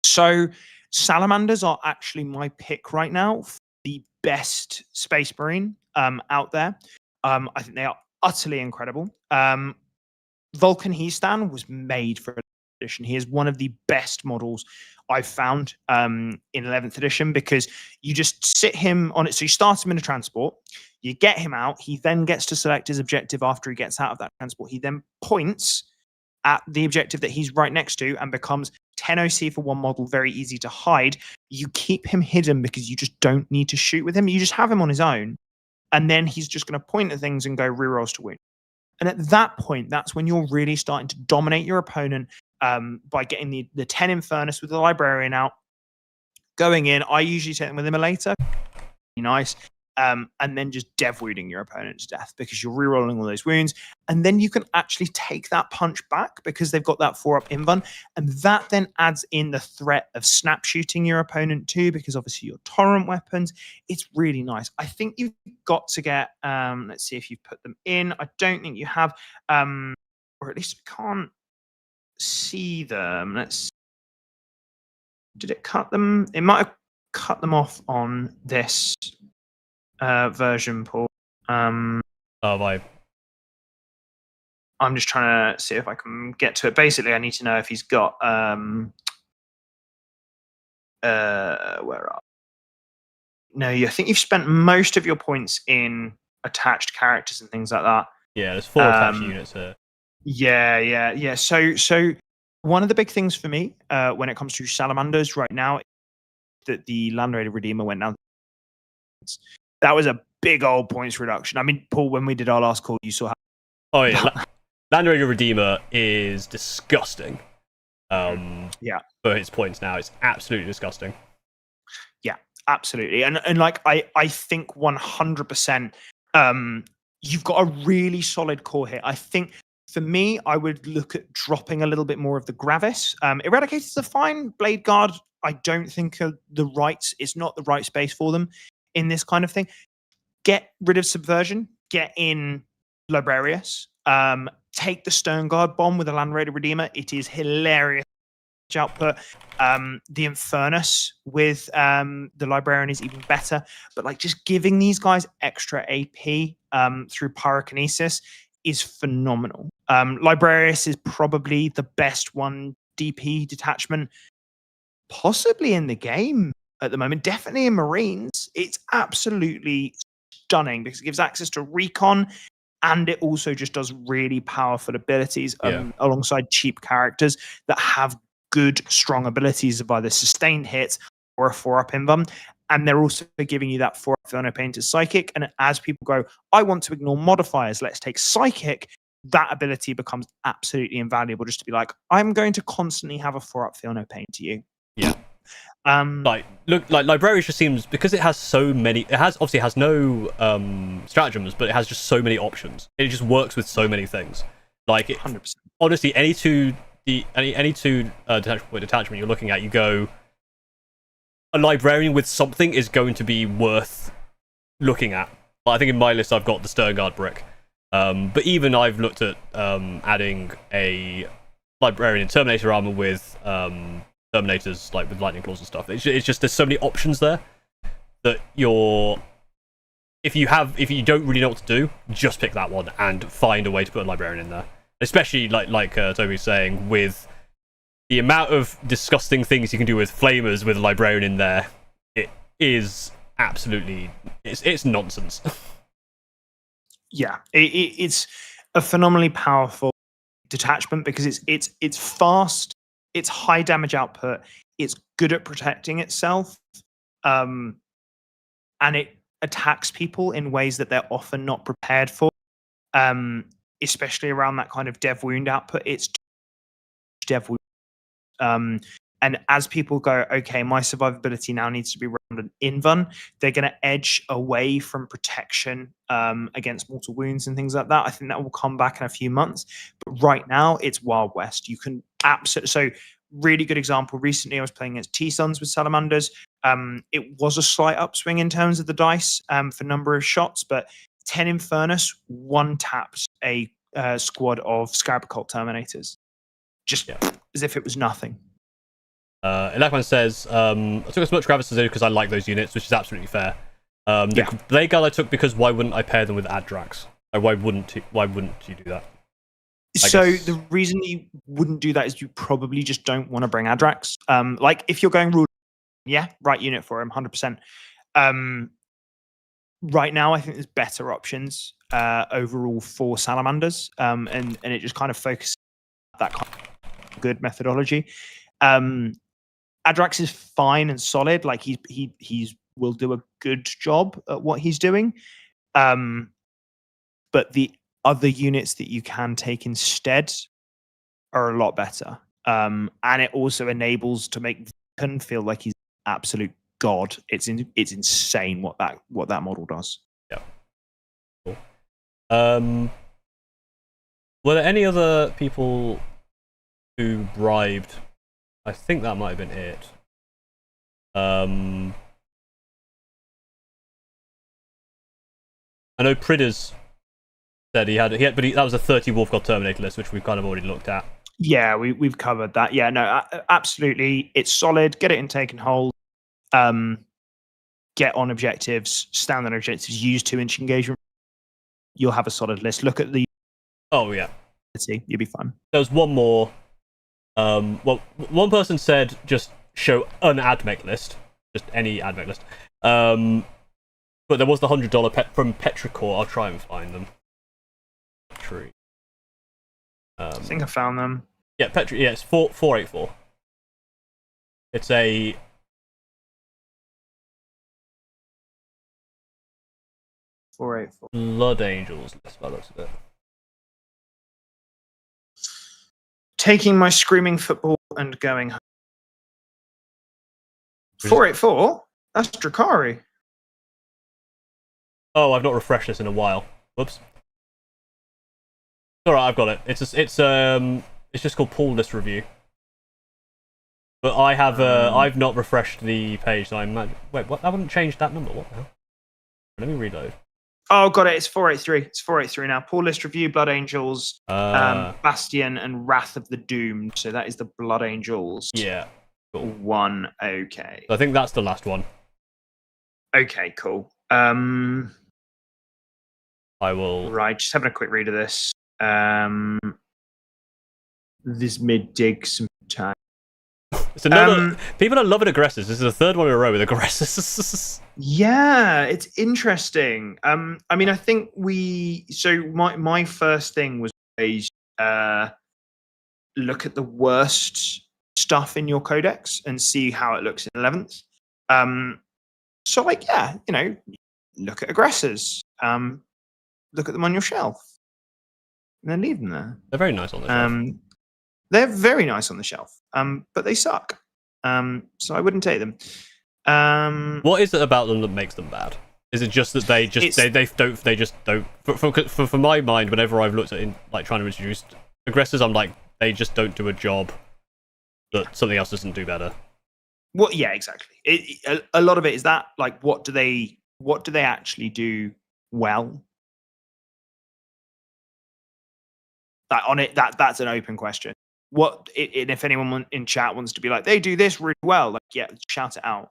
So Salamanders are actually my pick right now for the best Space Marine out there. I think they are utterly incredible. Vulcan Heastan was made for edition. He is one of the best models I've found in 11th edition because you just sit him on it. So you start him in a transport, you get him out. He then gets to select his objective after he gets out of that transport. He then points at the objective that he's right next to and becomes 10 OC for one model, very easy to hide, you keep him hidden because you just don't need to shoot with him. You just have him on his own. And then he's just going to point at things and go rerolls to wound. And at that point, that's when you're really starting to dominate your opponent by getting the 10 Infernus with the Librarian out, going in. I usually take them with Immolator. Nice. And then just dev wounding your opponent to death because you're rerolling all those wounds. And then you can actually take that punch back because they've got that 4-up invuln. And that then adds in the threat of snap shooting your opponent too, because obviously your torrent weapons. It's really nice. I think you've got to get, let's see if you've put them in. I don't think you have, or at least I can't see them. Did it cut them? It might have cut them off on this version, Paul. Oh, vibe. I'm just trying to see if I can get to it. Basically, I need to know if he's got where are no, I think you've spent most of your points in attached characters and things like that. Yeah, there's 4 attached units here. Yeah. So one of the big things for me when it comes to salamanders right now is that the Land Raider Redeemer went down. That was a big old points reduction. I mean, Paul, when we did our last call, you saw how. Oh yeah, Land Raider Redeemer is disgusting. Yeah. For his points now, it's absolutely disgusting. Yeah, absolutely. And like I think 100%. You've got a really solid core here. I think for me, I would look at dropping a little bit more of the Gravis. Eradicators are fine. Blade Guard, I don't think it's not the right space for them in this kind of thing. Get rid of Subversion. Get in Librarius. Take the Stone Guard bomb with the Land Raider Redeemer. It is hilarious output. The Infernus with the Librarian is even better. But like just giving these guys extra AP through Pyrokinesis is phenomenal. Librarius is probably the best one DP detachment possibly in the game at the moment. Definitely in Marines. It's absolutely stunning because it gives access to recon and it also just does really powerful abilities alongside cheap characters that have good, strong abilities of either sustained hits or a 4-up invuln. And they're also giving you that 4-up Feel No Pain to Psychic. And as people go, I want to ignore modifiers, let's take Psychic, that ability becomes absolutely invaluable just to be like, I'm going to constantly have a 4-up Feel No Pain to you. Yeah. Like Librarius just seems, because it has so many, it obviously has no stratagems, but it has just so many options. It just works with so many things. Like, 100%. Honestly, any two detachment you're looking at, you go, a Librarian with something is going to be worth looking at. I think in my list I've got the Stern Guard brick, but even I've looked at adding a Librarian in Terminator armor with Terminators, like with lightning claws and stuff. It's just there's so many options there that if you don't really know what to do, just pick that one and find a way to put a Librarian in there. Especially like Toby's saying, with the amount of disgusting things you can do with flamers with a Librarian in there, it is absolutely it's nonsense. Yeah, it's a phenomenally powerful detachment because it's fast. It's high damage output. It's good at protecting itself, and it attacks people in ways that they're often not prepared for, especially around that kind of dev wound output. It's dev wound, and as people go, okay, my survivability now needs to be around an invuln, they're going to edge away from protection against mortal wounds and things like that. I think that will come back in a few months, but right now it's Wild West. You can absolutely. So really good example. Recently I was playing against T-Sons with Salamanders. It was a slight upswing in terms of the dice for number of shots, but 10 Infernus one taps a squad of Scarab Cult Terminators just as if it was nothing. Elakman says, I took as much Gravis as I did because I like those units, which is absolutely fair. The Blade Guard I took because why wouldn't I pair them with Adrax? Like, why wouldn't you do that? So the reason you wouldn't do that is you probably just don't want to bring Adrax. Like if you're going rule, right unit for him, 100%. Right now, I think there's better options overall for Salamanders, and it just kind of focuses that kind of good methodology. Adrax is fine and solid. Like he's will do a good job at what he's doing. But the other units that you can take instead are a lot better. And it also enables to make Vulcan feel like he's absolute god. It's insane what that model does. Yeah. Cool. Were there any other people who bribed? I think that might have been it. I know Pridders said he had, but that was a 30 Wolf God Terminator list, which we've kind of already looked at. Yeah, we've covered that. Yeah, no, absolutely. It's solid. Get it in take and hold. Get on objectives, stand on objectives, use 2-inch engagement. You'll have a solid list. Look at the. Oh yeah. See, you'll be fine. There was one more. Well, one person said just show an AdMech list, just any AdMech list. But there was the $100 pet from Petrichor. I'll try and find them. True. I think I found them. Yeah, yeah, it's 484. It's a Blood Angels list by the looks of it. Taking my screaming football and going home. 484? That's Drakari. Oh, I've not refreshed this in a while. Whoops. Alright, I've got it. It's just called Pool List Review. But I have I've not refreshed the page, so I imagine. Wait, what? That wouldn't change that number. What the hell? Let me reload. Oh, got it. It's 483. It's 483 now. Pool List Review, Blood Angels, Bastion, and Wrath of the Doomed. So that is the Blood Angels. Yeah. Cool. One. Okay. I think that's the last one. Okay, cool. I will. Right, just having a quick read of this. This may take some time. It's another. People are loving aggressors. This is the third one in a row with aggressors. Yeah, it's interesting. I mean, I think my first thing was always look at the worst stuff in your codex and see how it looks in 11th. So like, yeah, look at aggressors. Look at them on your shelf. And then leave them there. They're very nice on the shelf. They're very nice on the shelf. But they suck. So I wouldn't take them. What is it about them that makes them bad? Is it just that they just don't? For my mind, whenever I've looked at trying to introduce aggressors, I'm like, they just don't do a job that something else doesn't do better. Well, yeah, exactly. A lot of it is that, like, what do they actually do well? That's an open question. And if anyone in chat wants to be like, they do this really well, like, yeah, shout it out.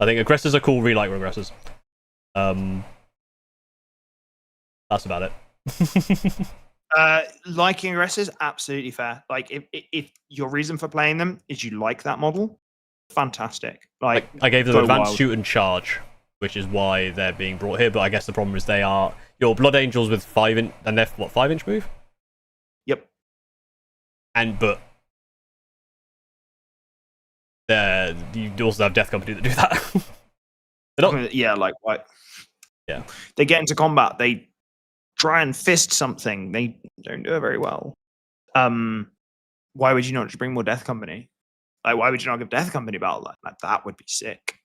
I think aggressors are cool. Really like regressors. That's about it. Liking aggressors, absolutely fair. Like, if your reason for playing them is you like that model, fantastic. Like, I gave them advanced shoot and charge, which is why they're being brought here. But I guess the problem is they are your Blood Angels with 5-inch, and they're 5-inch move. Yep. But you also have Death Company that do that. Yeah, like what? Yeah. They get into combat, they try and fist something. They don't do it very well. Why would you not just bring more Death Company? Like, why would you not give Death Company battle? Like that would be sick.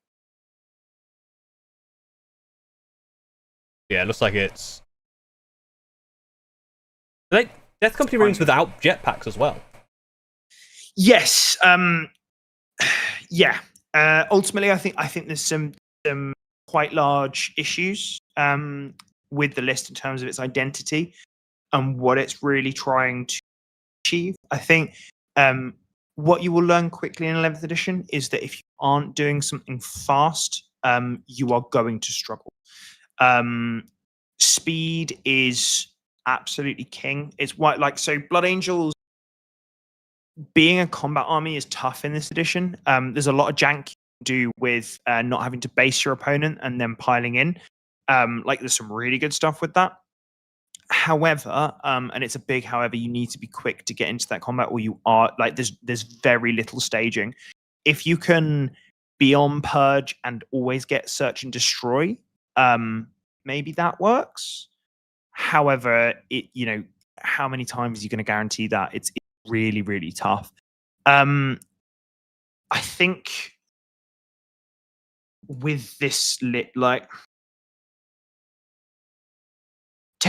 Yeah, it looks like it's. Death Company runes without jetpacks as well. Yes. Yeah. Ultimately, I think there's some quite large issues with the list in terms of its identity and what it's really trying to achieve. I think what you will learn quickly in 11th edition is that if you aren't doing something fast, you are going to struggle. Speed is absolutely king. It's so Blood Angels being a combat army is tough in this edition. There's a lot of jank you can do with not having to base your opponent and then piling in. There's some really good stuff with that. However, and it's a big however, you need to be quick to get into that combat, or you are like there's very little staging. If you can be on purge and always get search and destroy, maybe that works. However, how many times are you going to guarantee that? It's really, really tough. I think with this 10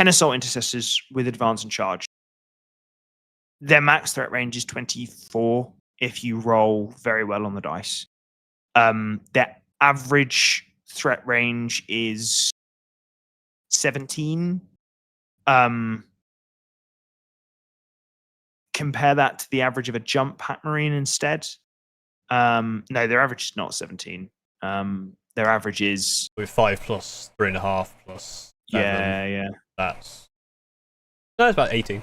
assault intercessors with advance and charge, their max threat range is 24 if you roll very well on the dice. Their average threat range is 17. Compare that to the average of a jump pack marine instead. No, their average is not 17. Their average is with 5 plus 3.5 plus 7. yeah. That's about 18.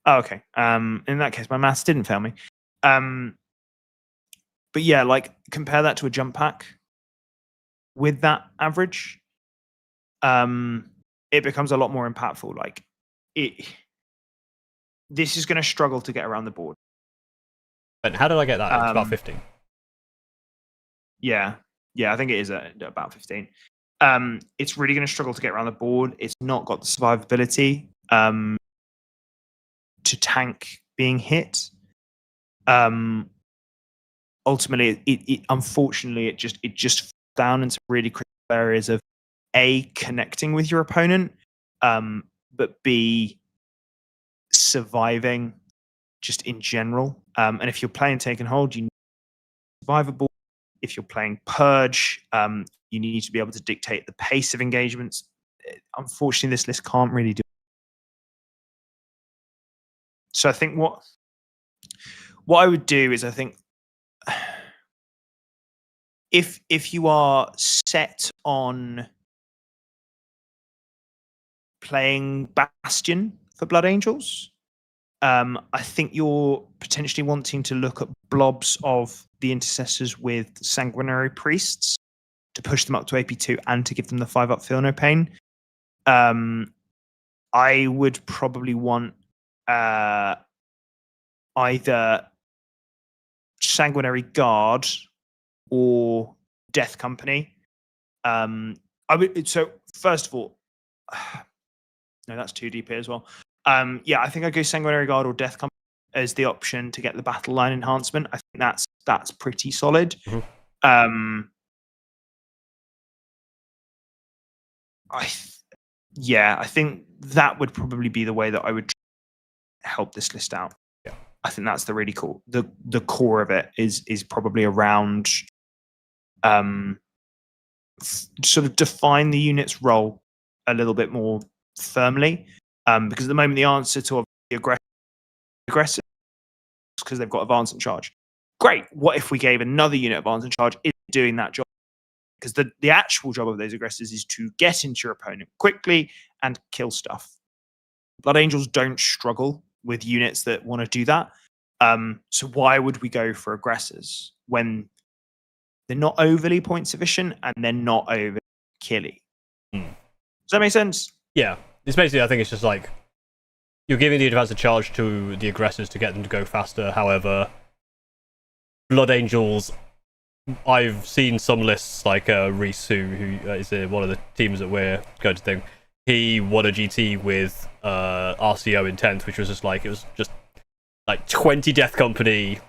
Oh, okay. In that case, my maths didn't fail me. But yeah, like compare that to a jump pack with that average. It becomes a lot more impactful. Like this is going to struggle to get around the board. And how did I get that? It's about 15. Yeah, I think it is at about 15. It's really going to struggle to get around the board. It's not got the survivability to tank being hit. Ultimately, it unfortunately it just falls down into really critical areas of A, connecting with your opponent, but B, surviving just in general. And if you're playing take and hold, you need survivable. If you're playing purge, you need to be able to dictate the pace of engagements. Unfortunately, this list can't really do. So I think what I would do is I think if you are set on playing Bastion for Blood Angels, I think you're potentially wanting to look at blobs of the intercessors with sanguinary priests to push them up to AP2 and to give them the 5-up feel no pain. I would probably want either Sanguinary Guard or Death Company. I would. So first of all, no, that's 2 DP as well. Yeah, I think I'd go Sanguinary Guard or Death Company as the option to get the battle line enhancement. I think that's pretty solid. Mm-hmm. I think that would probably be the way that I would help this list out. Yeah, I think that's the really cool. The core of it is probably around sort of define the unit's role a little bit more firmly, because at the moment the answer to the aggressive because they've got advance and charge. Great. What if we gave another unit advance and charge is doing that job? Because the actual job of those aggressors is to get into your opponent quickly and kill stuff. Blood Angels don't struggle with units that want to do that. So why would we go for aggressors when they're not overly points efficient and they're not over killy? Does that make sense? Yeah. It's basically, I think it's just like you're giving the advance charge to the aggressors to get them to go faster. However, Blood Angels, I've seen some lists like Risu, who is one of the teams that we're going to think. He won a GT with RCO intent, which was just like, it was just like 20 Death Company,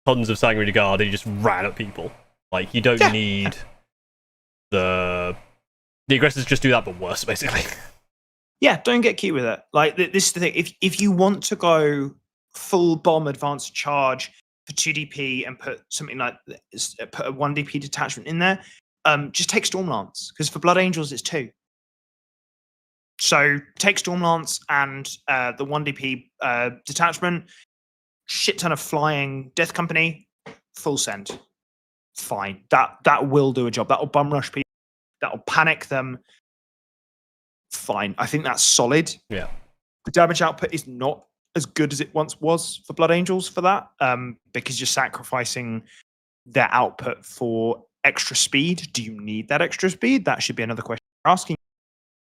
tons of Sanguinary Guard, and he just ran at people. Like, you don't need the aggressors just do that, but worse, basically. Yeah, don't get cute with it. Like, this is the thing. If you want to go full bomb advanced charge for 2 DP and put something like this, put a 1 DP detachment in there, just take Stormlance, because for Blood Angels it's 2. So take Stormlance and the 1 DP detachment, shit ton of flying Death Company, full send. Fine. That will do a job. That'll bum rush people. That'll panic them. Fine. I think that's solid. Yeah. The damage output is not as good as it once was for Blood Angels for that, because you're sacrificing their output for extra speed. Do you need that extra speed? That should be another question you're asking.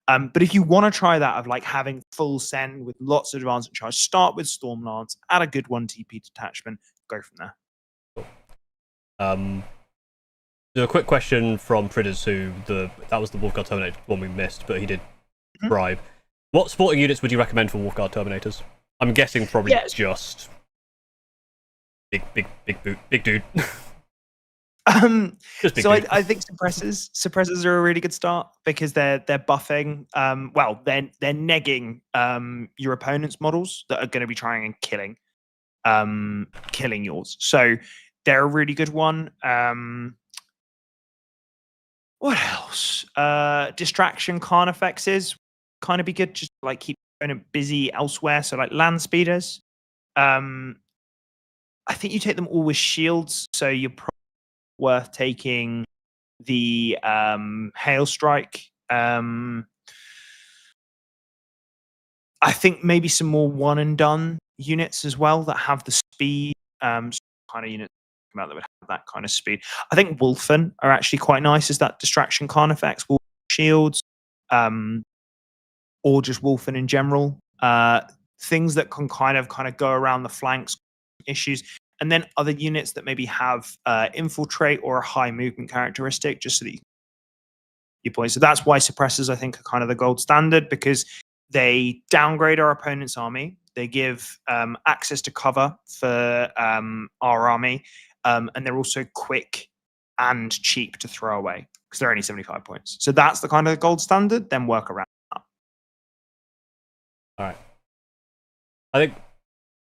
But if you want to try that of like having full send with lots of advancement charge, start with Stormlance, add a good 1 TP detachment, go from there. There's a quick question from Fritters, that was the Wolfguard Terminator one we missed, but he did bribe. What sporting units would you recommend for Wolfguard Terminators? I'm guessing probably just big dude. So I think suppressors are a really good start because they're buffing. They're negging your opponent's models that are going to be trying and killing yours. So they're a really good one. What else? Distraction Carnifexes kind of be good, just like keep opponent busy elsewhere. So like land speeders. I think you take them all with shields, so you're probably worth taking the hail strike. I think maybe some more one and done units as well that have the speed. Kind of units that would have that kind of speed. I think Wolfen are actually quite nice as that distraction Carnifex, Wolfen shields, or just Wolfen in general. Things that can kind of go around the flanks issues. And then other units that maybe have infiltrate or a high movement characteristic, just so that you point. So that's why suppressors, I think, are kind of the gold standard, because they downgrade our opponent's army. They give access to cover for our army, and they're also quick and cheap to throw away because they're only 75 points. So that's the kind of gold standard. Then work around that. All right. I think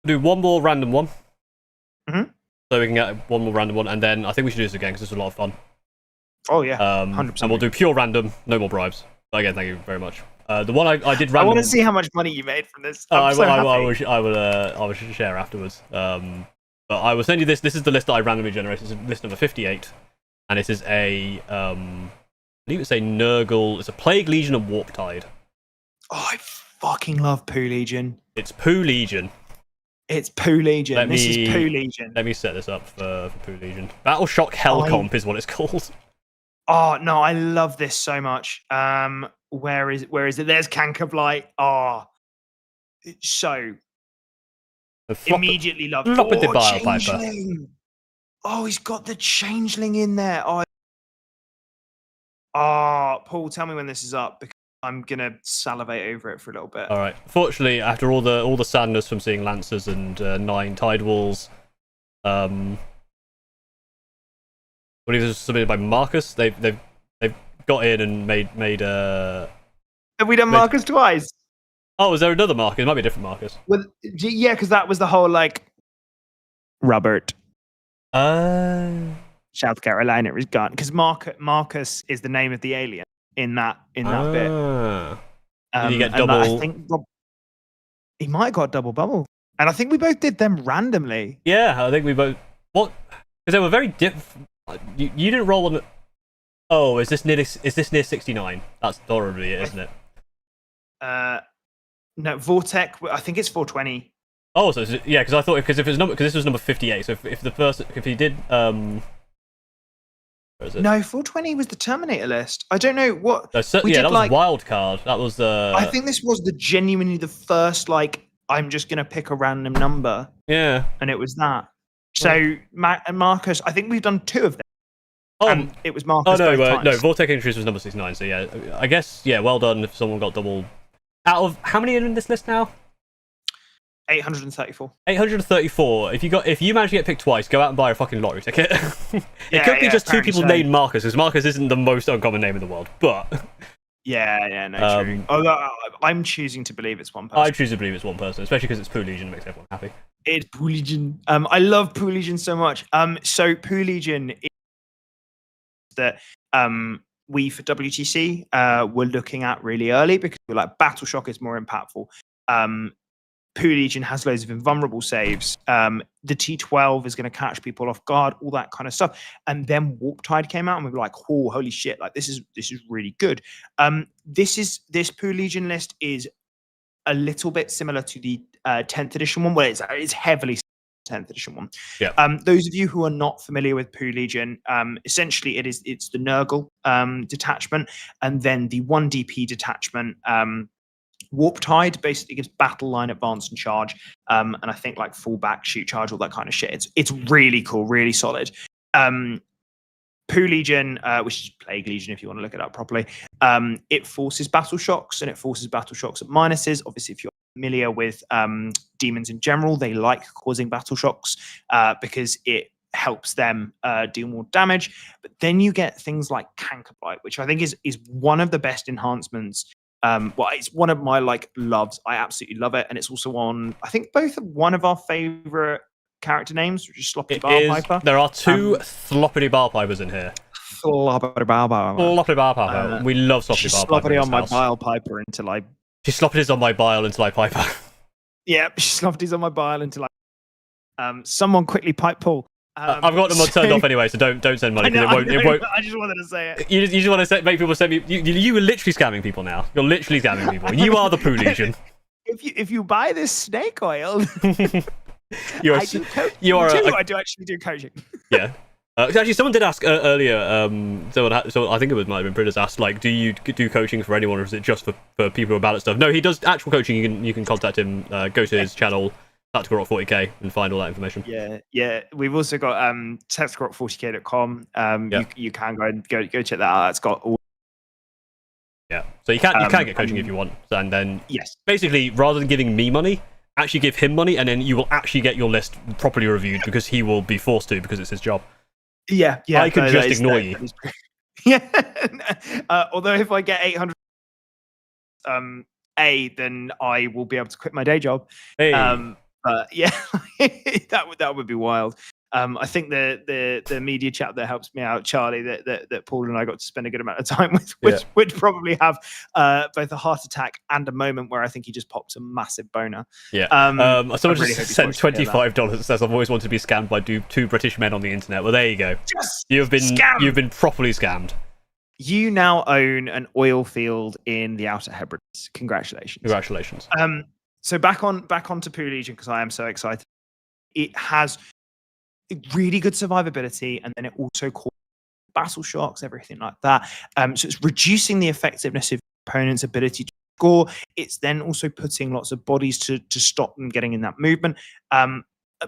we'll do one more random one. So we can get one more random one, and then I think we should do this again because this was a lot of fun. Oh yeah, 100%. And we'll do pure random, no more bribes. But again, thank you very much. The one I did random. I want to see how much money you made from this. I will share afterwards. But I will send you this. This is the list that I randomly generated. It's list number 58, and it is a I believe it's a Nurgle. It's a Plague Legion of Warp Tide. Oh, I fucking love Poo Legion. It's Poo Legion. It's Poo Legion. This is Poo Legion. Let me set this up for Poo Legion. Battle Shock Hell Comp is what it's called. Oh no, I love this so much. Where is it? There's Canker Blight. Oh, it's so immediately love. Changeling. Oh, he's got the Changeling in there. Paul, tell me when this is up because I'm gonna salivate over it for a little bit. All right. Fortunately, after all the sadness from seeing Lancers and 9 Tide Walls, what was submitted by Marcus? They've got in and made. Have we done Marcus twice? Oh, is there another Marcus? It might be a different Marcus. Well, yeah, because that was the whole like Robert. South Carolina is gone because Marcus is the name of the alien in that bit. Did you get double? I think he might have got double bubble, and I think we both did them randomly. Yeah, I think we both. What? Because they were very different. You didn't roll on. Oh, is this near 69? That's horribly it, isn't it? No, Vortec. I think it's 420. Oh, so yeah, because I thought because this was number 58. So if he did where is it? No, 420 was the Terminator list. I don't know what. That was wild card. That was I think this was genuinely the first. Like, I'm just gonna pick a random number. Yeah, and it was that. So Marcus, I think we've done 2 of them. And it was Marcus. Oh no, Vortec Entries was number 69. So yeah, I guess well done if someone got double. Out of how many are in this list now? 834. 834. If you manage to get picked twice, go out and buy a fucking lottery ticket. It could be just 2 people named Marcus, because Marcus isn't the most uncommon name in the world. But true. Although I'm choosing to believe it's one person. I choose to believe it's one person, especially because it's Poo Legion. It makes everyone happy. It's Poo Legion. I love Poo Legion so much. So Poo Legion is that we for WTC were looking at really early because we're like Battle Shock is more impactful. Poo Legion has loads of invulnerable saves. The T12 is going to catch people off guard, all that kind of stuff. And then Warp Tide came out, and we were like, "Oh, holy shit! Like this is really good." This Poo Legion list is a little bit similar to the 10th edition one, where it's heavily 10th edition one. Yeah. Those of you who are not familiar with Poo Legion, essentially it's the Nurgle detachment, and then the 1 DP detachment. Warp Tide basically gives battle line advance and charge, and I think like full back, shoot, charge, all that kind of shit. It's really cool, really solid. Poo Legion, which is Plague Legion if you want to look it up properly, it forces battle shocks, and it forces battle shocks at minuses. Obviously, if you're familiar with demons in general, they like causing battle shocks because it helps them deal more damage. But then you get things like Canker Blight, which I think is one of the best enhancements. Well, it's one of my loves. I absolutely love it, and it's also on, I think, both one of our favorite character names, which is Sloppy Piper. There are two Sloppity Pipers in here. Sloppity Piper. Sloppity Piper. We love Sloppity Piper. Sloppity on my bile piper until I. She sloppities on my bile until I pipe her. Yeah, she sloppities on my bile until I. Someone quickly pipe Paul. I've got them turned off anyway, so don't send money because it won't. I just wanted to say it. You just want to make people send me. You are literally scamming people now. You're literally scamming people. You are the Poo Legion. If you buy this snake oil. I do actually do coaching. Yeah. Actually, someone did ask earlier. So I think it might have been Pridders asked, like, do you do coaching for anyone, or is it just for people who are bad at stuff? No, he does actual coaching. You can contact him. Go to his channel, Tactical Rock 40k, and find all that information. Yeah. We've also got tacticalrock40k.com. You can go check that out. It's got all. Yeah. So you can get coaching if you want, and then yes, basically rather than giving me money, actually give him money, and then you will actually get your list properly reviewed because he will be forced to because it's his job. Yeah. I can just ignore you. Yeah. Although if I get 800, then I will be able to quit my day job. Hey. But yeah, that would be wild. I think the media chat that helps me out, Charlie, that Paul and I got to spend a good amount of time with, which would probably have both a heart attack and a moment where I think he just popped a massive boner. Yeah. Someone just sent $25 that says, "I've always wanted to be scammed by two British men on the internet." Well, there you go. You've been properly scammed. You now own an oil field in the Outer Hebrides. Congratulations. Congratulations. So back onto Poo Legion because I am so excited. It has really good survivability, and then it also causes battle shocks, everything like that. So it's reducing the effectiveness of opponent's ability to score. It's then also putting lots of bodies to stop them getting in that movement. But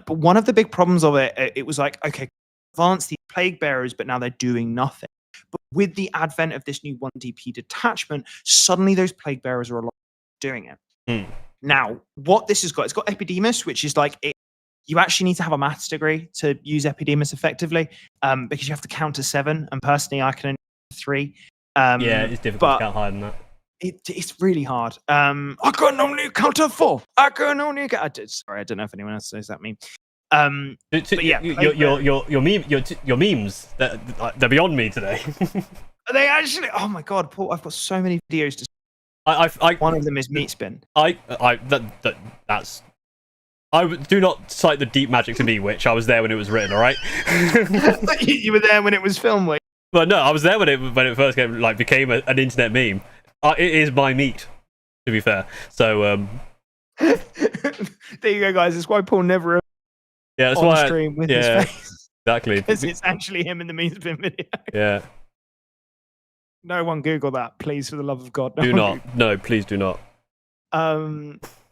one of the big problems of it was like, okay, advance the plague bearers, but now they're doing nothing. But with the advent of this new 1DP detachment, suddenly those plague bearers are a lot doing it. Now, what this has got, it's got Epidemus, which is like you actually need to have a maths degree to use Epidemus effectively, because you have to count to 7, and personally, I can only do 3. Yeah, it's difficult to count higher than that. It's really hard. I can only count to 4. I can only sorry, I don't know if anyone else knows that meme. But yeah, your memes, they're beyond me today. They actually, oh my god, Paul, I've got so many videos to. One of them is meat spin. That's. Do not cite the deep magic to me, which I was there when it was written. All right. You were there when it was filmed. Well, no, I was there when it first became an internet meme. It is my meat, to be fair. So there you go, guys. That's why Paul never. Yeah, that's on stream with his face. Exactly. Because it's actually him in the meat spin video. Yeah. No one Google that, please, for the love of God. Do not. No, please do not.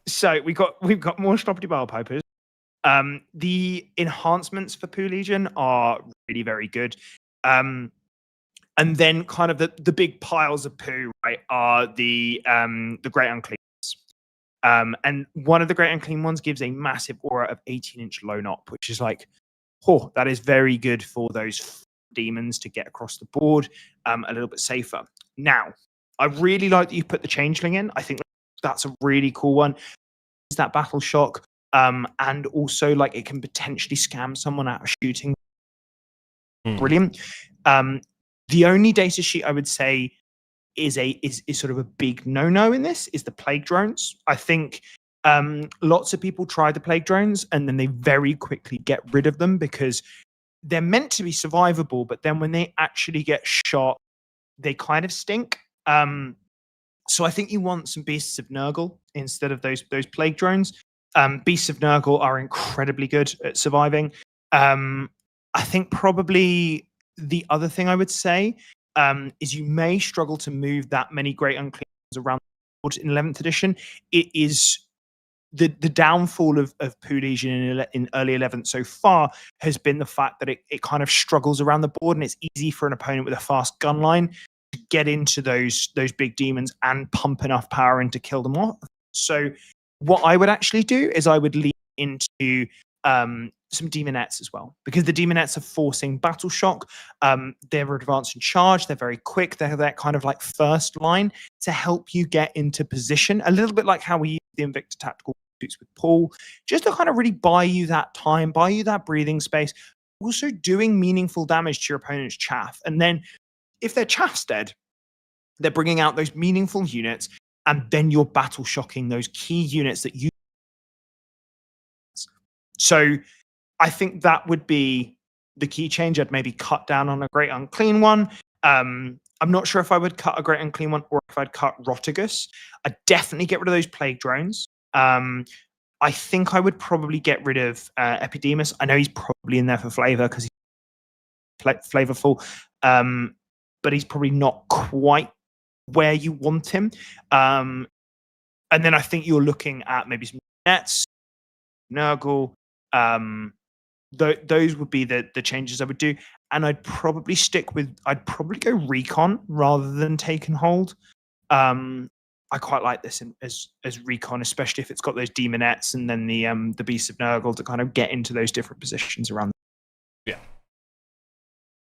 So we've got more Sloppity Bile Pipers. The enhancements for Poo Legion are really very good. And then kind of the big piles of poo, right, are the Great Unclean ones. And one of the Great Unclean ones gives a massive aura of 18-inch low knot, which is like, that is very good for those demons to get across the board a little bit safer. Now, I really like that you put the Changeling in. I think that's a really cool one. Is that battle shock, and also like it can potentially scam someone out of shooting. Brilliant. The only data sheet I would say is sort of a big no-no in this is the plague drones. I think lots of people try the plague drones and then they very quickly get rid of them because they're meant to be survivable, but then when they actually get shot, they kind of stink. So I think you want some Beasts of Nurgle instead of those plague drones. Beasts of Nurgle are incredibly good at surviving. I think probably the other thing I would say is you may struggle to move that many Great Unclean around the board in 11th edition. It is the downfall of Poo Legion in early 11th so far has been the fact that it kind of struggles around the board, and it's easy for an opponent with a fast gun line to get into those big demons and pump enough power in to kill them off. So what I would actually do is I would lean into some demonettes as well, because the demonettes are forcing battle shock. They're advanced in charge. They're very quick. They're that kind of like first line to help you get into position, a little bit like how we use the Invicta tactical suits with Paul, just to kind of really buy you that time, buy you that breathing space, also doing meaningful damage to your opponent's chaff. And then if their chaff's dead, they're bringing out those meaningful units, and then you're battle shocking those key units that you. So I think that would be the key change. I'd maybe cut down on a Great Unclean one. I'm not sure if I would cut a Great Unclean one or if I'd cut Rotigus. I'd definitely get rid of those Plague Drones. I think I would probably get rid of Epidemus. I know he's probably in there for flavor because he's flavorful, but he's probably not quite where you want him. And then I think you're looking at maybe some nets, Nurgle. Those would be the changes I would do, and I'd probably go Recon rather than Take and Hold. I quite like this as Recon, especially if it's got those demonettes and then the Beasts of Nurgle to kind of get into those different positions around. Yeah,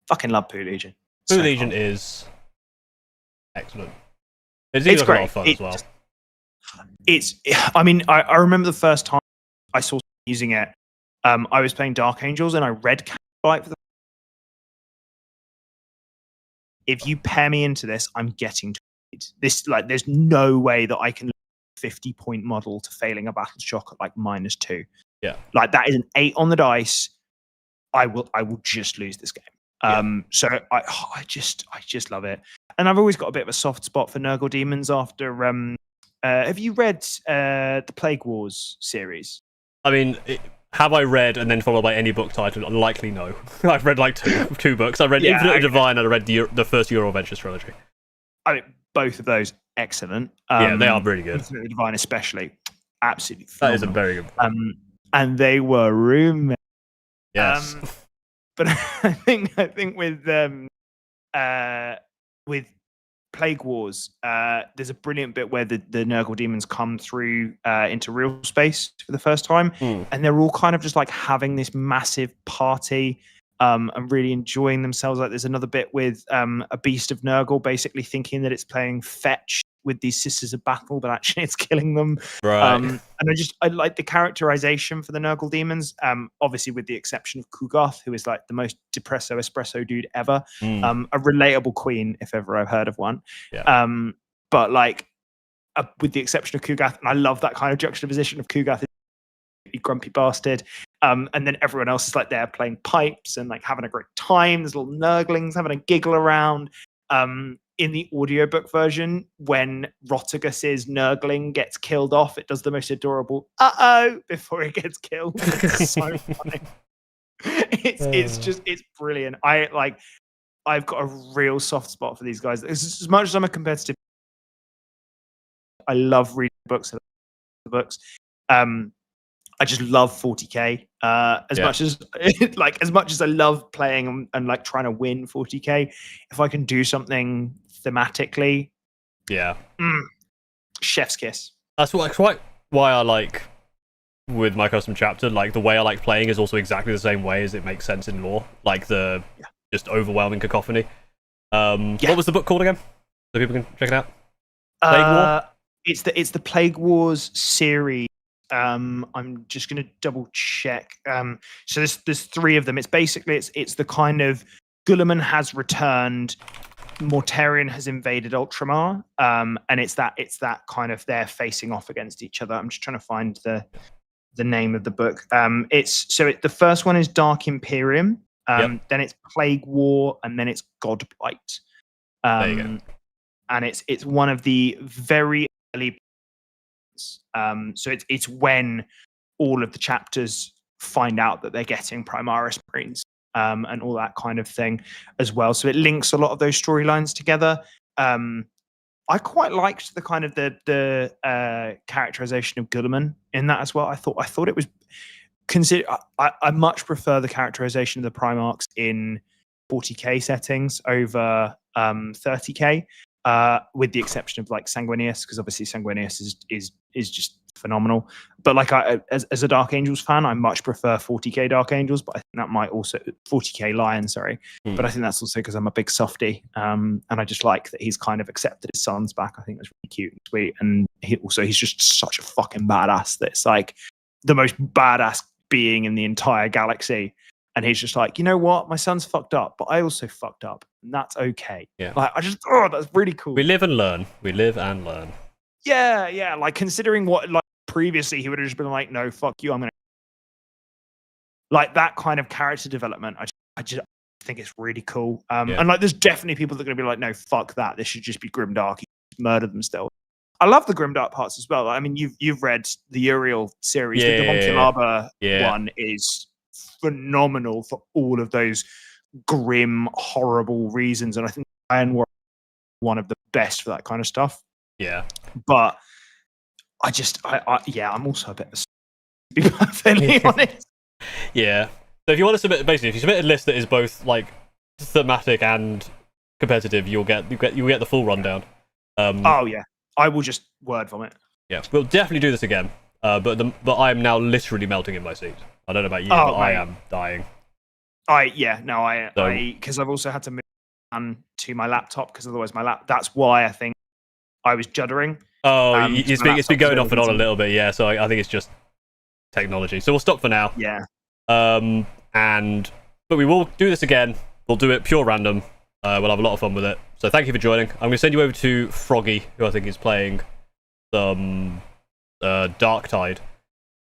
fucking love Poo Legion. Poo Legion is excellent. It's great. A lot of fun as well. I mean, I remember the first time I saw using it. I was playing Dark Angels and I read Candlelight for the. If you pair me into this, I'm getting to this. Like, there's no way that I can 50-point model to failing a battle shock at like -2. Yeah, like that is an 8 on the dice. I will just lose this game. So I just love it, and I've always got a bit of a soft spot for Nurgle demons after. Have you read the Plague Wars series? I mean, have I read and then followed by any book title? Likely no. I've read like two books. I read Infinite Divine and I read the first Euro Adventures trilogy. I mean, both of those excellent. Yeah, they are really good. Infinite Divine especially, absolutely That phenomenal. is a very good book. And they were roommates. Yes. But I think with Plague Wars, there's a brilliant bit where the Nurgle demons come through into real space for the first time, and they're all kind of just like having this massive party and really enjoying themselves. Like, there's another bit with a Beast of Nurgle basically thinking that it's playing fetch with these Sisters of Battle, but actually it's killing them. Right. And I like the characterization for the Nurgle demons, obviously with the exception of Kugoth, who is like the most depresso espresso dude ever. A relatable queen, if ever I've heard of one. Yeah. But like, with the exception of Kugoth, and I love that kind of juxtaposition of Kugoth, grumpy bastard, and then everyone else is like there playing pipes and like having a great time. There's little Nurglings having a giggle around. In the audiobook version, when Rotigus's Nurgling gets killed off, it does the most adorable "uh-oh" before it gets killed. It's so funny. It's brilliant. I've got a real soft spot for these guys. As much as I'm a competitive, I love reading books. I just love 40k much as much as I love playing and like trying to win 40k. If I can do something thematically, chef's kiss. That's quite why I like with my custom chapter. Like, the way I like playing is also exactly the same way as it makes sense in lore. Like the just overwhelming cacophony. What was the book called again? So people can check it out. Plague War? It's the Plague Wars series. I'm just going to double check. So there's 3 of them. It's basically it's the kind of Guilliman has returned, Mortarion has invaded Ultramar, and it's that kind of they're facing off against each other. I'm just trying to find the name of the book. The first one is Dark Imperium, then it's Plague War, and then it's Godblight. There you go. And it's one of the very early. So it's when all of the chapters find out that they're getting Primaris Marines and all that kind of thing as well. So it links a lot of those storylines together. I quite liked the kind of the characterization of Guilliman in that as well. I thought it was I much prefer the characterization of the Primarchs in 40k settings over 30k, with the exception of like Sanguinius, because obviously Sanguinius is just phenomenal. But like as a Dark Angels fan, I much prefer 40k Dark Angels, but I think that might also 40k Lion, sorry. But I think that's also because I'm a big softie, and I just like that he's kind of accepted his sons back. I think that's really cute and sweet, and he's just such a fucking badass that it's like the most badass being in the entire galaxy. And he's just like, you know what? My son's fucked up, but I also fucked up. And that's okay. Yeah. Like, that's really cool. We live and learn. We live and learn. Yeah, yeah. Like, considering what, like, previously he would have just been like, no, fuck you. I'm going to. Like, that kind of character development, I just think it's really cool. And, like, there's definitely people that are going to be like, no, fuck that. This should just be grimdark. Murder them still. I love the grimdark parts as well. I mean, you've read the Uriel series. The Homunculaba one is phenomenal for all of those grim, horrible reasons, and I think Iron War one of the best for that kind of stuff. Yeah, but I'm also a bit to be perfectly honest. Yeah. So if you want to submit, basically, if you submit a list that is both like thematic and competitive, you'll get the full rundown. Oh yeah, I will just word vomit. Yeah, we'll definitely do this again. But I am now literally melting in my seat. I don't know about you, but I am dying. Because I've also had to move on to my laptop because otherwise that's why I think I was juddering. Oh, it's been going off and on a little bit, yeah. So I think it's just technology. So we'll stop for now. Yeah. But we will do this again. We'll do it pure random. We'll have a lot of fun with it. So thank you for joining. I'm going to send you over to Froggy, who I think is playing some Dark Tide.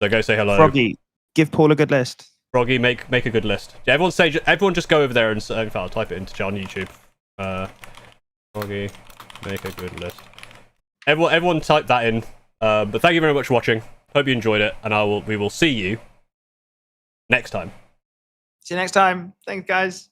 So go say hello. Froggy, give Paul a good list. Froggy, make a good list. Yeah, everyone just go over there and in fact, I'll type it into chat on YouTube. Froggy, make a good list. Everyone type that in. But thank you very much for watching. Hope you enjoyed it, and we will see you next time. See you next time. Thanks, guys.